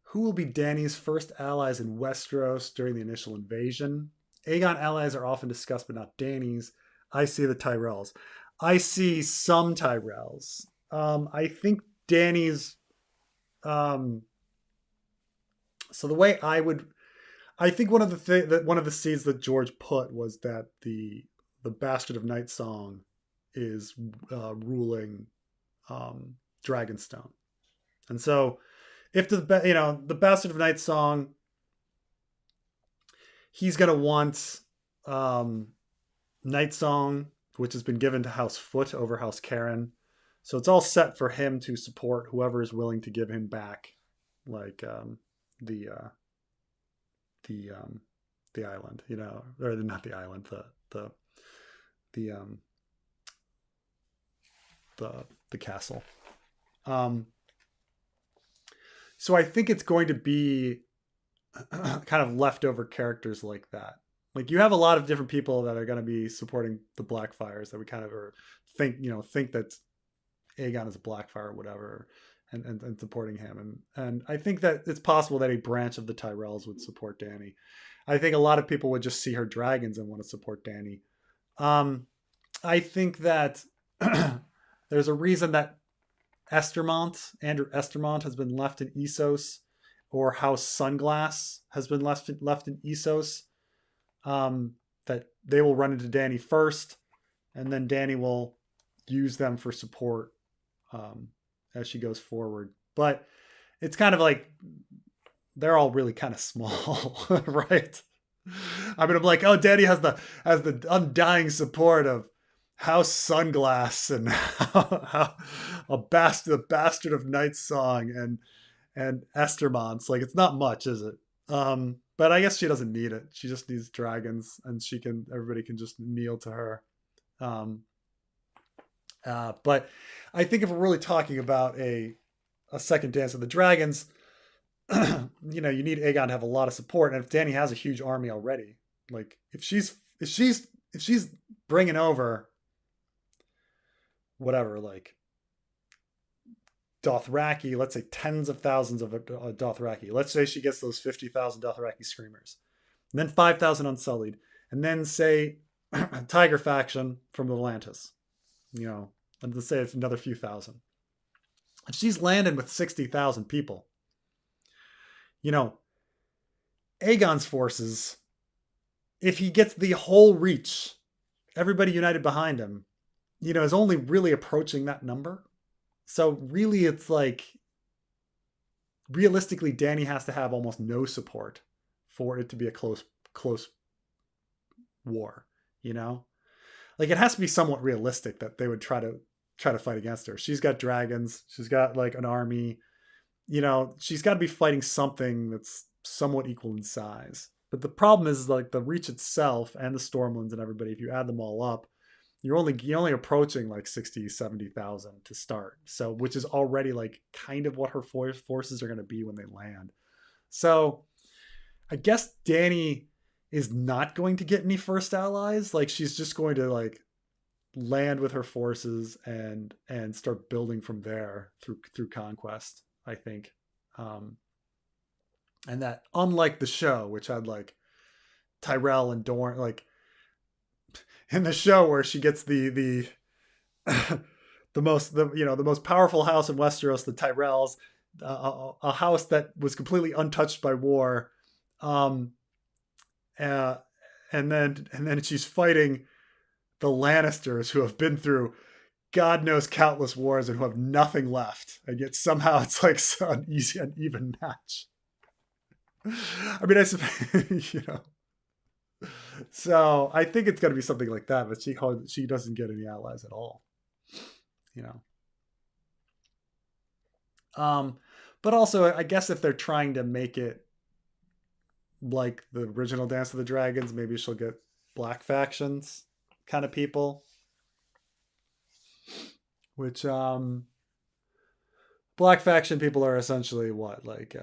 Who will be Dany's first allies in Westeros during the initial invasion? Aegon allies are often discussed, but not Dany's. I see the Tyrells. I see some Tyrells. I think Dany's. So the way I think one of the seeds that George put was that the Bastard of Night Song is ruling Dragonstone, and so if the Bastard of Night Song, he's gonna want Night Song, which has been given to House Foot over House Karen. So it's all set for him to support whoever is willing to give him back, like the island, you know, or not the island, the castle. So I think it's going to be kind of leftover characters like that. Like you have a lot of different people that are going to be supporting the Blackfires that we kind of think that Aegon is a Blackfire or whatever, and supporting him. And I think that it's possible that a branch of the Tyrells would support Dany. I think a lot of people would just see her dragons and want to support Dany. I think that there's a reason that Andrew Estermont has been left in Essos, or House Sunglass has been left in Essos. That they will run into Dany first, and then Dany will use them for support as she goes forward. But it's kind of like they're all really kind of small, right? I mean, I'm like, oh, Dany has the undying support of House Sunglass and how the Bastard of Night Song and Estermont's. Like, it's not much, is it? But I guess she doesn't need it. She just needs dragons, and everybody can just kneel to her. But I think if we're really talking about a second Dance of the Dragons, you need Aegon to have a lot of support. And if Dany has a huge army already, like if she's bringing over whatever, like Dothraki, let's say tens of thousands of Dothraki. Let's say she gets those 50,000 Dothraki screamers, and then 5,000 Unsullied, and then say Tiger faction from Atlantis, and let's say it's another few thousand. If she's landing with 60,000 people, Aegon's forces, if he gets the whole reach, everybody united behind him, is only really approaching that number. So really, it's like, realistically, Dany has to have almost no support for it to be a close war. Like, it has to be somewhat realistic that they would try to fight against her. She's got dragons. She's got like an army. She's got to be fighting something that's somewhat equal in size. But the problem is, like, the reach itself and the Stormlands and everybody, if you add them all up, you're only approaching like 60, 70,000 to start. So, which is already like kind of what her forces are going to be when they land. So I guess Dany is not going to get any first allies. Like, she's just going to like land with her forces and start building from there through conquest, I think. And that, unlike the show, which had like Tyrell and Dorne, like in the show where she gets the the most powerful house in Westeros, the Tyrells, a house that was completely untouched by war, and then she's fighting the Lannisters, who have been through God knows countless wars and who have nothing left, and yet somehow it's like an even match. I mean, I suppose, So I think it's going to be something like that, but she doesn't get any allies at all, But also, I guess if they're trying to make it like the original Dance of the Dragons, maybe she'll get black factions kind of people, which black faction people are essentially what, like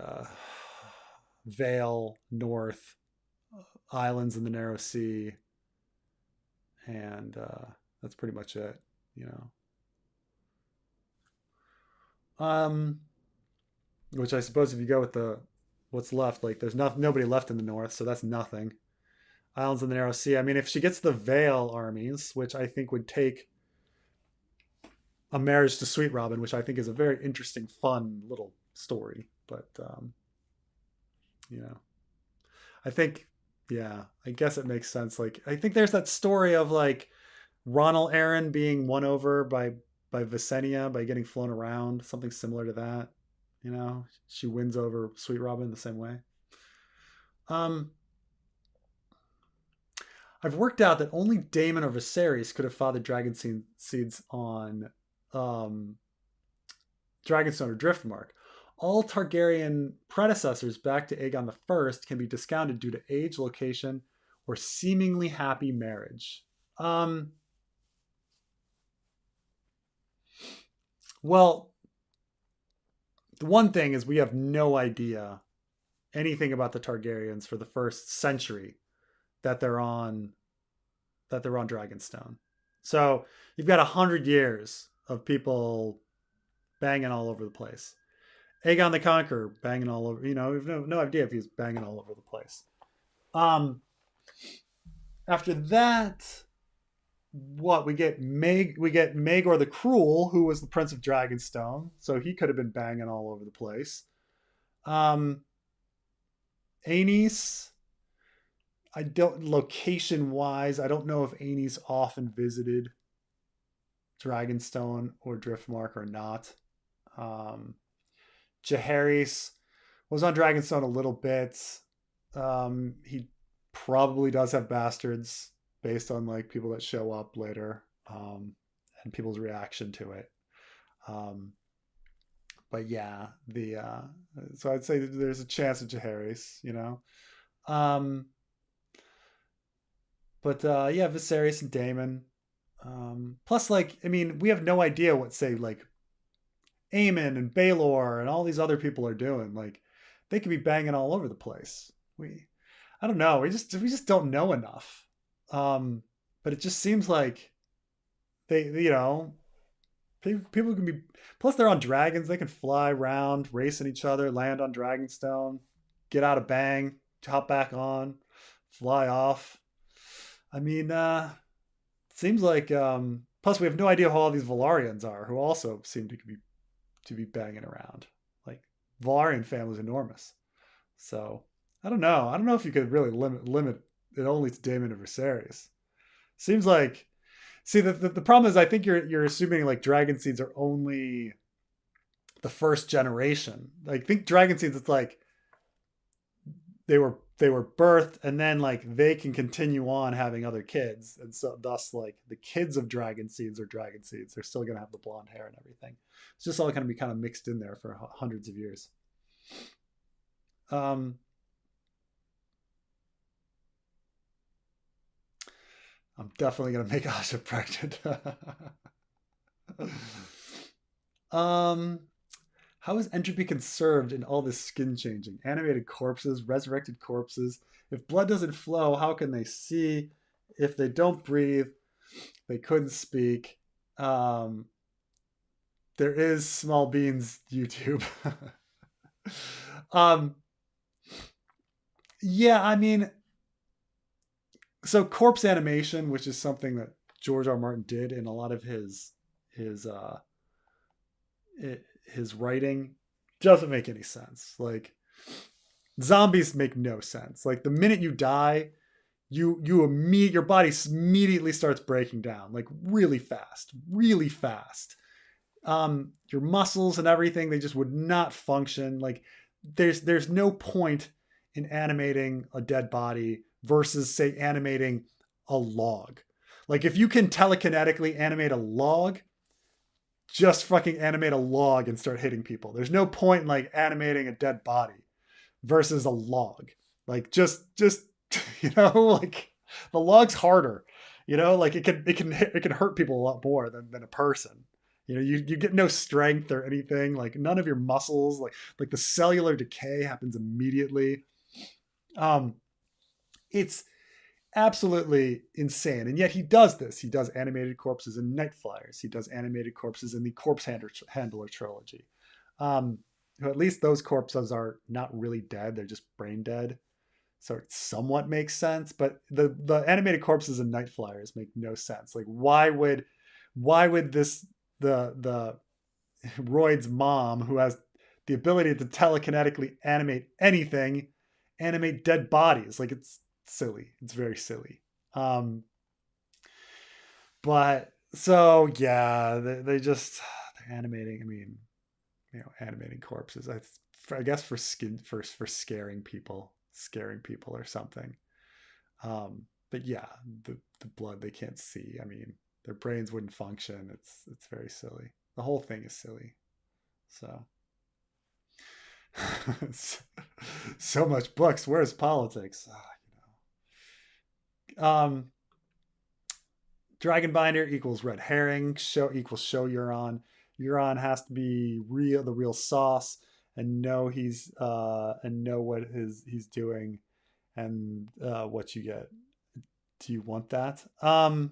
Vale, North, islands in the Narrow Sea, and that's pretty much it, which I suppose if you go with what's left, like there's nobody left in the north, so that's nothing. Islands in the Narrow Sea. I mean, if she gets the Vale armies, which I think would take a marriage to Sweet Robin, which I think is a very interesting, fun little story, but I think, yeah, I guess it makes sense. Like, I think there's that story of like Ronald Aaron being won over by Visenya by getting flown around, something similar to that. She wins over Sweet Robin the same way. I've worked out that only Daemon or Viserys could have fathered dragon seeds on Dragonstone or Driftmark. All Targaryen predecessors back to Aegon I can be discounted due to age, location, or seemingly happy marriage. Well, the one thing is we have no idea anything about the Targaryens for the first century that they're on Dragonstone. So you've got 100 years of people banging all over the place. Aegon the Conqueror banging all over. We have no idea if he's banging all over the place. After that, what we get? Maegor the Cruel, who was the Prince of Dragonstone, so he could have been banging all over the place. Aenys, location wise, I don't know if Aenys often visited Dragonstone or Driftmark or not. Jaehaerys was on Dragonstone a little bit. He probably does have bastards based on like people that show up later, and people's reaction to it. But yeah, so I'd say there's a chance of Jaehaerys, But yeah, Viserys and Daemon. Plus, like, I mean, we have no idea what, say, like Aemon and Baelor and all these other people are doing. Like, they could be banging all over the place. I don't know. We just don't know enough. But it just seems like people can be. Plus, they're on dragons. They can fly around, racing each other, land on Dragonstone, get out of bang, hop back on, fly off. I mean, it seems like. Plus, we have no idea who all these Velaryons are, who also seem to be banging around. Like, Velaryon family is enormous, so I don't know. I don't know if you could really limit it only to Daemon and Viserys. Seems like, see, the problem is, I think you're assuming like dragon seeds are only the first generation. Like, think dragon seeds, it's like they were birthed, and then like they can continue on having other kids, and so thus like the kids of dragon seeds are dragon seeds. They're still gonna have the blonde hair and everything. It's just all gonna be kind of mixed in there for hundreds of years. I'm definitely gonna make Asha pregnant. How is entropy conserved in all this skin changing? Animated corpses, resurrected corpses. If blood doesn't flow, how can they see? If they don't breathe, they couldn't speak. There is Small Beans YouTube. Yeah, I mean, so corpse animation, which is something that George R. R. Martin did in a lot of his writing, doesn't make any sense. Like, zombies make no sense. Like, the minute you die, your body immediately starts breaking down, like really fast. Your muscles and everything, they just would not function. Like, there's no point in animating a dead body versus, say, animating a log. Like, if you can telekinetically animate a log, just fucking animate a log and start hitting people. There's no point in like animating a dead body versus a log. Like, just like, the log's harder. Like, it can hurt people a lot more than a person. You get no strength or anything. Like, none of your muscles, like the cellular decay happens immediately. It's absolutely insane. And yet he does this. He does animated corpses in Night Flyers. He does animated corpses in the Corpse Handler trilogy. At least those corpses are not really dead. They're just brain dead. So it somewhat makes sense. But the animated corpses in Night Flyers make no sense. Like, why would this, the Royd's mom, who has the ability to telekinetically animate anything, animate dead bodies? Like, it's silly. It's very silly. But so yeah, they're animating. I mean, animating corpses. I guess for scaring people or something. But yeah, the blood they can't see. I mean, their brains wouldn't function. It's very silly. The whole thing is silly. So. So much books. Where's politics? Dragonbinder equals red herring. Show equals show Euron. Euron has to be the real sauce, and know what he's doing, and what you get. Do you want that? I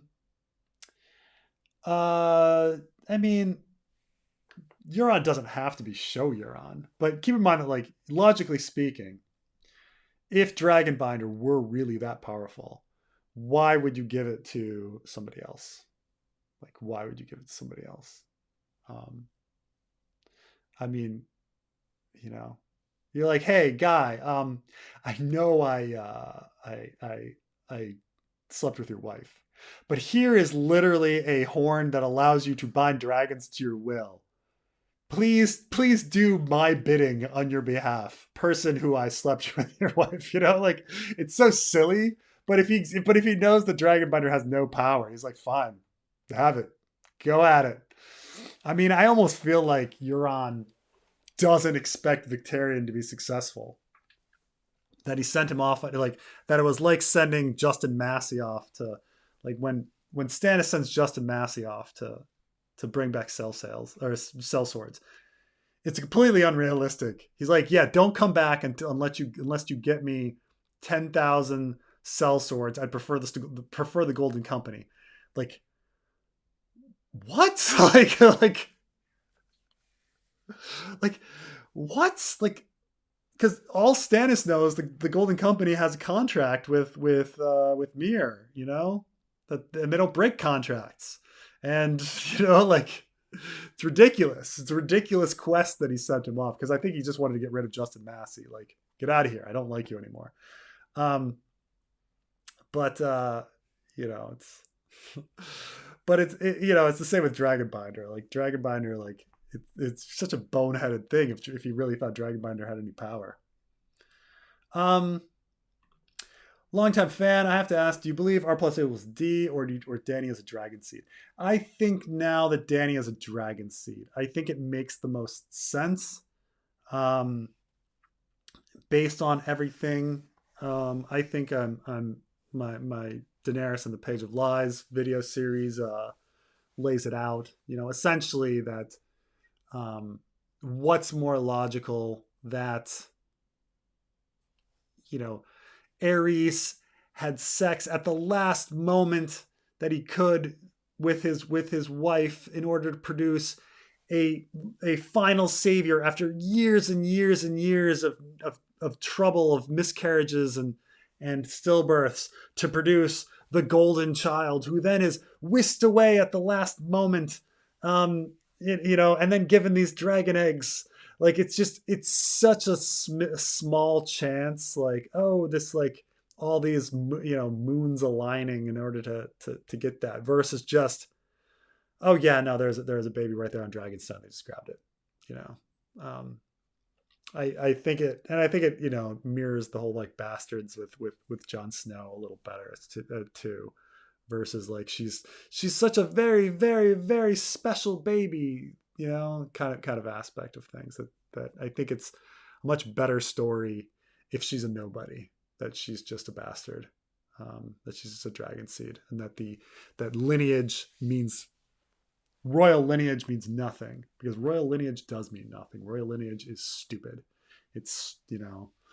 mean, Euron doesn't have to be show Euron, but keep in mind that, like, logically speaking, if Dragonbinder were really that powerful, why would you give it to somebody else? Like, why would you give it to somebody else? I mean, you're like, hey, guy, I know I slept with your wife, but here is literally a horn that allows you to bind dragons to your will. Please do my bidding on your behalf, person who I slept with your wife. Like, it's so silly. But if he knows the Dragonbinder has no power, he's like, fine, have it, go at it. I mean, I almost feel like Euron doesn't expect Victarion to be successful. That he sent him off, like, that it was like sending Justin Massey off to, like, when Stannis sends Justin Massey off to bring back cell swords. It's completely unrealistic. He's like, yeah, don't come back unless you get me 10,000 cell swords. I'd prefer the Golden Company. Like, what? like what? Like, because all Stannis knows, the Golden Company has a contract with Myr, and they don't break contracts. And, like, it's ridiculous. It's a ridiculous quest that he sent him off, because I think he just wanted to get rid of Justin Massey. Like, get out of here. I don't like you anymore. But it's but it's the same with Dragonbinder. Like Dragonbinder, like it's such a boneheaded thing if you really thought Dragonbinder had any power. Um, Longtime fan, I have to ask: do you believe R plus A was D, or Dany is a dragon seed? I think now that Dany is a dragon seed, I think it makes the most sense, um, based on everything. I think I'm my Daenerys and the Page of Lies video series lays it out. Essentially that, what's more logical, that you know Ares had sex at the last moment that he could with his wife in order to produce a final savior after years and years and years of trouble, of miscarriages and stillbirths, to produce the golden child, who then is whisked away at the last moment, and then given these dragon eggs. Like, it's such a small chance, like, oh, this, like, all these moons aligning in order to get that, versus just, oh yeah, no, there's a baby right there on Dragonstone, they just grabbed it. you know um I think it mirrors the whole, like, bastards with Jon Snow a little better too, versus, like, she's such a very, very, very special baby, kind of aspect of things, that I think it's a much better story if she's a nobody, that she's just a bastard, that she's just a dragon seed, and that royal lineage means nothing, because royal lineage does mean nothing. Royal lineage is stupid. It's,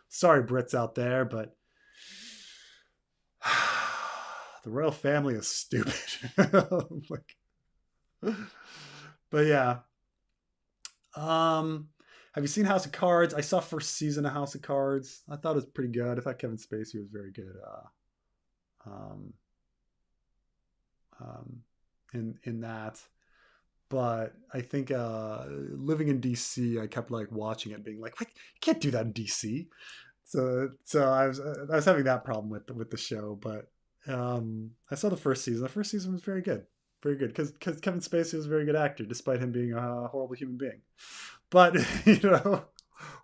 sorry, Brits out there, but the royal family is stupid. Like, but yeah. Have you seen House of Cards? I saw first season of House of Cards. I thought it was pretty good. I thought Kevin Spacey was very good. Um, in that. But I think, living in DC, I kept, like, watching it, being like, "What? You can't do that in DC." So I was having that problem with the show. But I saw the first season. The first season was very good, very good, because Kevin Spacey was a very good actor, despite him being a horrible human being. But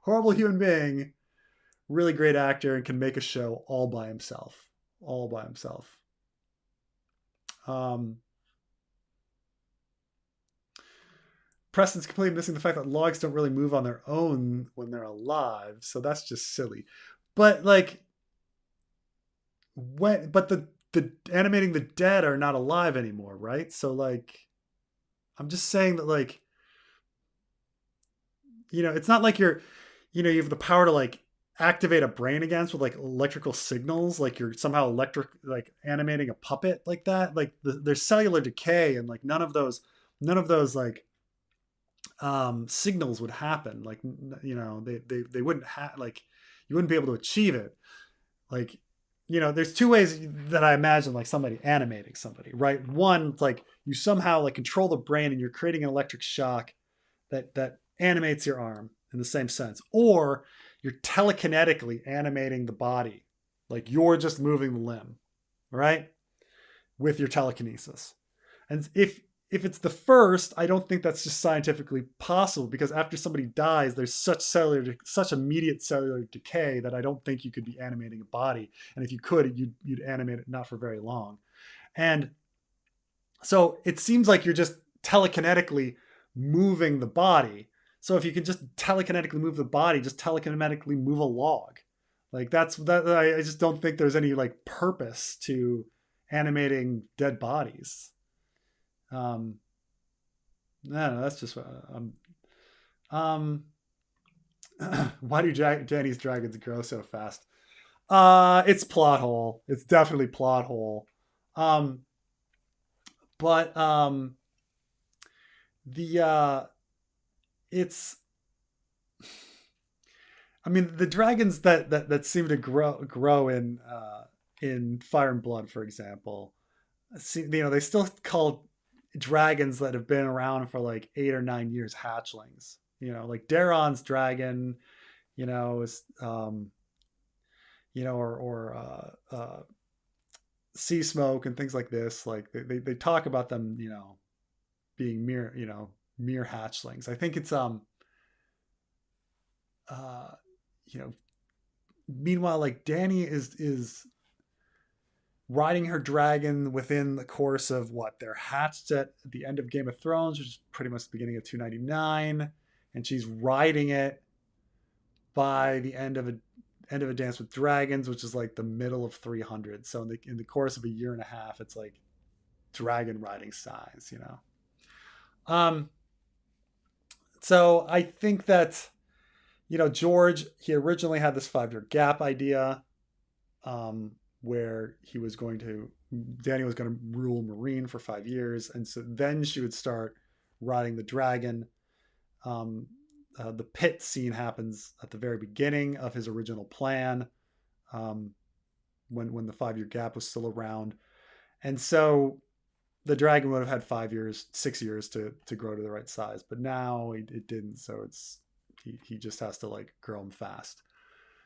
horrible human being, really great actor, and can make a show all by himself, all by himself. Um, Preston's completely missing the fact that logs don't really move on their own when they're alive, so that's just silly. But, like, the animating the dead are not alive anymore, right? So, like, I'm just saying that, like, it's not like you have the power to, like, activate a brain against with, like, electrical signals, like you're somehow like animating a puppet like that. Like, there's cellular decay, and, like, none of those, like, signals would happen. Like, they wouldn't have, like, you wouldn't be able to achieve it. Like, there's two ways that I imagine, like, somebody animating somebody, right? One, it's like you somehow, like, control the brain, and you're creating an electric shock that animates your arm in the same sense, or you're telekinetically animating the body, like you're just moving the limb, right, with your telekinesis. And if it's the first, I don't think that's just scientifically possible, because after somebody dies, there's such immediate cellular decay that I don't think you could be animating a body. And if you could, you'd animate it not for very long. And so it seems like you're just telekinetically moving the body. So if you can just telekinetically move the body, just telekinetically move a log. Like, that's that. I just don't think there's any, like, purpose to animating dead bodies. Um, no, that's just um. Why do Dany's dragons grow so fast? It's plot hole. It's definitely plot hole. Um, but the it's I mean, the dragons that seem to grow in Fire and Blood, for example, they still call dragons that have been around for, like, 8 or 9 years hatchlings. Like Daeron's dragon, is or sea smoke and things like this. Like they talk about them, being mere hatchlings. I think it's uh you know meanwhile, like Dany is riding her dragon within the course of what they're hatched at the end of Game of Thrones, which is pretty much the beginning of 299, and she's riding it by the end of a Dance with Dragons, which is like the middle of 300. So in the course of a year and a half, it's like dragon riding size. Um, so I think that George, he originally had this 5-year gap idea, where Dany was going to rule Meereen for 5 years, and so then she would start riding the dragon. The pit scene happens at the very beginning of his original plan, when the 5-year gap was still around, and so the dragon would have had 5 years, 6 years to grow to the right size, but now it didn't. So he just has to like grow them fast.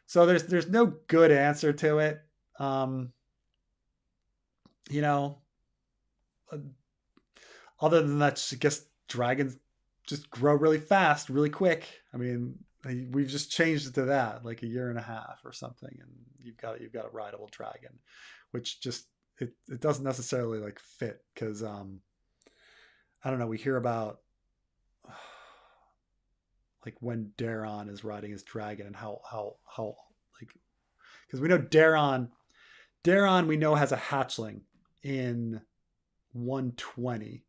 So there's no good answer to it. You know, other than that, I guess dragons just grow really fast, really quick. I mean, we've just changed it to that, like a year and a half or something, and you've got a rideable dragon, which just it doesn't necessarily like fit because I don't know. We hear about like when Daron is riding his dragon and how like, because we know Daron we know has a hatchling in 120,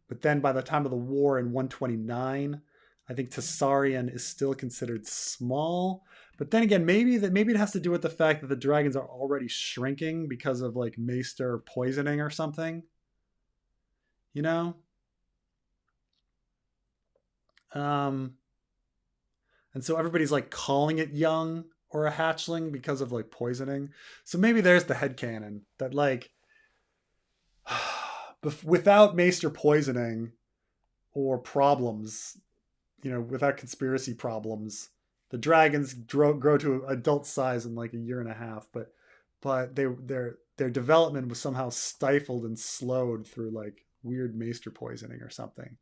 but then by the time of the war in 129, I think Tessarion is still considered small. But then again, maybe it has to do with the fact that the dragons are already shrinking because of like maester poisoning or something. You know? Um and so everybody's like calling it young or a hatchling because of like poisoning. So maybe there's the headcanon that like without maester poisoning or problems, without conspiracy problems, the dragons grow to adult size in like a year and a half. But their development was somehow stifled and slowed through like weird maester poisoning or something.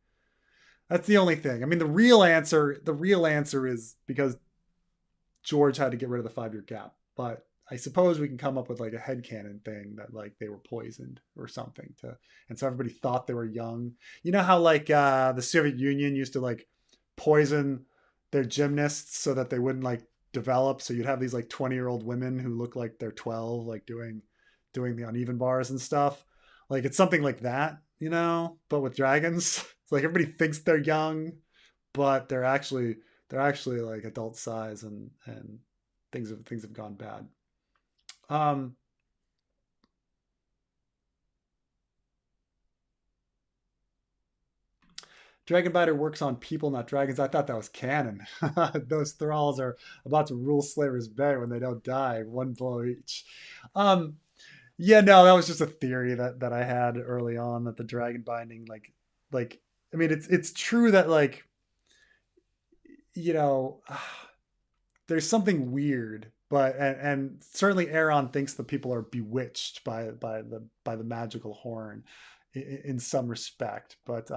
That's the only thing. I mean, the real answer is because George had to get rid of the 5-year gap. But I suppose we can come up with like a headcanon thing that like they were poisoned or something and so everybody thought they were young. You know how like the Soviet Union used to like poison their gymnasts so that they wouldn't like develop. So you'd have these like 20-year-old women who look like they're 12, like doing the uneven bars and stuff. Like it's something like that, but with dragons. It's like everybody thinks they're young, but they're actually like adult size, and things have gone bad. Um, Dragonbiter works on people, not dragons. I thought that was canon. Those thralls are about to rule Slaver's Bay when they don't die, one blow each. Um, yeah, no, that was just a theory that I had early on, that the dragon binding, like I mean, it's true that like you know there's something weird, but and certainly Aaron thinks that people are bewitched by the magical horn in some respect. But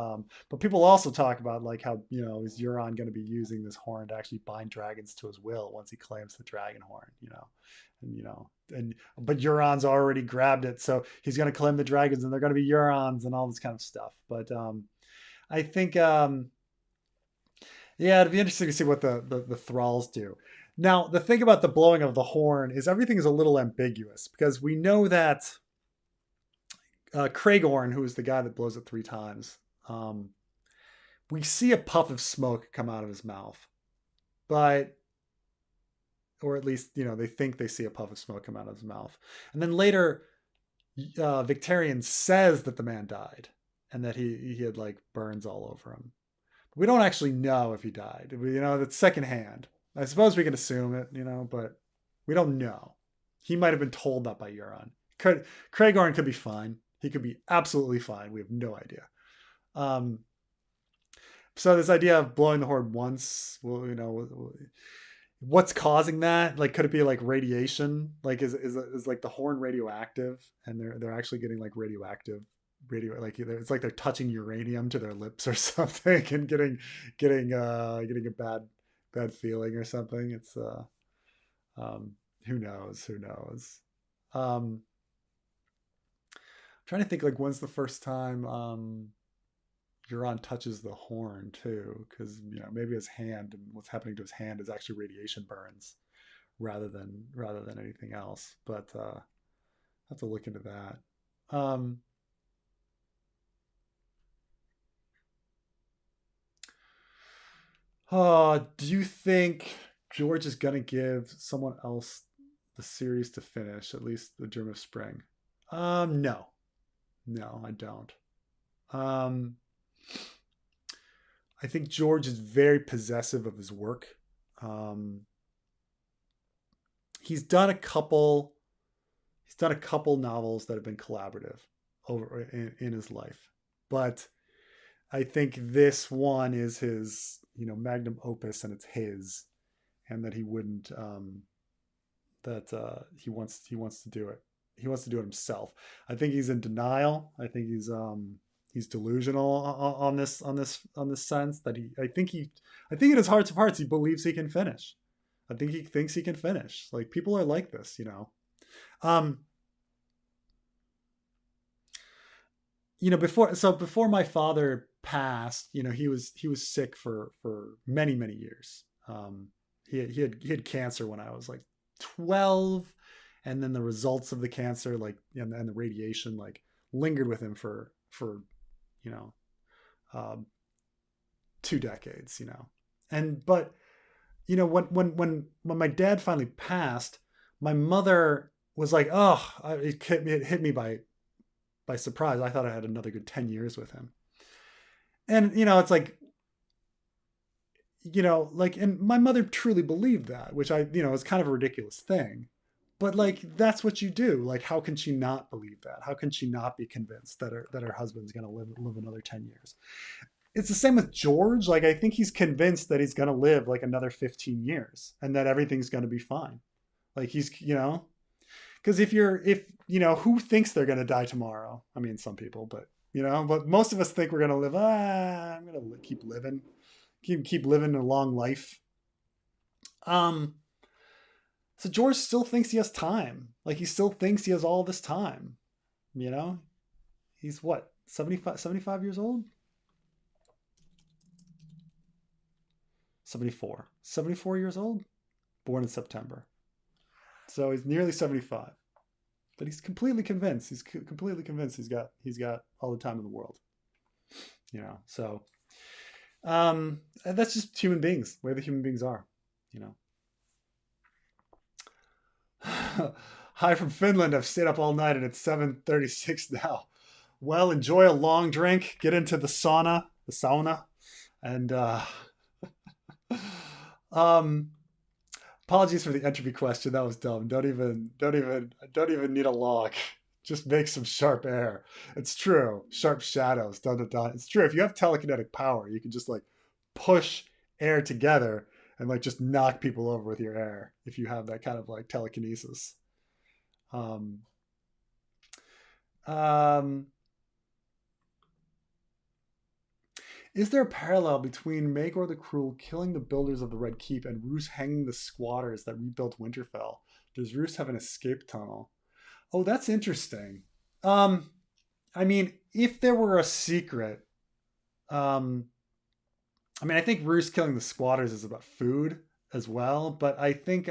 people also talk about like how is Euron going to be using this horn to actually bind dragons to his will once he claims the dragon horn, and but Euron's already grabbed it, so he's going to claim the dragons and they're going to be Euron's and all this kind of stuff. But I think yeah, it'd be interesting to see what the thralls do. Now, the thing about the blowing of the horn is everything is a little ambiguous because we know that Cragorn, who is the guy that blows it 3 times, we see a puff of smoke come out of his mouth, but or at least they think they see a puff of smoke come out of his mouth, and then later, Victarion says that the man died and that he had like burns all over him. We don't actually know if he died. That's secondhand. I suppose we can assume it, but we don't know. He might have been told that by Euron. Cragorn could be fine. He could be absolutely fine. We have no idea. So this idea of blowing the horn once, well, What's causing that? Like, could it be like radiation? Like, is like the horn radioactive, and they're actually getting like radio, like it's like they're touching uranium to their lips or something, and getting a bad feeling or something. It's um who knows? Who knows? I'm trying to think like when's the first time Euron touches the horn too, because maybe his hand and what's happening to his hand is actually radiation burns rather than anything else. But I have to look into that. Um, do you think George is gonna give someone else the series to finish, at least the Germ of Spring? No, no, I don't. Um, I think George is very possessive of his work. Um, he's done a couple. He's done a couple novels that have been collaborative over in his life, but I think this one is his, magnum opus, and it's his, and that he wouldn't. That he wants to do it. He wants to do it himself. I think he's in denial. I think he's delusional on this sense that I think in his hearts of hearts he believes he can finish. I think he thinks he can finish. Like, people are like this. Um, before my father passed, he was sick for many years. He had cancer when I was like 12, and then the results of the cancer, like, and the radiation, like, lingered with him for you know um, 2 decades. And but when my dad finally passed, my mother was like, oh, it hit me by surprise. I thought I had another good 10 years with him. And it's like, and my mother truly believed that, which is kind of a ridiculous thing. But like, that's what you do. Like, how can she not believe that? How can she not be convinced that her husband's going to live another 10 years? It's the same with George. Like, I think he's convinced that he's going to live like another 15 years and that everything's going to be fine. Like, because who thinks they're going to die tomorrow? I mean, some people, but most of us think we're going to live. I'm going to keep living, keep living a long life. Um, so George still thinks he has time. Like, he still thinks he has all this time. You know, he's what, 75 years old? 74 years old, born in September. So he's nearly 75. But he's completely convinced. He's completely convinced he's got all the time in the world. So that's just human beings, the way the human beings are. You know. Hi from Finland. I've stayed up all night and it's 7:36 now. Well, enjoy a long drink, get into the sauna, and um, apologies for the entropy question. That was dumb. Don't even need a log. Just make some sharp air. It's true. Sharp shadows. Dun, dun, dun. It's true. If you have telekinetic power, you can just like push air together and like just knock people over with your air if you have that kind of like telekinesis. Um, um, is there a parallel between Maegor the Cruel killing the builders of the Red Keep and Roose hanging the squatters that rebuilt Winterfell? Does Roose have an escape tunnel? Oh, that's interesting. Um, I mean, if there were a secret, um, I think Roose killing the squatters is about food as well. But I think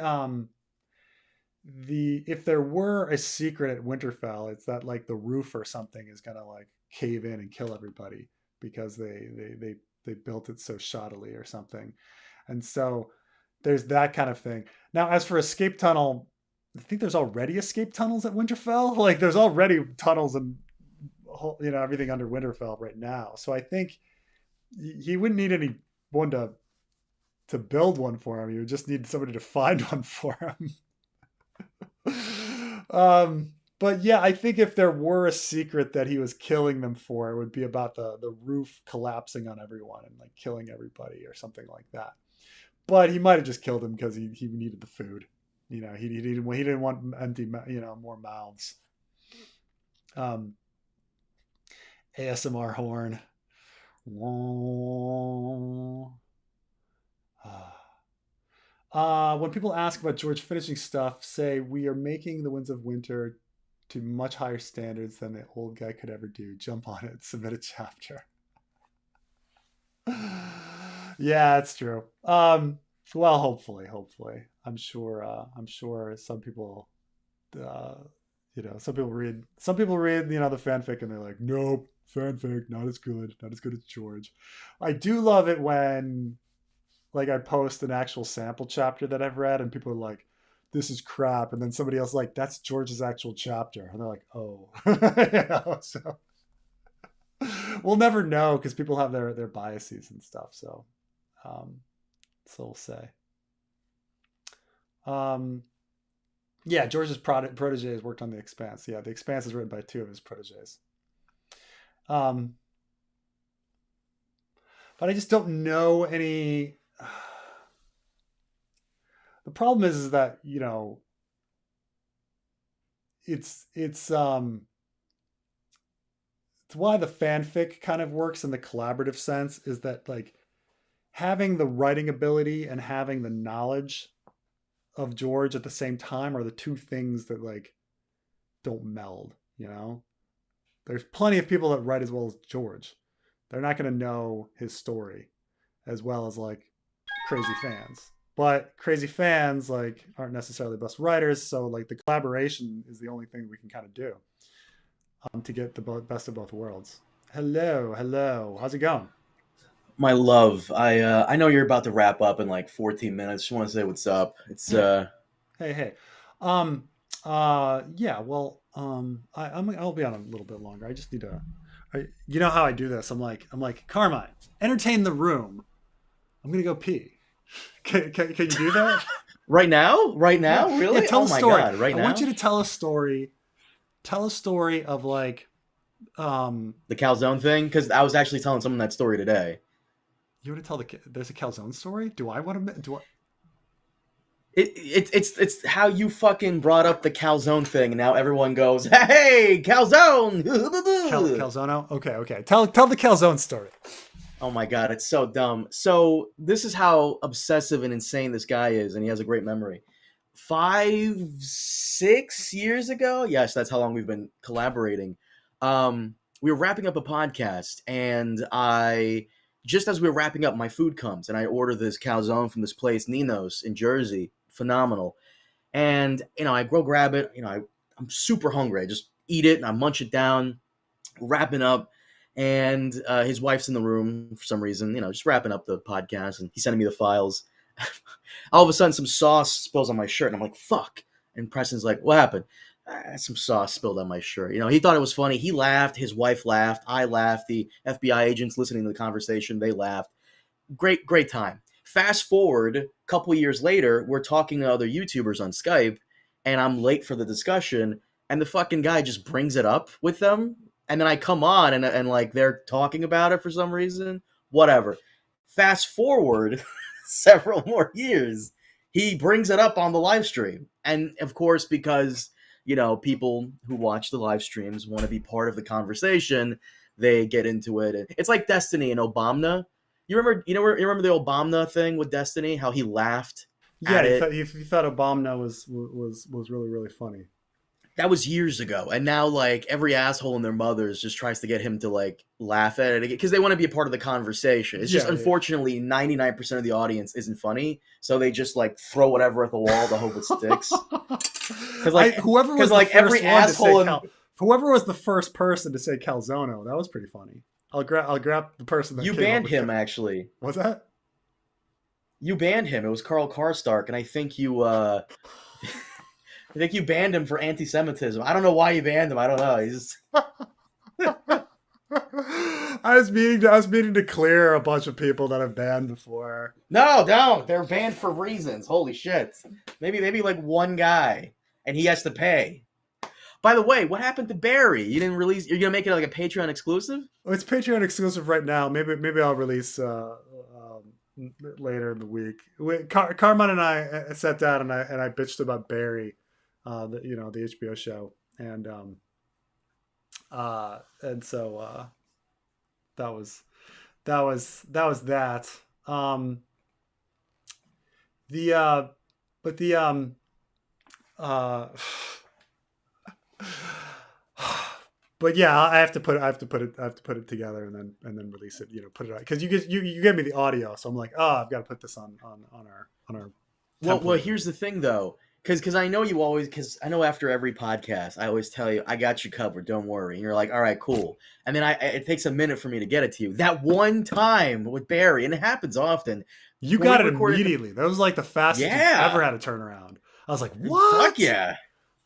the if there were a secret at Winterfell, it's that like the roof or something is gonna like cave in and kill everybody because they built it so shoddily or something. And so there's that kind of thing. Now, as for escape tunnel, I think there's already escape tunnels at Winterfell. Like, there's already tunnels and everything under Winterfell right now. So I think he wouldn't need anyone to build one for him. He would just need somebody to find one for him. But yeah, I think if there were a secret that he was killing them for, it would be about the roof collapsing on everyone and like killing everybody or something like that. But he might have just killed him because he needed the food. He didn't want empty, more mouths. ASMR horn. When people ask about George finishing stuff, say we are making the Winds of Winter to much higher standards than the old guy could ever do. Jump on it. Submit a chapter. Yeah, it's true. Well, hopefully, I'm sure some people, some people read, the fanfic and they're like, nope, fanfic, not as good as George. I do love it when, like, I post an actual sample chapter that I've read and people are like, this is crap. And then somebody else like, that's George's actual chapter. And they're like, oh, so we'll never know because people have their biases and stuff. So we'll say. Yeah, George's proteges worked on The Expanse. Yeah, The Expanse is written by 2 of his proteges. But I just don't know any. The problem is that, it's why the fanfic kind of works in the collaborative sense is that, like, having the writing ability and having the knowledge of George at the same time are the two things that, like, don't meld, There's plenty of people that write as well as George. They're not going to know his story as well as, like, crazy fans. But crazy fans, like, aren't necessarily the best writers, so, like, the collaboration is the only thing we can kind of do to get the best of both worlds. Hello. How's it going? My love, I know you're about to wrap up in like 14 minutes. Just want to say what's up. It's Hey. Yeah. Well, I'll be on a little bit longer. I just need to. You know how I do this? I'm like, Carmine, entertain the room. I'm gonna go pee. Can you do that? Right now? Yeah. Really? Yeah, tell a story. God, right now? I want you to tell a story. Tell a story of, like, the calzone thing, because I was actually telling someone that story today. You want to tell there's a calzone story? Do I want to? Do I? It's how you fucking brought up the calzone thing, and now everyone goes, "Hey, calzone!" Calzono? Okay. Tell the calzone story. Oh my god, it's so dumb. So this is how obsessive and insane this guy is, and he has a great memory. 5-6 years ago, yes, that's how long we've been collaborating. We were wrapping up a podcast, and just as we were wrapping up, my food comes, and I order this calzone from this place, Nino's in Jersey. Phenomenal. And, I go grab it. I'm super hungry. I just eat it, and I munch it down, wrapping up. And his wife's in the room for some reason, just wrapping up the podcast, and he's sending me the files. All of a sudden, some sauce spills on my shirt, and I'm like, fuck. And Preston's like, what happened? Some sauce spilled on my shirt. He thought it was funny. He laughed. His wife laughed. I laughed. The FBI agents listening to the conversation, they laughed. Great time. Fast forward a couple years later, we're talking to other YouTubers on Skype, and I'm late for the discussion, and the fucking guy just brings it up with them, and then I come on, and like, they're talking about it for some reason. Whatever. Fast forward several more years, he brings it up on the live stream. And of course, because people who watch the live streams want to be part of the conversation, they get into it. And it's like Destiny and Obama. You remember the Obama thing with Destiny? How he laughed at it? He thought Obama was really, really funny. That was years ago, and now, like, every asshole and their mothers just tries to get him to, like, laugh at it because they want to be a part of the conversation. It's just, unfortunately, 99% of the audience isn't funny, so they just, like, throw whatever at the wall to hope it sticks. Because whoever was the first person to say calzono, that was pretty funny. I'll grab the person that you banned him. Actually, what's that? You banned him. It was Carl Karstark, and I think you. I think you banned him for anti-Semitism. I don't know why you banned him. I don't know. He's just... I was meaning to clear a bunch of people that I've banned before. No, don't. They're banned for reasons. Holy shit. Maybe like one guy, and he has to pay. By the way, what happened to Barry? You didn't release. You're gonna make it like a Patreon exclusive? Well, it's Patreon exclusive right now. Maybe I'll release later in the week. Carmine and I sat down and I bitched about Barry, the HBO show, and so that was that. Um, the but the uh, but yeah, I have to put it together and then release it. Put it out because you gave me the audio, so I'm like, oh, I've got to put this on our Well, template. here's the thing though, because I know you always, because I know after every podcast I always tell you I got you covered, don't worry, and you're like, all right, cool, and then it takes a minute for me to get it to you. That one time with Barry, and it happens often You when we got it recorded immediately. That was like the fastest you've ever yeah, had a turnaround. I was like, fuck what? yeah.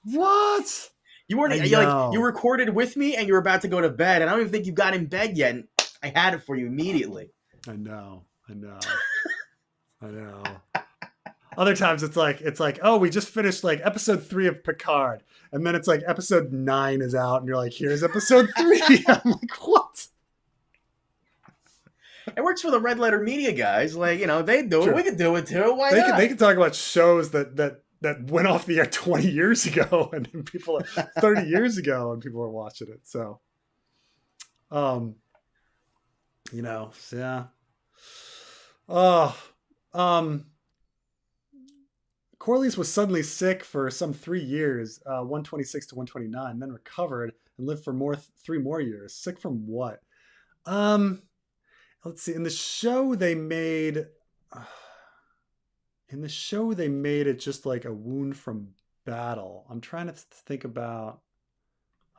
What? You weren't I you know. recorded with me and you were about to go to bed, and I don't even think you got in bed yet. And I had it for you immediately. I know. I know. Other times it's like, oh, we just finished like episode 3 of Picard, and then it's like episode 9 is out, and you're like, here's episode 3. I'm like, what? It works for the Red Letter Media guys. Like, they do it. We Sure. can do it too. Why They not? can talk about shows that went off the air 20 years ago, and people 30 years ago, and people are watching it. So, um, yeah. Oh, Corlys was suddenly sick for some 3 years, 126 to 129, then recovered and lived for 3 more years. Sick from what? Um, let's see. In the show they made it just like a wound from battle. I'm trying to think about.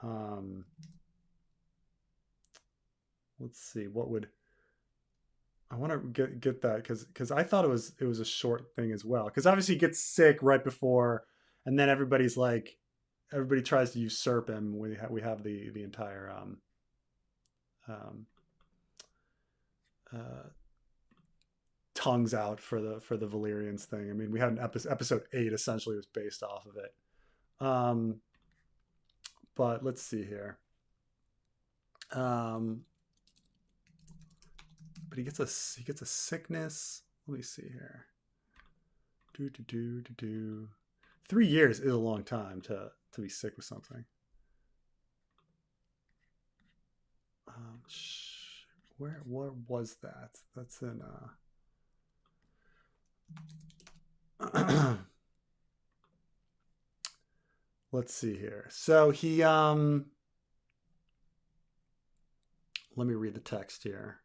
Um, let's see. What would I want to get that because I thought it was a short thing as well. Because obviously he gets sick right before, and then everybody tries to usurp him. We have the entire um, uh, tongues out for the Valyrians thing. I mean, we had an episode 8 essentially was based off of it. But let's see here. But he gets a sickness. Let me see here. 3 years is a long time to be sick with something. Where was that? That's in let's see here. So he let me read the text here.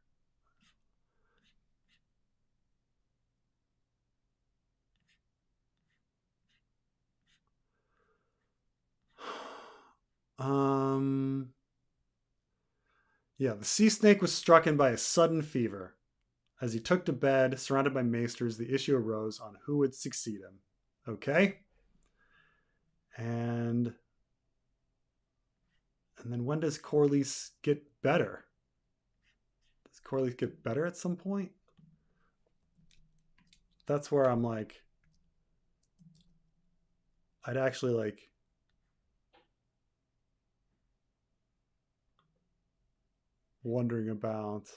Yeah, the sea snake was strucken by a sudden fever. As he took to bed, surrounded by maesters, the issue arose on who would succeed him. Okay? And then when does Corlys get better? Does Corlys get better at some point? That's where I'm like, I'd actually like wondering about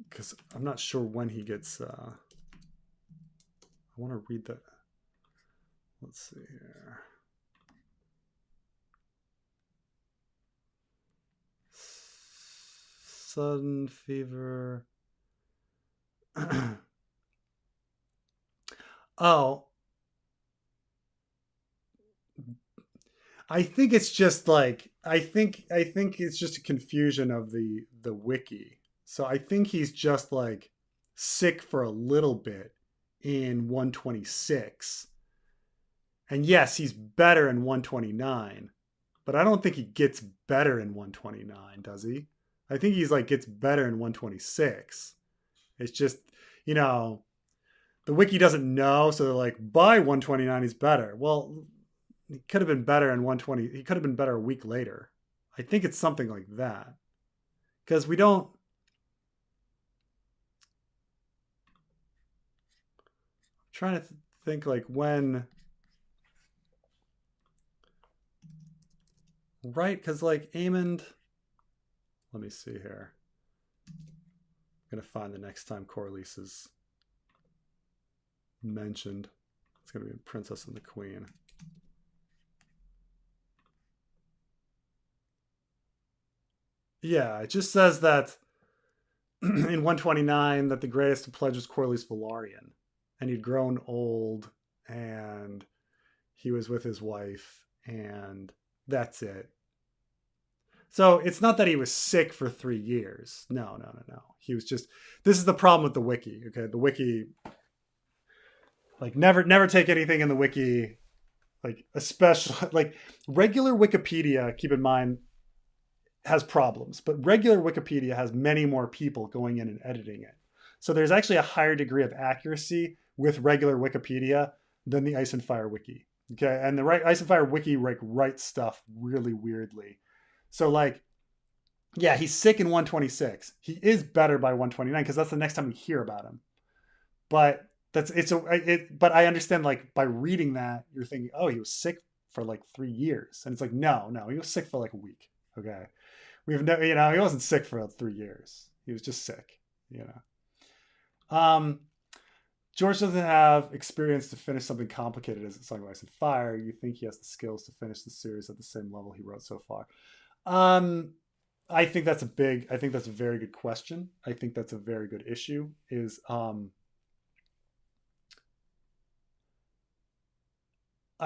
because I'm not sure when he gets I want to read that. Let's see here. Sudden fever. Oh, I think it's just like I think it's just a confusion of the wiki. So I think he's just like sick for a little bit in 126. And yes, he's better in 129, but I don't think he gets better in 129, does he? I think he's like gets better in 126. It's just, you know, the wiki doesn't know, so they're like, by 129 he's better. Well, he could have been better in 120. He could have been better a week later. I think it's something like that. Because we don't. I'm trying to think like when. Right? Because like Aemon. Let me see here. I'm going to find the next time Corlys is mentioned. It's going to be Princess and the Queen. Yeah, it just says that in 129 that the greatest to pledge was Corlys Velaryon. And he'd grown old and he was with his wife and that's it. So it's not that he was sick for 3 years. No. He was just, this is the problem with the wiki. Okay. The wiki, like never take anything in the wiki, like especially like regular Wikipedia, keep in mind, has problems, but regular Wikipedia has many more people going in and editing it. So there's actually a higher degree of accuracy with regular Wikipedia than the Ice and Fire wiki. Okay. And the Ice and Fire wiki like writes stuff really weirdly. So like, yeah, he's sick in 126. He is better by 129 because that's the next time we hear about him. But but I understand like by reading that you're thinking, oh, he was sick for like 3 years, and it's like no, he was sick for like a week. Okay, we've never, he wasn't sick for 3 years. He was just sick. George doesn't have experience to finish something complicated as A Song of Ice and Fire. You think he has the skills to finish the series at the same level he wrote so far? I think that's a very good question. I think that's a very good issue is, I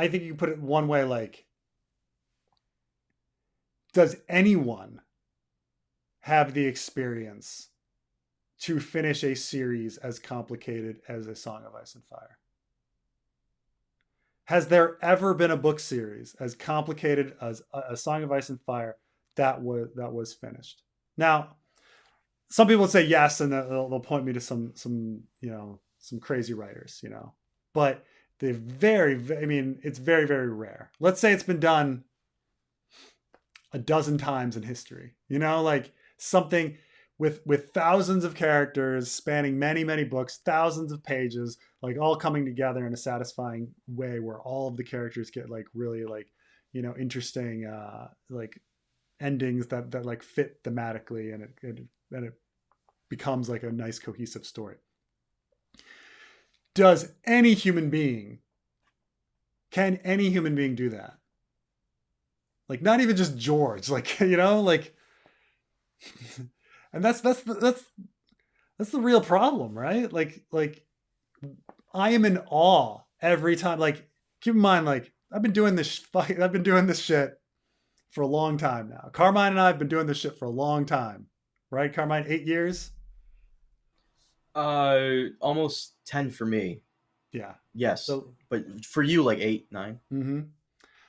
think you can put it one way, like, does anyone have the experience to finish a series as complicated as A Song of Ice and Fire? Has there ever been a book series as complicated as A Song of Ice and Fire that was finished? Now, some people would say yes, and they'll point me to some crazy writers, but it's very, very rare. Let's say it's been done a dozen times in history, like something with thousands of characters spanning many books, thousands of pages, like all coming together in a satisfying way where all of the characters get like really like, interesting like endings that like fit thematically, and it becomes like a nice cohesive story. Can any human being do that? Like not even just George, like, like, and that's the real problem, right? Like I am in awe every time. Like, keep in mind, like I've been doing this shit for a long time now. Carmine and I have been doing this shit for a long time, right? Carmine, 8 years. Almost 10 for me. Yeah. Yes. So, but for you, like 8, 9. Mm-hmm.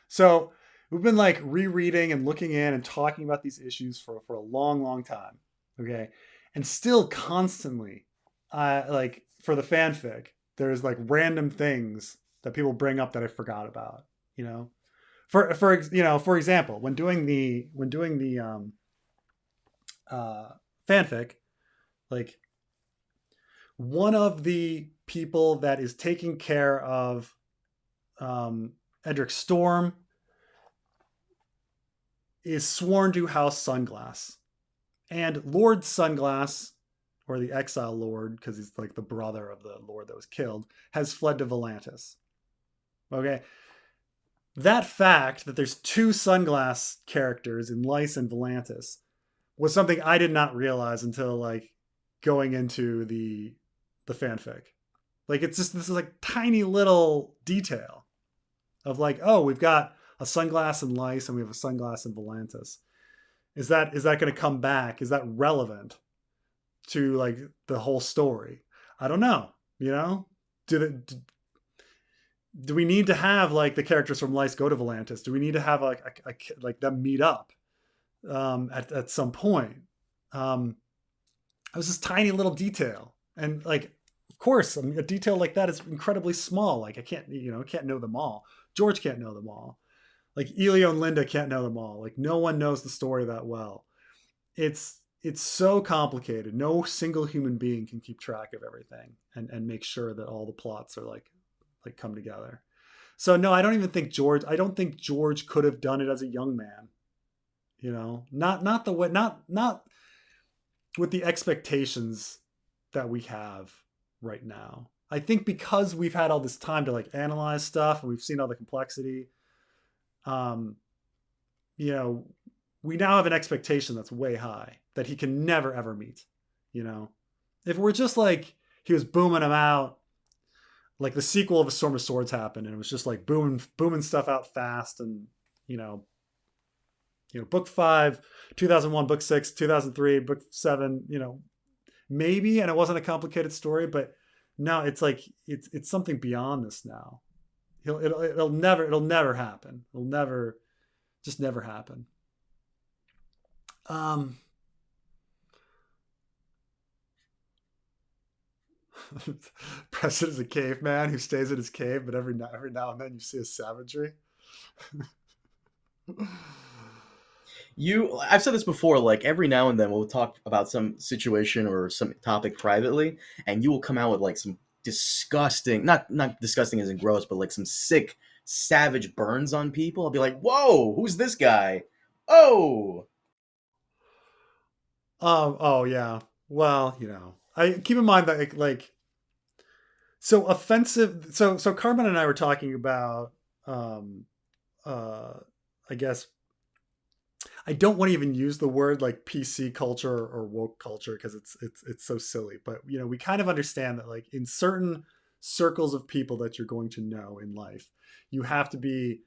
So we've been like rereading and looking in and talking about these issues for a long time. Okay. And still constantly, like for the fanfic, there's like random things that people bring up that I forgot about, for example, when doing the fanfic, like one of the people that is taking care of Edric Storm is sworn to House Sunglass, and Lord Sunglass, or the Exile Lord, because he's like the brother of the Lord that was killed, has fled to Volantis. Okay. That fact that there's 2 Sunglass characters in Lyce and Volantis was something I did not realize until like going into the fanfic. Like it's just this is like tiny little detail of like, oh, we've got a Sunglass in Lyce and we have a Sunglass in Volantis. Is that going to come back? Is that relevant to like the whole story? I don't know. Do we need to have like the characters from Lyce go to Volantis? Do we need to have like them meet up at some point? It was this tiny little detail, and like, of course, a detail like that is incredibly small. Like I can't know them all. George can't know them all. Like Elio and Linda can't know them all. Like no one knows the story that well. It's so complicated. No single human being can keep track of everything and make sure that all the plots are like come together. So no, I don't think George could have done it as a young man. Not the way, not with the expectations that we have right now. I think because we've had all this time to like analyze stuff and we've seen all the complexity, um, you know, we now have an expectation that's way high that he can never ever meet. You know, if we're just like he was booming them out, like the sequel of A Storm of Swords happened, and it was just like booming stuff out fast, and you know, book 5, 2001, book 6, 2003, book 7, maybe, and it wasn't a complicated story, but no, it's like it's something beyond this now. It'll never happen. It'll never, just never happen. Um, Preston is a caveman who stays in his cave, but every now and then you see his savagery. I've said this before, like every now and then we'll talk about some situation or some topic privately, and you will come out with like some disgusting, not disgusting as in gross, but like some sick, savage burns on people. I'll be like, whoa, who's this guy? Oh. Oh yeah. Well, I keep in mind that like so offensive. So Carmen and I were talking about, uh, I guess I don't want to even use the word like PC culture or woke culture because it's so silly. But we kind of understand that like in certain circles of people that you're going to know in life, you have to be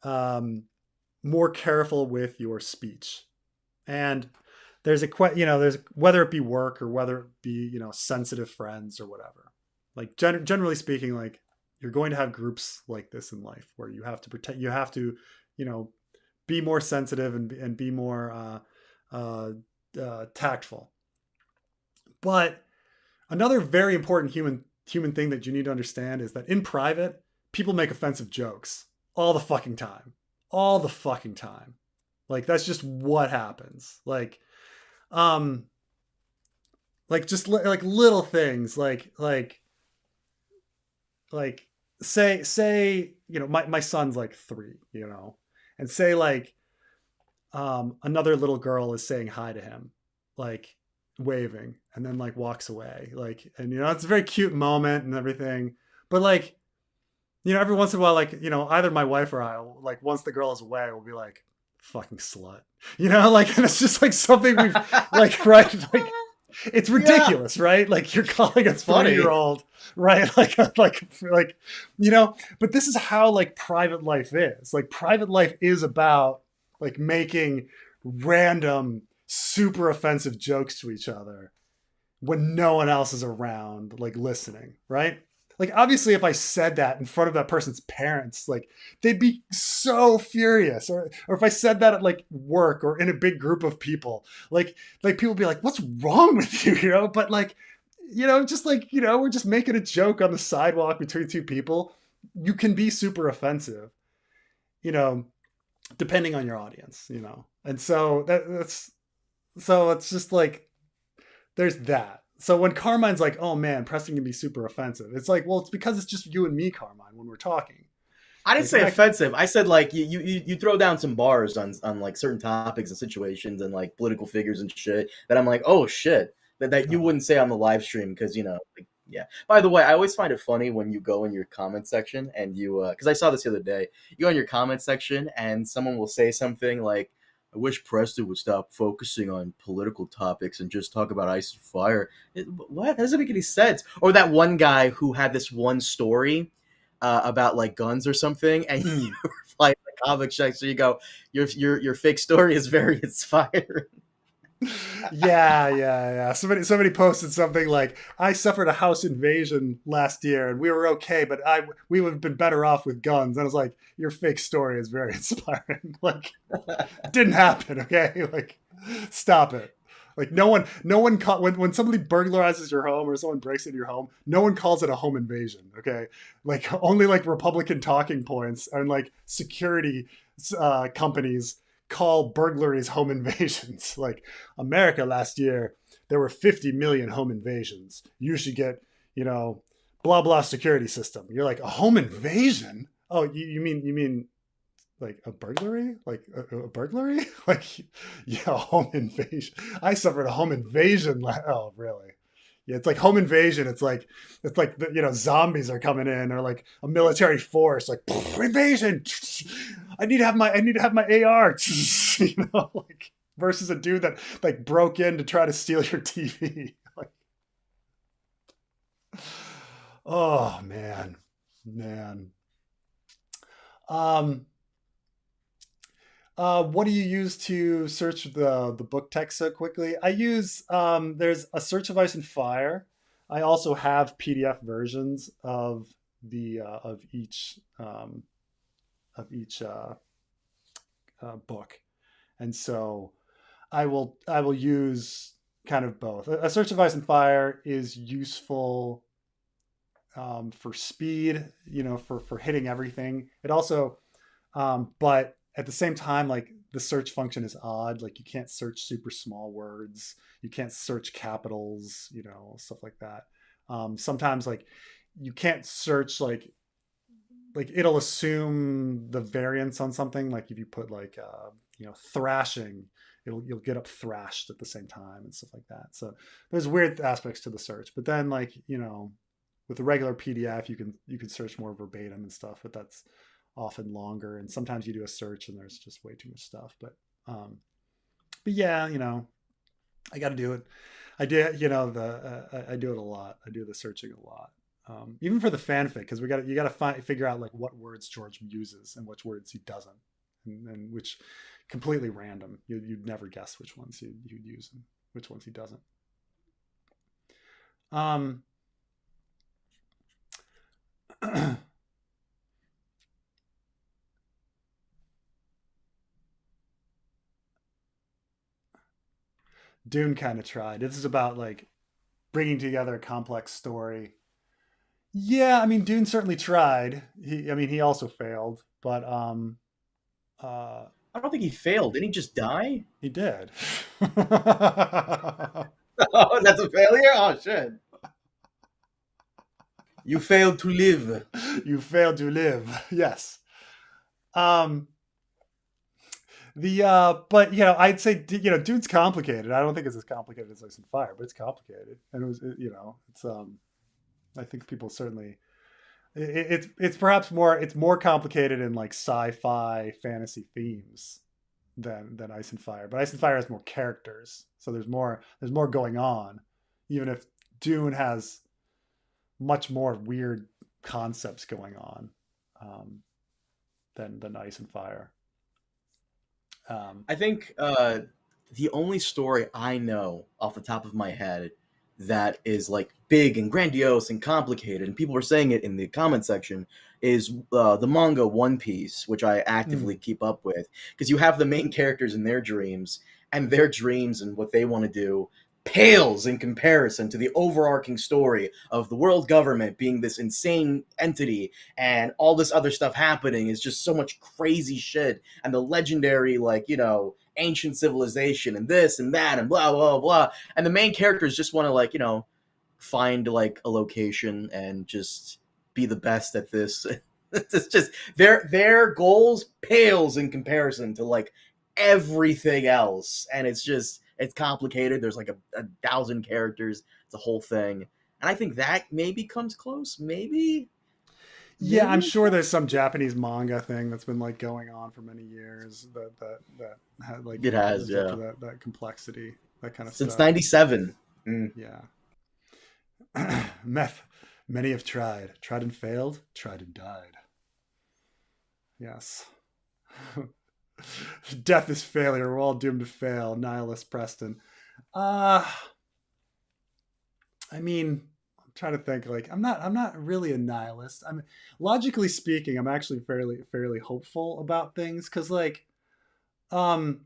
more careful with your speech. And there's there's whether it be work or whether it be sensitive friends or whatever. Like generally speaking, like you're going to have groups like this in life where you have to protect. You have to be more sensitive and be more tactful. But another very important human thing that you need to understand is that in private, people make offensive jokes all the fucking time, all the fucking time. Like that's just what happens. Like just like little things, like say my son's like 3, and say like another little girl is saying hi to him, like waving, and then like walks away, like, and it's a very cute moment and everything, but like every once in a while, like either my wife or I, like once the girl is away, we'll be like, fucking slut, like, and it's just like something we've like, right, like it's ridiculous, yeah. Right? Like you're calling a 20-year-old, right? Like, but this is how like private life is. Like private life is about like making random, super offensive jokes to each other when no one else is around, like listening, right? Like obviously if I said that in front of that person's parents, like they'd be so furious. Or if I said that at like work or in a big group of people, like people would be like, what's wrong with you? But like, just like, we're just making a joke on the sidewalk between two people. You can be super offensive, depending on your audience, And so so it's just like, there's that. So when Carmine's like, oh man, Preston can be super offensive, it's like, well, it's because it's just you and me, Carmine, when we're talking. I didn't say offensive. I said like you throw down some bars on like certain topics and situations and like political figures and shit that I'm like, oh shit, that you wouldn't say on the live stream because like, yeah. By the way, I always find it funny when you go in your comment section and you because I saw this the other day. You go in your comment section and someone will say something like, I wish Preston would stop focusing on political topics and just talk about Ice and Fire. What? That doesn't make any sense. Or that one guy who had this one story about like guns or something, and you reply in the comic section, you go, your fake story is very inspiring. Yeah. Somebody posted something like, I suffered a house invasion last year and we were okay, but we would have been better off with guns. And I was like, your fake story is very inspiring. Like, it didn't happen, okay? Like, stop it. Like no one when somebody burglarizes your home or someone breaks into your home, no one calls it a home invasion, okay? Like only like Republican talking points and like security companies call burglaries home invasions. Like America last year, there were 50 million home invasions. You should get, blah, blah security system. You're like, a home invasion? Oh, you mean like a burglary, like a burglary, like yeah, home invasion. I suffered a home invasion. Oh, really? Yeah, it's like home invasion. It's like the, zombies are coming in, or like a military force, like invasion. I need to have my AR. Like versus a dude that like broke in to try to steal your TV. Like, oh man, man. Um, what do you use to search the book text so quickly? I use there's a Search of Ice and Fire. I also have PDF versions of the of each book, and so I will use kind of both. A Search of Ice and Fire is useful for speed, for hitting everything. It also but at the same time, like the search function is odd. Like you can't search super small words. You can't search capitals, stuff like that. Sometimes like you can't search like it'll assume the variance on something. Like if you put like thrashing, you'll get up thrashed at the same time and stuff like that. So there's weird aspects to the search. But then like with a regular PDF, you can search more verbatim and stuff, but that's often longer. And sometimes you do a search and there's just way too much stuff. But yeah, I got to do it. I do, I do it a lot. I do the searching a lot. Even for the fanfic, because you got to figure out like what words George uses and which words he doesn't, and which completely random. You'd never guess which ones you'd use and which ones he doesn't. Dune kind of tried. This is about like bringing together a complex story. Yeah, I mean, Dune certainly tried. He also failed, but uh, I don't think he failed. Didn't he just die? he did. Oh, that's a failure? Oh, shit. You failed to live. You failed to live. Yes. Um, but I'd say Dune's complicated. I don't think it's as complicated as Ice and Fire, but it's complicated, and it's I think people certainly it's perhaps it's more complicated in like sci-fi fantasy themes than Ice and Fire. But Ice and Fire has more characters, so there's more going on. Even if Dune has much more weird concepts going on than Ice and Fire. I think the only story I know off the top of my head that is like big and grandiose and complicated, and people are saying it in the comment section, is the manga One Piece, which I actively keep up with, because you have the main characters in their dreams, and their dreams and what they want to do pales in comparison to the overarching story of the world government being this insane entity, and all this other stuff happening is just so much crazy shit, and the legendary ancient civilization and this and that and blah blah blah, and the main characters just want to find like a location and just be the best at this. It's just their goals pales in comparison to like everything else, and it's complicated. There's like a thousand characters. It's a whole thing, and I think that maybe comes close. Maybe. Yeah, I'm sure there's some Japanese manga thing that's been like going on for many years that had like it has that complexity, that kind of since stuff. '97. Yeah. Many have tried and failed, tried and died. Yes. Death is failure. We're all doomed to fail. Nihilist Preston. I mean, I'm trying to think. Like, I'm not really a nihilist. I'm logically speaking, I'm actually fairly hopeful about things because, like, so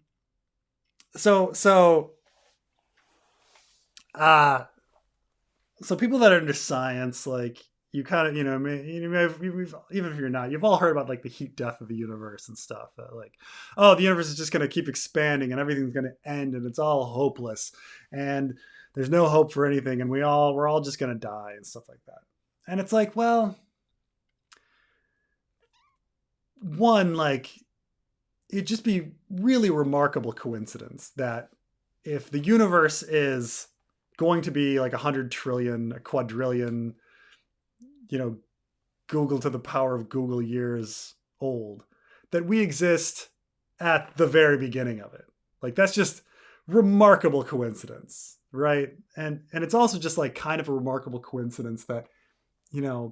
people that are into science, like you kind of, even if you're not, you've all heard about like the heat death of the universe and stuff. Like, oh, the universe is just going to keep expanding and everything's going to end and it's all hopeless and there's no hope for anything and we're all just going to die and stuff like that. And it's like, well, one, like it'd just be really remarkable coincidence that if the universe is going to be like 100 trillion, a quadrillion, you know, Google to the power of Google years old, that we exist at the very beginning of it. Like that's just remarkable coincidence, right? And it's also just like kind of a remarkable coincidence that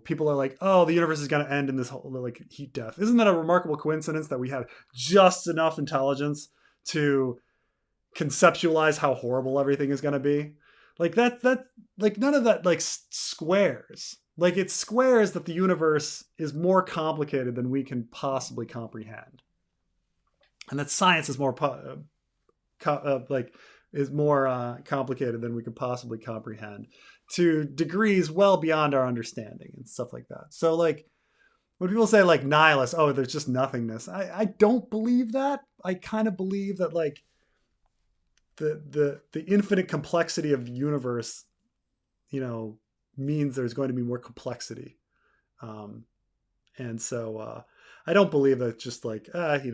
people are like, oh, the universe is going to end in this whole like heat death. Isn't that a remarkable coincidence that we have just enough intelligence to conceptualize how horrible everything is going to be? Like that like none of that like squares. Like it squares that the universe is more complicated than we can possibly comprehend, and that science is more like is more complicated than we could possibly comprehend to degrees well beyond our understanding and stuff like that. So like when people say like nihilist, oh, there's just nothingness. I don't believe that. I kind of believe that like the infinite complexity of the universe, means there's going to be more complexity. And so I don't believe that just like, that's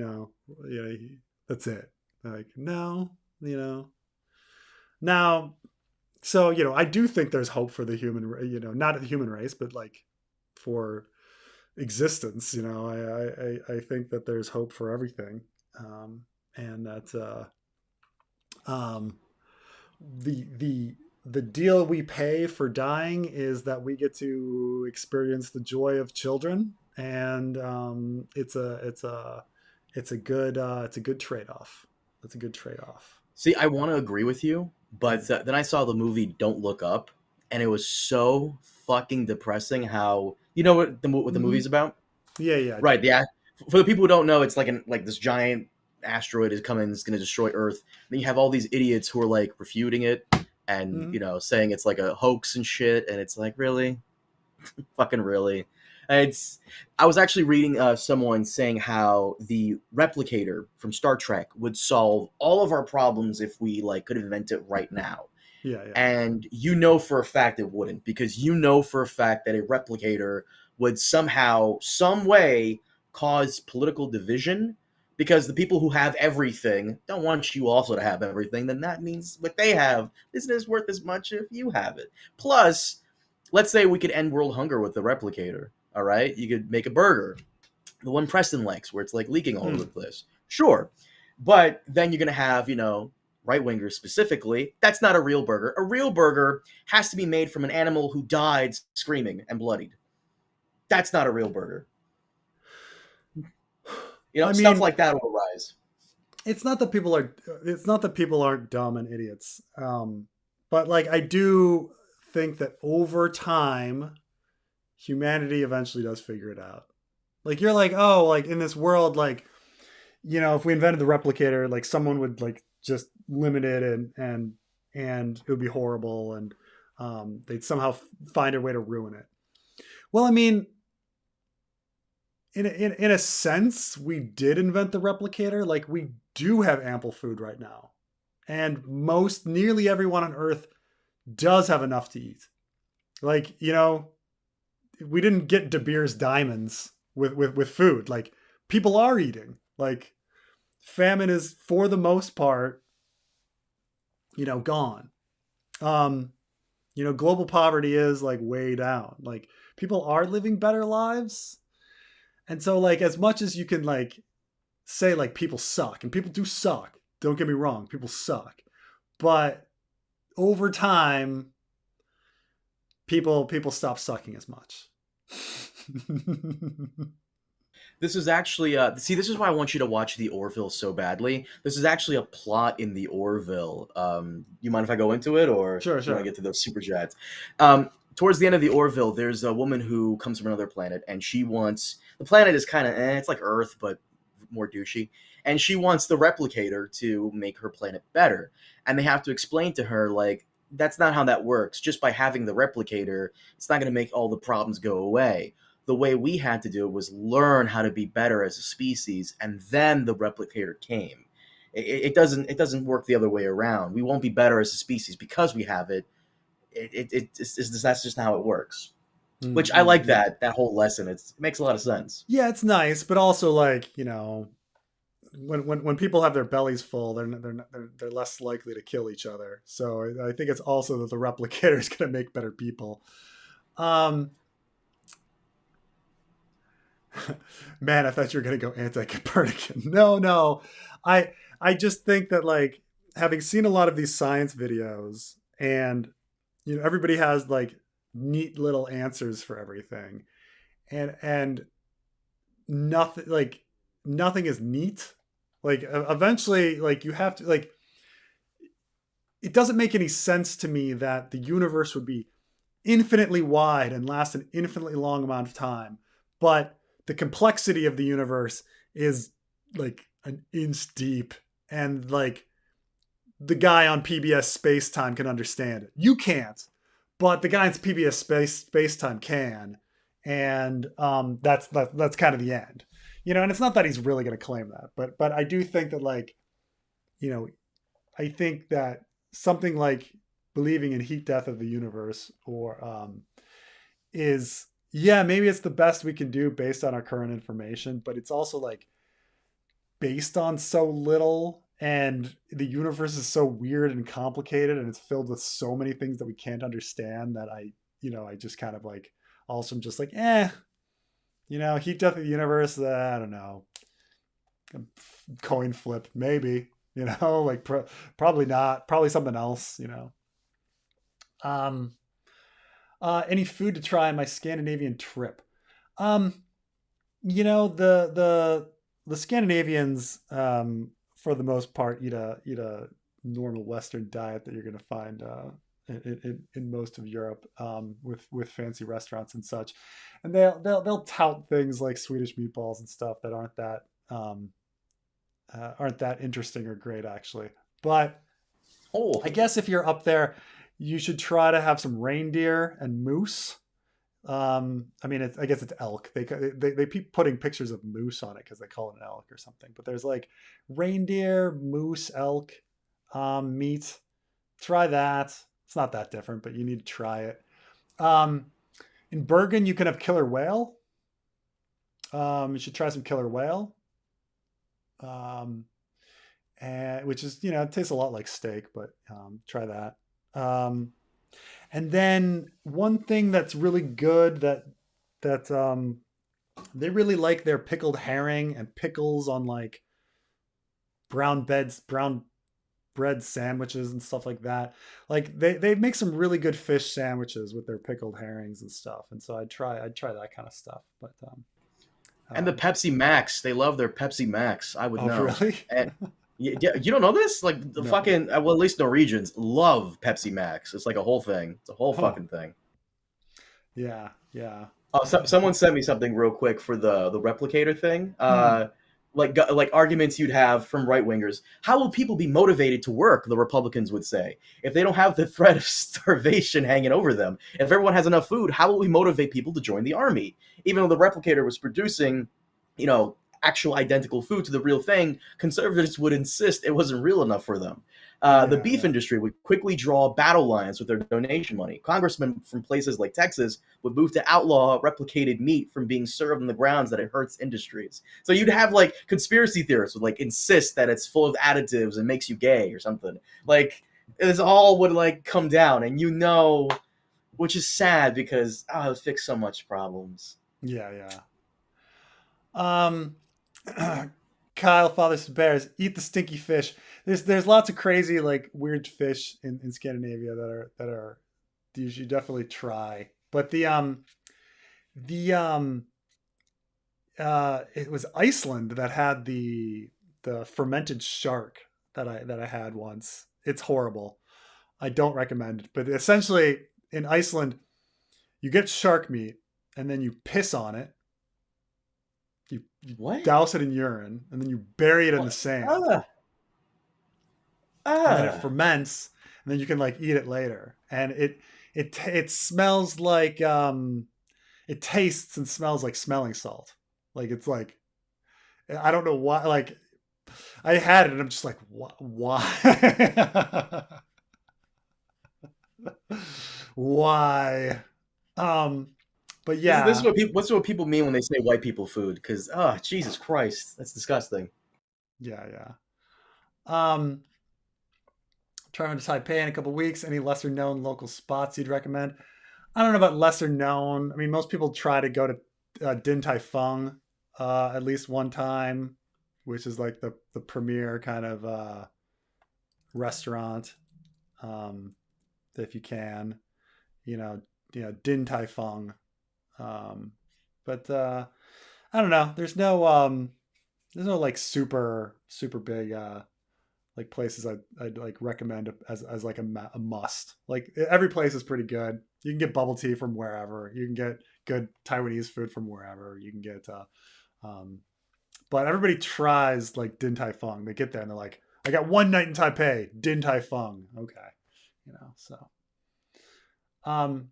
it. Like, no, now, so, I do think there's hope for the human, not the human race, but like for existence, I think that there's hope for everything. And that the deal we pay for dying is that we get to experience the joy of children. And it's a good trade-off. It's a good trade-off. See, I want to agree with you, but then I saw the movie Don't Look Up, and it was so fucking depressing. How what the movie's about? Yeah. Right. Yeah. For the people who don't know, it's like this giant asteroid is coming, it's going to destroy Earth. Then you have all these idiots who are like refuting it and saying it's like a hoax and shit, and it's like, really, fucking really. I was actually reading someone saying how the replicator from Star Trek would solve all of our problems if we like could invent it right now. Yeah. And for a fact it wouldn't, because for a fact that a replicator would somehow, some way cause political division, because the people who have everything don't want you also to have everything. Then that means what they have isn't worth as much if you have it. Plus, let's say we could end world hunger with the replicator. All right, you could make a burger, the one Preston likes, where it's like leaking all over the place. Sure, but then you're gonna have right wingers specifically. That's not a real burger. A real burger has to be made from an animal who died screaming and bloodied. That's not a real burger. Stuff like that will arise. It's not that people aren't dumb and idiots, but like I do think that over time, humanity eventually does figure it out. Like you're like, oh, like in this world, like if we invented the replicator, like someone would like just limit it and it would be horrible, and they'd somehow find a way to ruin it. Well, I mean, in a sense, we did invent the replicator. Like we do have ample food right now, and nearly everyone on Earth does have enough to eat. Like we didn't get De Beers diamonds with food. Like people are eating. Like famine is for the most part, gone. Global poverty is like way down. Like people are living better lives. And so like as much as you can like say like people suck, and people do suck. Don't get me wrong, people suck. But over time, people stop sucking as much. This is actually this is why I want you to watch the Orville so badly. This is actually a plot in the Orville. You mind if I go into it, or sure. Do you want to get to those super chats? Towards the end of the Orville, there's a woman who comes from another planet, and she wants, the planet is kind of it's like Earth but more douchey, and she wants the replicator to make her planet better. And they have to explain to her like, that's not how that works. Just by having the replicator, it's not going to make all the problems go away. The way we had to do it was learn how to be better as a species, and then the replicator came. It doesn't work the other way around. We won't be better as a species because we have it. That's just how it works. Mm-hmm. Which I like that whole lesson. It makes a lot of sense. Yeah, it's nice, but also like when people have their bellies full, they're less likely to kill each other. So I think it's also that the replicator is going to make better people. Um, Man, I thought you were going to go anti-Copernican. No, no, I just think that like having seen a lot of these science videos, and everybody has like neat little answers for everything, and nothing like nothing is neat. Like eventually, like you have to like it doesn't make any sense to me that the universe would be infinitely wide and last an infinitely long amount of time, but the complexity of the universe is like an inch deep, and like the guy on PBS Space Time can understand it. You can't, but the guy on PBS Space Time can, and that's kind of the end. And it's not that he's really going to claim that, but I do think that like you know I think that something like believing in heat death of the universe or is, yeah, maybe it's the best we can do based on our current information, but it's also like based on so little, and the universe is so weird and complicated, and it's filled with so many things that we can't understand, that I just kind of like also am just like heat death of the universe, I don't know, coin flip maybe, like probably not, probably something else. um Any food to try on my Scandinavian trip? um the Scandinavians, for the most part, eat a normal Western diet that you're going to find in most of Europe, with fancy restaurants and such, and they'll tout things like Swedish meatballs and stuff that aren't that interesting or great actually. But I Oh, guess if you're up there, you should try to have some reindeer and moose. I mean, I guess it's elk. They keep putting pictures of moose on it because they call it an elk or something. But there's like reindeer, moose, elk, meat. Try that. It's not that different, but you need to try it. Um, in Bergen, you can have killer whale. You should try some killer whale. Um, and which is it tastes a lot like steak, but try that. Um, and then one thing that's really good that they really like their pickled herring and pickles on like brown bread sandwiches and stuff like that. Like they make some really good fish sandwiches with their pickled herrings and stuff. And so I'd try that kind of stuff. But and the um Pepsi Max. They love their Pepsi Max. I would oh know. really? And yeah, you don't know this? Like the No. fucking well, at least Norwegians love Pepsi Max. It's like a whole thing. It's a whole Huh. fucking thing. Yeah, yeah. Oh, someone sent me something real quick for the replicator thing. Hmm. Like arguments you'd have from right wingers. How will people be motivated to work? The Republicans would say, if they don't have the threat of starvation hanging over them. If everyone has enough food, how will we motivate people to join the army? Even though the replicator was producing, actual identical food to the real thing, conservatives would insist it wasn't real enough for them. The Yeah, beef yeah. industry would quickly draw battle lines with their donation money. Congressmen from places like Texas would move to outlaw replicated meat from being served on the grounds that it hurts industries. So you'd have like conspiracy theorists would like insist that it's full of additives and makes you gay or something. Like this all would like come down, and which is sad because it would fix so much problems. Yeah, yeah. Um, Kyle, Father Bears, eat the stinky fish. There's lots of crazy like weird fish in Scandinavia that are you should definitely try. But the it was Iceland that had the fermented shark that I had once. It's horrible. I don't recommend it. But essentially in Iceland, you get shark meat and then you piss on it. You What? douse it in urine, and then you bury it in the What? sand, Ah, and then it ah. ferments, and then you can like eat it later. And it smells like it tastes and smells like smelling salt. Like it's like I don't know why. Like I had it, and I'm just like, why? Why? Um, but This is yeah, what people mean when they say white people food. Because Jesus Christ, that's disgusting. Yeah, yeah. Um, Traveling to Taipei in a couple weeks. Any lesser known local spots you'd recommend? I don't know about lesser known. I mean, most people try to go to Din Tai Fung at least one time, which is like the premier kind of restaurant. Um, if you can, you know, Din Tai Fung. Um, but I don't know. There's no like super big like places I'd like recommend as like a must. Like every place is pretty good. You can get bubble tea from wherever. You can get good Taiwanese food from wherever. You can get um but everybody tries like Din Tai Fung. They get there and they're like, I got one night in Taipei, Din Tai Fung. Okay. So um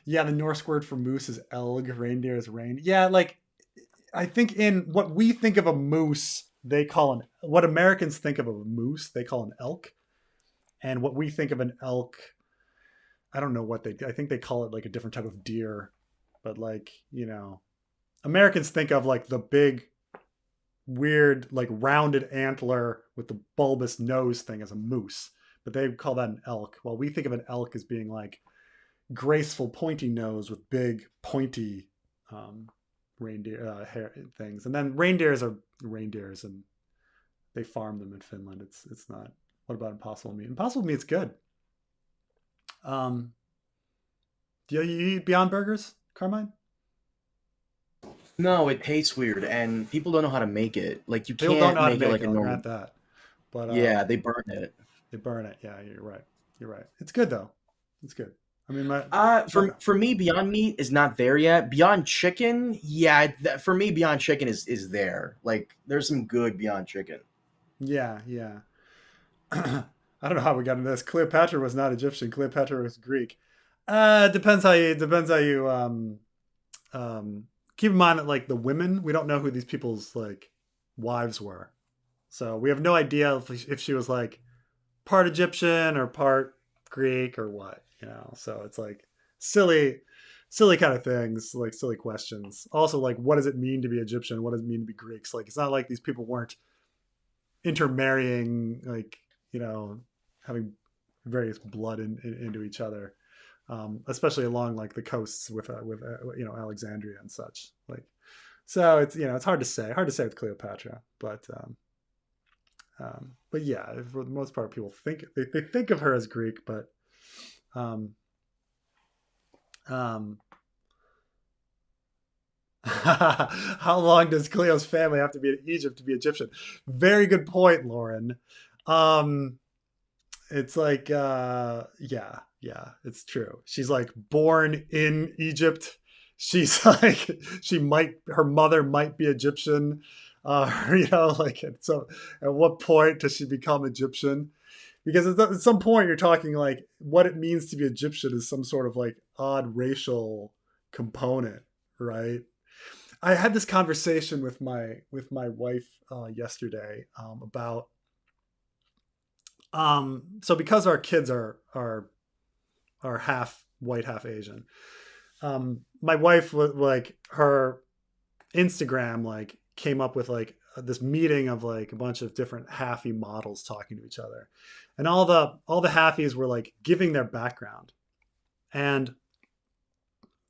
yeah, the Norse word for moose is elg, reindeer is rain. Yeah, like I think in what we think of a moose, they call an what Americans think of a moose, they call an elk. And what we think of an elk, I don't know what they I think they call it like a different type of deer. But like, Americans think of like the big weird like rounded antler with the bulbous nose thing as a moose. But they call that an elk. While we think of an elk as being like graceful pointy nose with big pointy um, reindeer hair things. And then reindeers are reindeers, and they farm them in Finland. It's not. What about impossible meat? Impossible meat's good. Um, do you eat Beyond Burgers, Carmine? No, it tastes weird, and people don't know how to make it. Like you People don't can't know how to make it make like it. a I'll normal. grant that, but Yeah, they burn it. they burn it. Yeah, you're right. You're right. It's good though. It's good. I mean, my For me, Beyond Meat is not there yet. Beyond Chicken, yeah, for me, Beyond Chicken is there. Like, there's some good Beyond Chicken. yeah, yeah. I don't know how we got into this. Cleopatra was not Egyptian. Cleopatra was Greek. Depends how you keep in mind that like the women, we don't know who these people's like wives were. So we have no idea if she was like part Egyptian or part Greek or what. So it's like silly, silly kind of things, like silly questions. Also, like, what does it mean to be Egyptian? What does it mean to be Greeks? Like, it's not like these people weren't intermarrying, like, having various blood into each other, especially along like the coasts with Alexandria and such. Like, so it's hard to say with Cleopatra, but yeah, for the most part, people they think of her as Greek, but um, um, how long does Cleo's family have to be in Egypt to be Egyptian? Very good point, Lauren. Um, it's like, yeah, it's true. She's like born in Egypt. She's like, her mother might be Egyptian. Like at what point does she become Egyptian? Because at some point you're talking like what it means to be Egyptian is some sort of like odd racial component, right? I had this conversation with my wife yesterday about so because our kids are half white, half Asian. My wife was like her Instagram like came up with like this meeting of like a bunch of different halfie models talking to each other, and all the halfies were like giving their background, and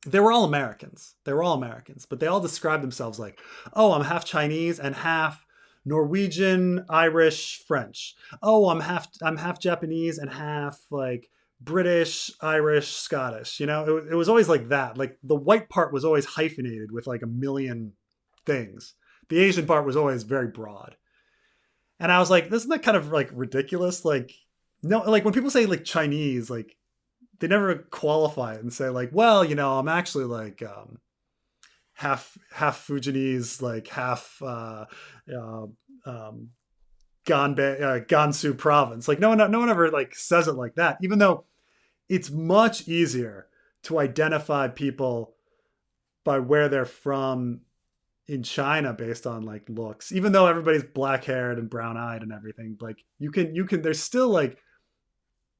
they were all Americans. They were all Americans, but they all described themselves like, "Oh, I'm half Chinese and half Norwegian, Irish, French. Oh, I'm half Japanese and half like British, Irish, Scottish." It was always like that. Like the white part was always hyphenated with like a million things. The Asian part was always very broad. And I was like, isn't that kind of like ridiculous? Like, no, like when people say like Chinese, like they never qualify it and say like, well, I'm actually like half Fujianese, like half uh, um, Gansu province. Like no one ever like says it like that. Even though it's much easier to identify people by where they're from in China based on like looks. Even though everybody's black haired and brown eyed and everything, like you can there's still like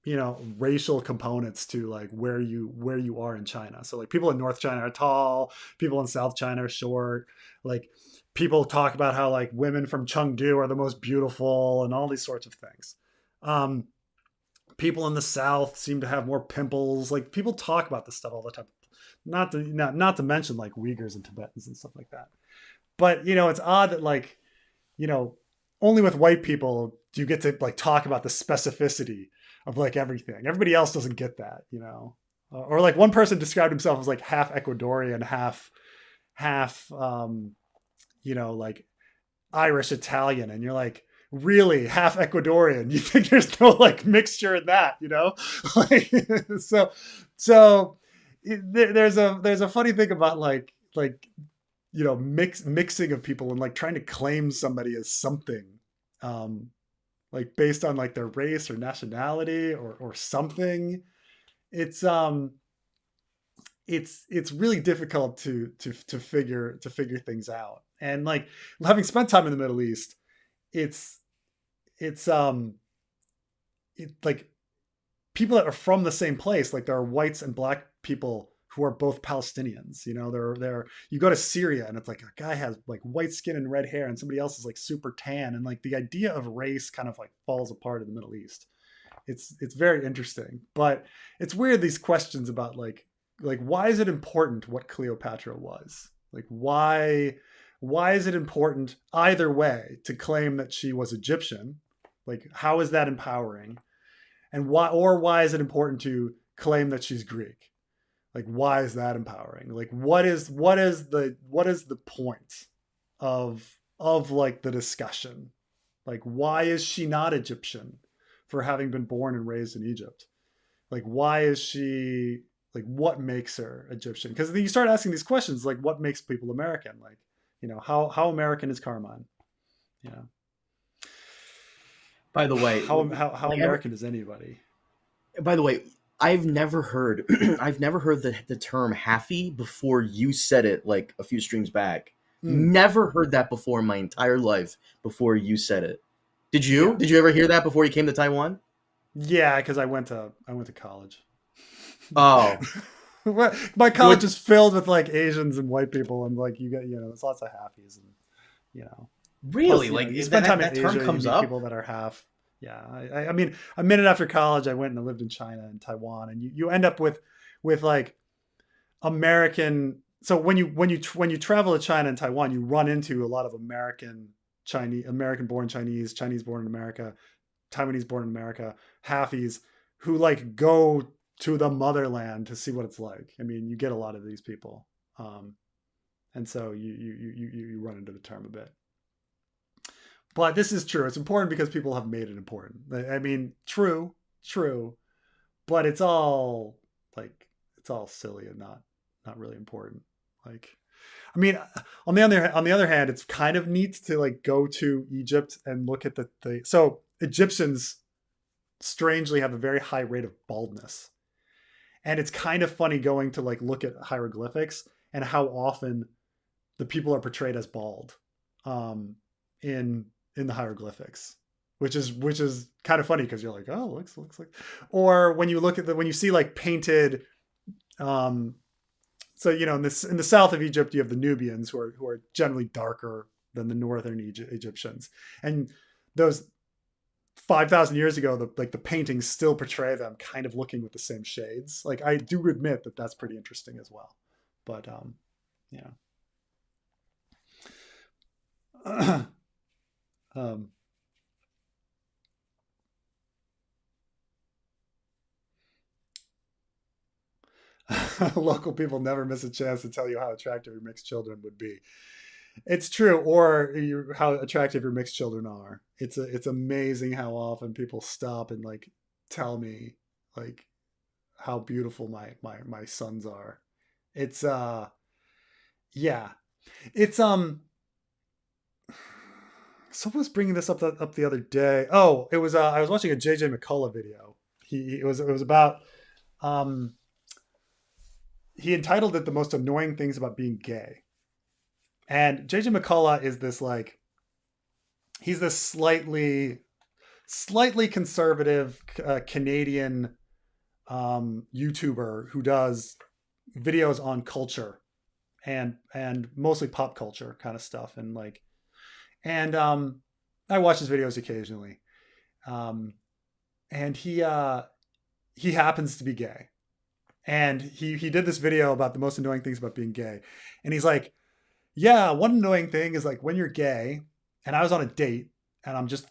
racial components to like where you are in China. So like people in North China are tall, people in South China are short. Like people talk about how like women from Chengdu are the most beautiful and all these sorts of things. Um, People in the South seem to have more pimples. Like people talk about this stuff all the time. Not to mention like Uyghurs and Tibetans and stuff like that. But it's odd that like you know only with white people do you get to like talk about the specificity of like everything. Everybody else doesn't get that. Or like one person described himself as like half Ecuadorian, half like Irish Italian, and you're like, really, half Ecuadorian? You think there's no like mixture in that? Like, so there's a funny thing about like mixing of people and like trying to claim somebody as something, um, like based on like their race or nationality or something. It's it's really difficult to figure things out. And like having spent time in the Middle East, it's it's like people that are from the same place. Like there are whites and black people who are both Palestinians. They're you go to Syria and it's like a guy has like white skin and red hair and somebody else is like super tan, and like the idea of race kind of like falls apart in the Middle East. It's very interesting, but it's weird, these questions about like why is it important what Cleopatra was? Like why is it important either way to claim that she was Egyptian? Like how is that empowering? And why is it important to claim that she's Greek? Like why is that empowering? Like what is the point of like the discussion? Like why is she not Egyptian for having been born and raised in Egypt? Like why is she, like what makes her Egyptian? Because then you start asking these questions, like what makes people American? Like how American is Carmine? You know By the way, how like American is anybody? by the way, I've never heard I've never heard the term halfie before you said it like a few streams back. Mm, Never heard that before in my entire life before you said it. Did you? yeah, Did you ever hear that before you came to Taiwan? yeah, because I went to college. Oh, My you college went, is filled with like Asians and white people, and like there's lots of halfies, and you know, really? plus Like you that, spend time that in that term Asia, you comes meet up? people that are half. Yeah, I mean, a minute after college, I went and I lived in China and Taiwan, and you end up with like American. So when you travel to China and Taiwan, you run into a lot of American born Chinese, Chinese born in America, Taiwanese born in America, halfies who like go to the motherland to see what it's like. I mean, you get a lot of these people, and so you run into the term a bit. But this is true. It's important because people have made it important. I mean, true, but it's all silly and not really important. Like, I mean, on the other hand, it's kind of neat to like go to Egypt and look at the so Egyptians strangely have a very high rate of baldness, and it's kind of funny going to like look at hieroglyphics and how often the people are portrayed as bald, in the hieroglyphics, which is kind of funny because you're like, oh, looks like. Or when you look at when you see like painted, um so in the south of Egypt you have the Nubians who are generally darker than the northern Egyptians, and those 5,000 years ago, the paintings still portray them kind of looking with the same shades. Like I do admit that that's pretty interesting as well, but yeah. um, Local people never miss a chance to tell you how attractive your mixed children would be. It's true, or how attractive your mixed children are. It's amazing how often people stop and like tell me like how beautiful my sons are. It's yeah, it's someone was bringing this up the other day. Oh, it was I was watching a JJ McCullough video. It was about, um he entitled it "The Most Annoying Things About Being Gay." And JJ McCullough is this like he's this slightly conservative Canadian YouTuber who does videos on culture and mostly pop culture kind of stuff, and like, and I watch his videos occasionally, um, and he happens to be gay, and he did this video about the most annoying things about being gay, and he's like, yeah, one annoying thing is like when you're gay, and I was on a date, and I'm just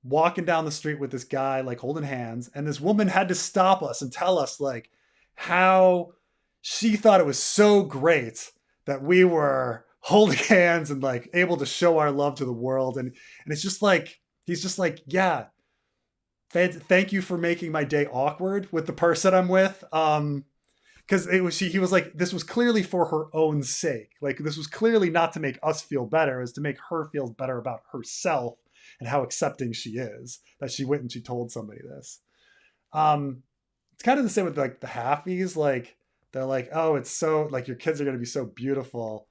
walking down the street with this guy like holding hands, and this woman had to stop us and tell us like how she thought it was so great that we were holding hands and like able to show our love to the world, and it's just like he's just like, yeah, thank you for making my day awkward with the person I'm with. Because it was he was like, this was clearly for her own sake, like this was clearly not to make us feel better, it was to make her feel better about herself and how accepting she is that she went and she told somebody this. It's kind of the same with like the halfies, like they're like, oh, it's so like your kids are going to be so beautiful.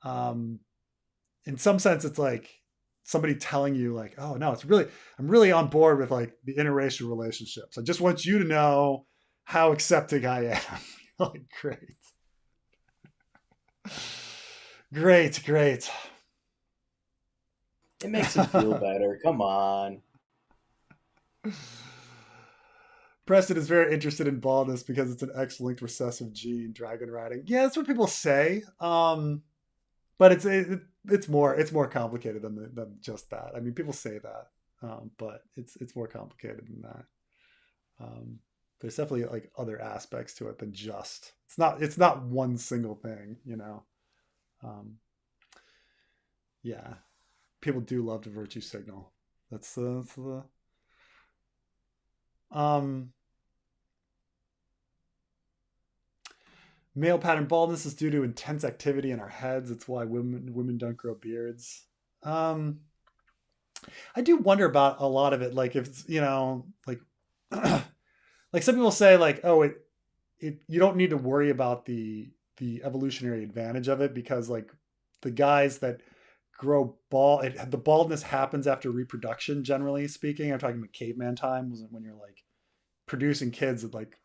In some sense it's like somebody telling you like, oh no, it's really, I'm really on board with like the interracial relationships, I just want you to know how accepting I am. Like, great. Great. It makes him feel better. Come on. Preston is very interested in baldness because it's an X-linked recessive gene, dragon riding. Yeah, that's what people say. But it's more complicated than just that. I mean, people say that, but it's more complicated than that. There's definitely like other aspects to it than just, it's not one single thing, you know. Yeah, people do love to virtue signal. That's the male pattern baldness is due to intense activity in our heads. It's why women don't grow beards. I do wonder about a lot of it, like if it's, you know, like like some people say like, oh, it you don't need to worry about the evolutionary advantage of it because like the guys that grow bald, the baldness happens after reproduction, generally speaking. I'm talking about caveman time, when you're like producing kids at like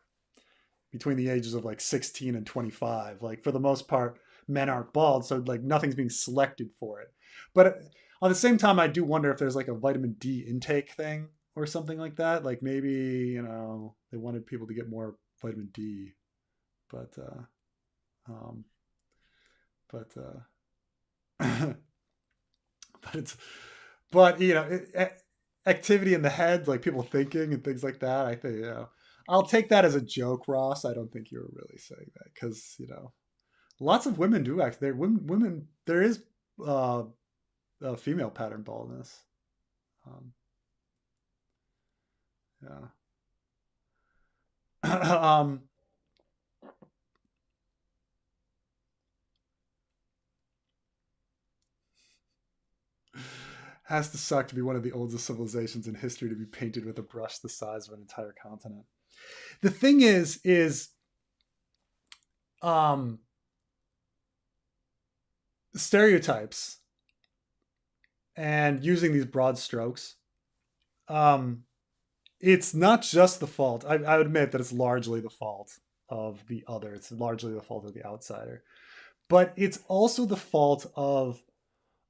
between the ages of like 16 and 25. Like for the most part, men aren't bald, so like nothing's being selected for it. But on the same time, I do wonder if there's like a vitamin D intake thing or something like that. Like maybe, you know, they wanted people to get more vitamin D, but um, but but it's but you know, activity in the head, like people thinking and things like that. I think, you know, I'll take that as a joke, Ross. I don't think you were really saying that because, you know, lots of women do act. There, women. There is female pattern baldness. Um, yeah. Has to suck to be one of the oldest civilizations in history to be painted with a brush the size of an entire continent. The thing is um stereotypes and using these broad strokes, um it's not just the fault. I would admit that it's largely the fault of the other, it's largely the fault of the outsider, but it's also the fault of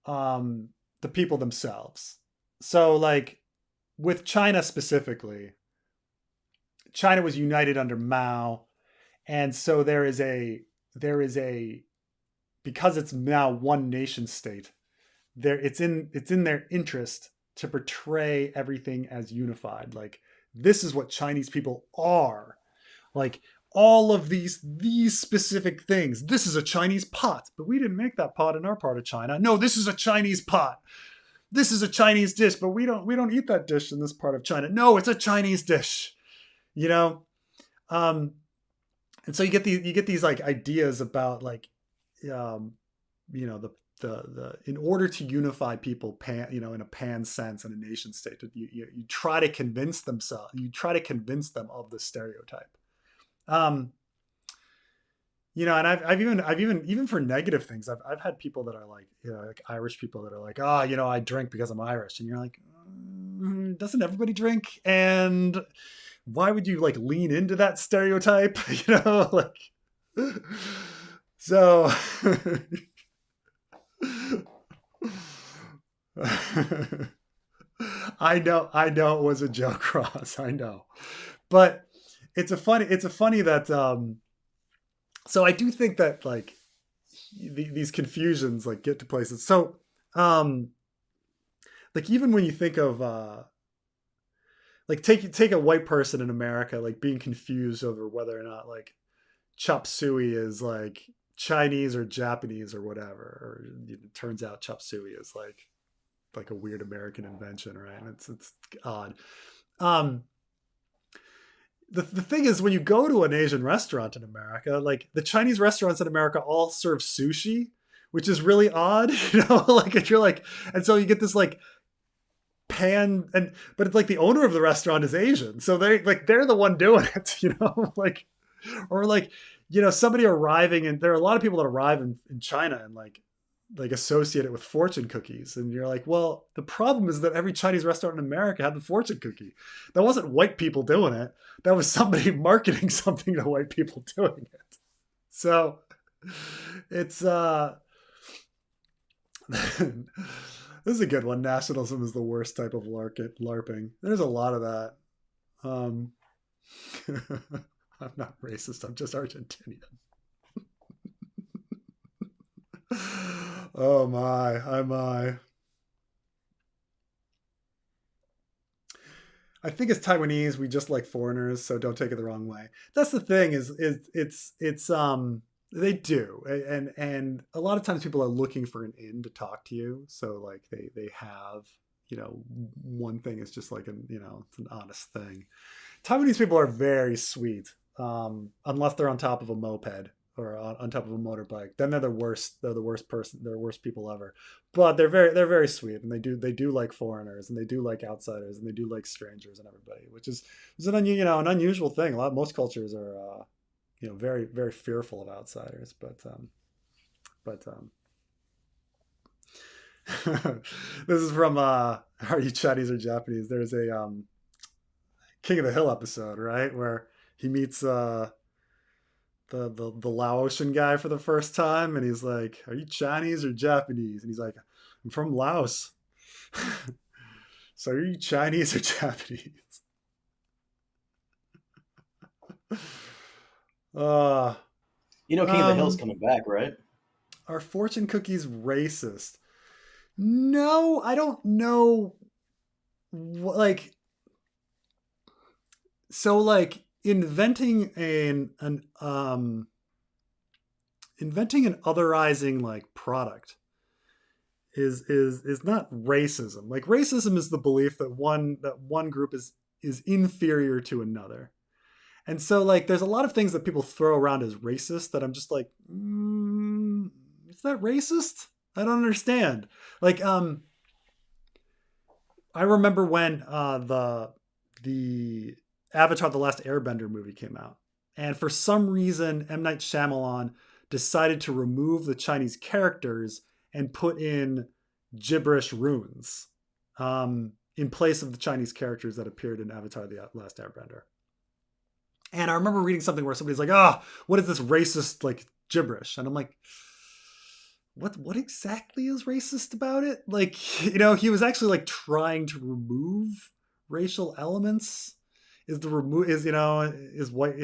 um the people themselves. So like with China specifically, China was united under Mao, and so there is a because it's now one nation state, there it's in their interest to portray everything as unified. Like this is what Chinese people are. Like all of these specific things. This is a Chinese pot, but we didn't make that pot in our part of China. No, this is a Chinese pot. This is a Chinese dish, but we don't eat that dish in this part of China. No, it's a Chinese dish. You know, um, and so you get these like ideas about like, um, you know, the in order to unify people, you know, in a pan sense in a nation state, you try to convince them of the stereotype. Um, you know, and I've even for negative things, I've had people that are like, you know, like Irish people that are like, oh, you know, I drink because I'm Irish, and you're like, doesn't everybody drink? And why would you like lean into that stereotype? Like so. I know it was a joke, Ross. I know, but it's a funny that so I do think that like these confusions like get to places. So um like even when you think of like take a white person in America like being confused over whether or not like chop suey is like Chinese or Japanese or whatever, or it turns out chop suey is like a weird American invention, right? And it's odd. Um, the thing is, when you go to an Asian restaurant in America, like the Chinese restaurants in America all serve sushi, which is really odd, like if you're like, and so you get this like pan but it's like the owner of the restaurant is Asian, so they're the one doing it, like, or like, somebody arriving, and there are a lot of people that arrive in China and like associate it with fortune cookies, and you're like, well, the problem is that every Chinese restaurant in America had the fortune cookie. That wasn't white people doing it, that was somebody marketing something to white people doing it. So it's this is a good one. Nationalism is the worst type of LARPing. There's a lot of that. I'm not racist, I'm just Argentinian. Oh my. I think as Taiwanese, we just like foreigners, so don't take it the wrong way. That's the thing is it's they do, and a lot of times people are looking for an in to talk to you, so like they have, one thing is just like it's an honest thing. Taiwanese people are very sweet, unless they're on top of a moped or on top of a motorbike. Then they're the worst. They're the worst person. They're the worst people ever. But they're very sweet, and they do like foreigners, and they do like outsiders, and they do like strangers and everybody, which is an unusual thing. Most cultures are very very fearful of outsiders, but this is from Are You Chinese or Japanese? There's a King of the Hill episode, right, where he meets the Laotian guy for the first time, and he's like, "Are you Chinese or Japanese?" And he's like, "I'm from Laos." So are you Chinese or Japanese? King of the Hill's coming back, right? Are fortune cookies racist? No, I don't know. Like, so like inventing an otherizing like product is not racism. Like racism is the belief that one group is inferior to another. And so like there's a lot of things that people throw around as racist that I'm just like, is that racist? I don't understand. Like I remember when the Avatar: The Last Airbender movie came out, and for some reason M. Night Shyamalan decided to remove the Chinese characters and put in gibberish runes in place of the Chinese characters that appeared in Avatar: The Last Airbender. And I remember reading something where somebody's like, what is this racist like gibberish? And I'm like, what exactly is racist about it? Like, he was actually like trying to remove racial elements. Is white,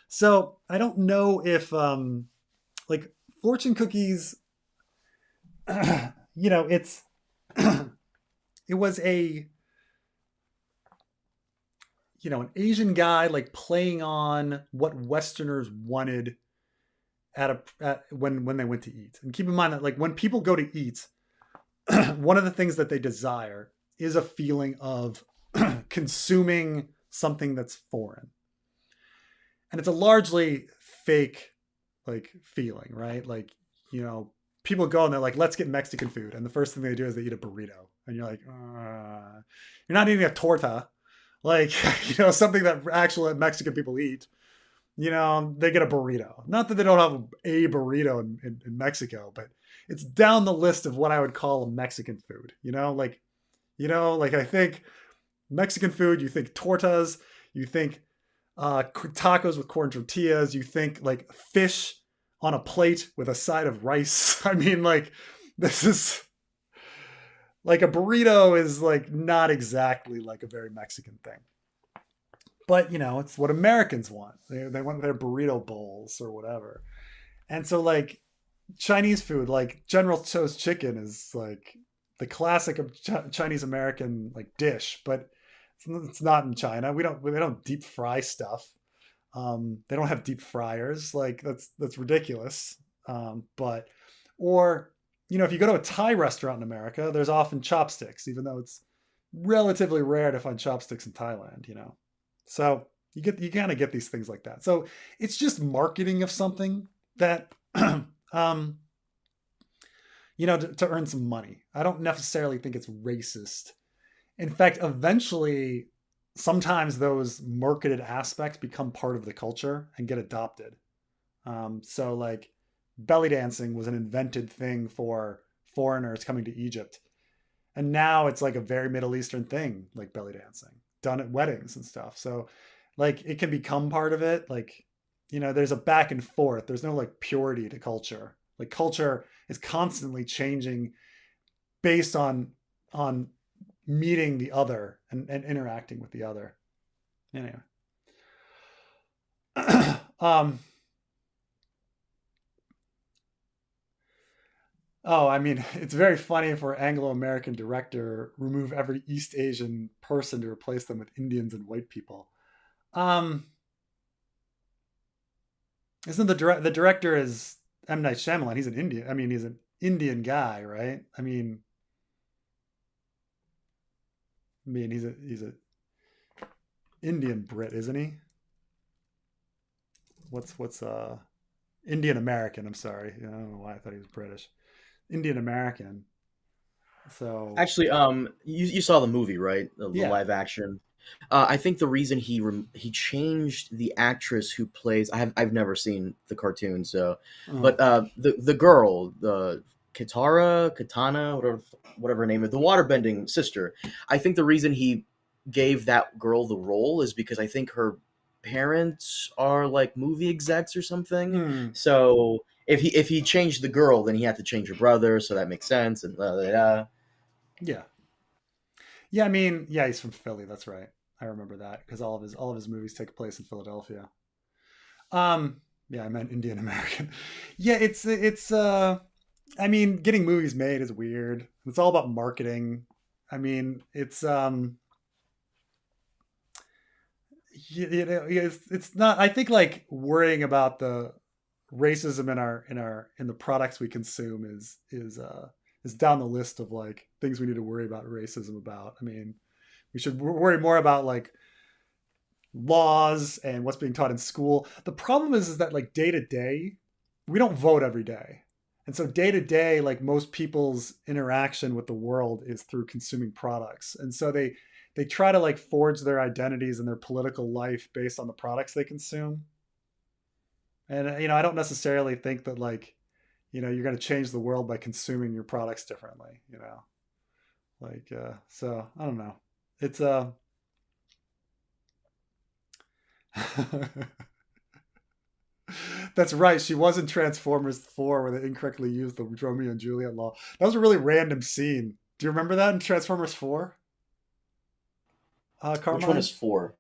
So I don't know if like fortune cookies, it's it was a an Asian guy like playing on what Westerners wanted when they went to eat. And keep in mind that like when people go to eat, one of the things that they desire is a feeling of consuming something that's foreign. And it's a largely fake like feeling, right? Like, people go and they're like, let's get Mexican food. And the first thing they do is they eat a burrito. And you're like, you're not eating a torta. Like, something that actual Mexican people eat. They get a burrito. Not that they don't have a burrito in Mexico, but it's down the list of what I would call a Mexican food. Like I think Mexican food, you think tortas, you think tacos with corn tortillas, you think like fish on a plate with a side of rice. I mean, like, this is like a burrito is like not exactly like a very Mexican thing. But, it's what Americans want. They want their burrito bowls or whatever. And so, like, Chinese food, like General Tso's chicken, is like the classic of Chinese American like dish, but it's not in China. They don't deep fry stuff. They don't have deep fryers. Like that's ridiculous. But or if you go to a Thai restaurant in America, there's often chopsticks, even though it's relatively rare to find chopsticks in Thailand. So you kind of get these things like that. So it's just marketing of something that to earn some money. I don't necessarily think it's racist. In fact, eventually, sometimes those marketed aspects become part of the culture and get adopted. So, like, belly dancing was an invented thing for foreigners coming to Egypt. And now it's like a very Middle Eastern thing, like belly dancing, done at weddings and stuff. So, like, it can become part of it. Like, there's a back and forth. There's no like purity to culture. Like, culture is constantly changing based on meeting the other and interacting with the other. Anyway. Oh, I mean, it's very funny for Anglo-American director remove every East Asian person to replace them with Indians and white people. Um, isn't the director is M. Night Shyamalan? He's an Indian. I mean, he's an Indian guy, right? I mean, he's a Indian Brit, isn't he? What's Indian American? I'm sorry, I don't know why I thought he was British. Indian American. So Actually, you saw the movie, right? The yeah. live action. I think the reason he changed the actress who plays I've never seen the cartoon, so Uh, but the girl, the Katana, whatever her name is, the waterbending sister. I think the reason he gave that girl the role is because I think her parents are like movie execs or something. hmm. So if he changed the girl, then he had to change her brother, so that makes sense. And blah, blah, blah. Yeah. Yeah. I mean, yeah, he's from Philly. That's right. I remember that because all of his movies take place in Philadelphia. Yeah, I meant Indian American. Yeah, it's. I mean, getting movies made is weird. It's all about marketing. I mean, it's not. I think like worrying about the racism in the products we consume is down the list of like things we need to worry about racism about. I mean, we should worry more about like laws and what's being taught in school. The problem is that like day to day, we don't vote every day. And so day to day, like most people's interaction with the world is through consuming products. And so they try to like forge their identities and their political life based on the products they consume. And I don't necessarily think that like, you're going to change the world by consuming your products differently. Like so I don't know. It's That's right. She was in Transformers 4 where they incorrectly used the Romeo and Juliet law. That was a really random scene. Do you remember that in Transformers 4? Which one is Carmine? four?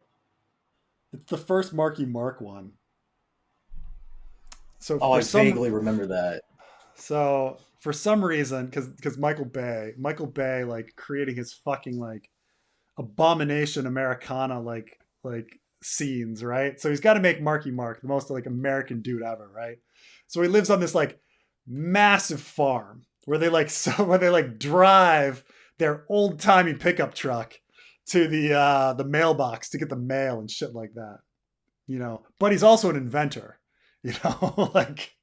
It's the first Marky Mark one. So Oh, for I some vaguely remember that. so for some reason, because Michael Bay like creating his fucking like abomination Americana like scenes, right? So he's got to make Marky Mark the most like American dude ever, right? So he lives on this like massive farm where they like where they like drive their old timey pickup truck to the mailbox to get the mail and shit like that. But he's also an inventor, like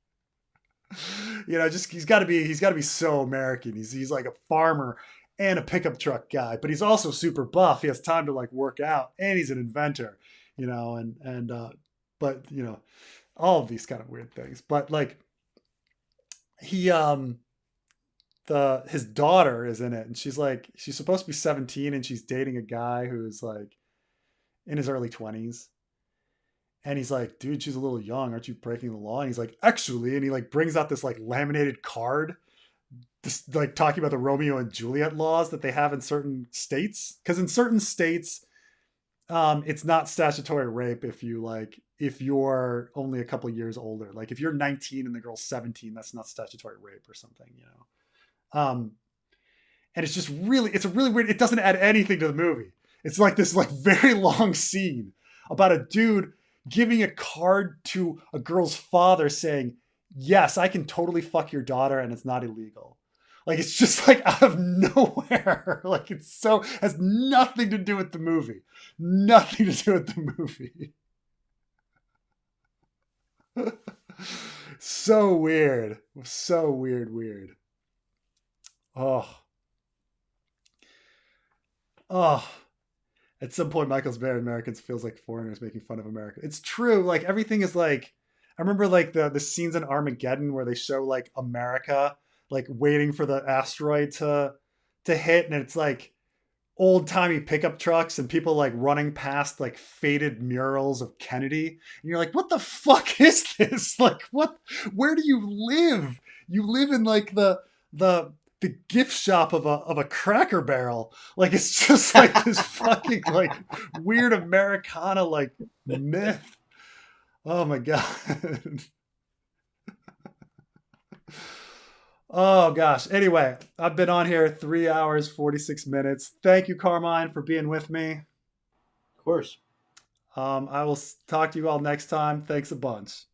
just he's got to be so American. He's like a farmer and a pickup truck guy, but he's also super buff. He has time to like work out, and he's an inventor, but all of these kind of weird things. But like he his daughter is in it, and she's supposed to be 17, and she's dating a guy who's like in his early 20s. And he's like, dude, she's a little young. Aren't you breaking the law? And he's like, actually, and he like brings out this like laminated card, just like talking about the Romeo and Juliet laws that they have in certain states. Because in certain states, it's not statutory rape if you're only a couple years older. Like if you're 19 and the girl's 17, that's not statutory rape or something, you know. And it's a really weird. It doesn't add anything to the movie. It's like this like very long scene about a dude giving a card to a girl's father saying, yes, I can totally fuck your daughter and it's not illegal. Like it's just like out of nowhere. Like it's so has nothing to do with the movie. Nothing to do with the movie. So weird. So weird. Oh. Oh. At some point, Michael's Bad Americans feels like foreigners making fun of America. It's true. Like everything is like, I remember like the scenes in Armageddon where they show like America like waiting for the asteroid to hit, and it's like old timey pickup trucks and people like running past like faded murals of Kennedy, and you're like, what the fuck is this? Like, what? Where do you live? You live in like the gift shop of a Cracker Barrel. Like it's just like this fucking like weird Americana like myth. Oh my god. Oh gosh. Anyway, I've been on here 3 hours 46 minutes. Thank you, Carmine, for being with me. Of course. I will talk to you all next time. Thanks a bunch.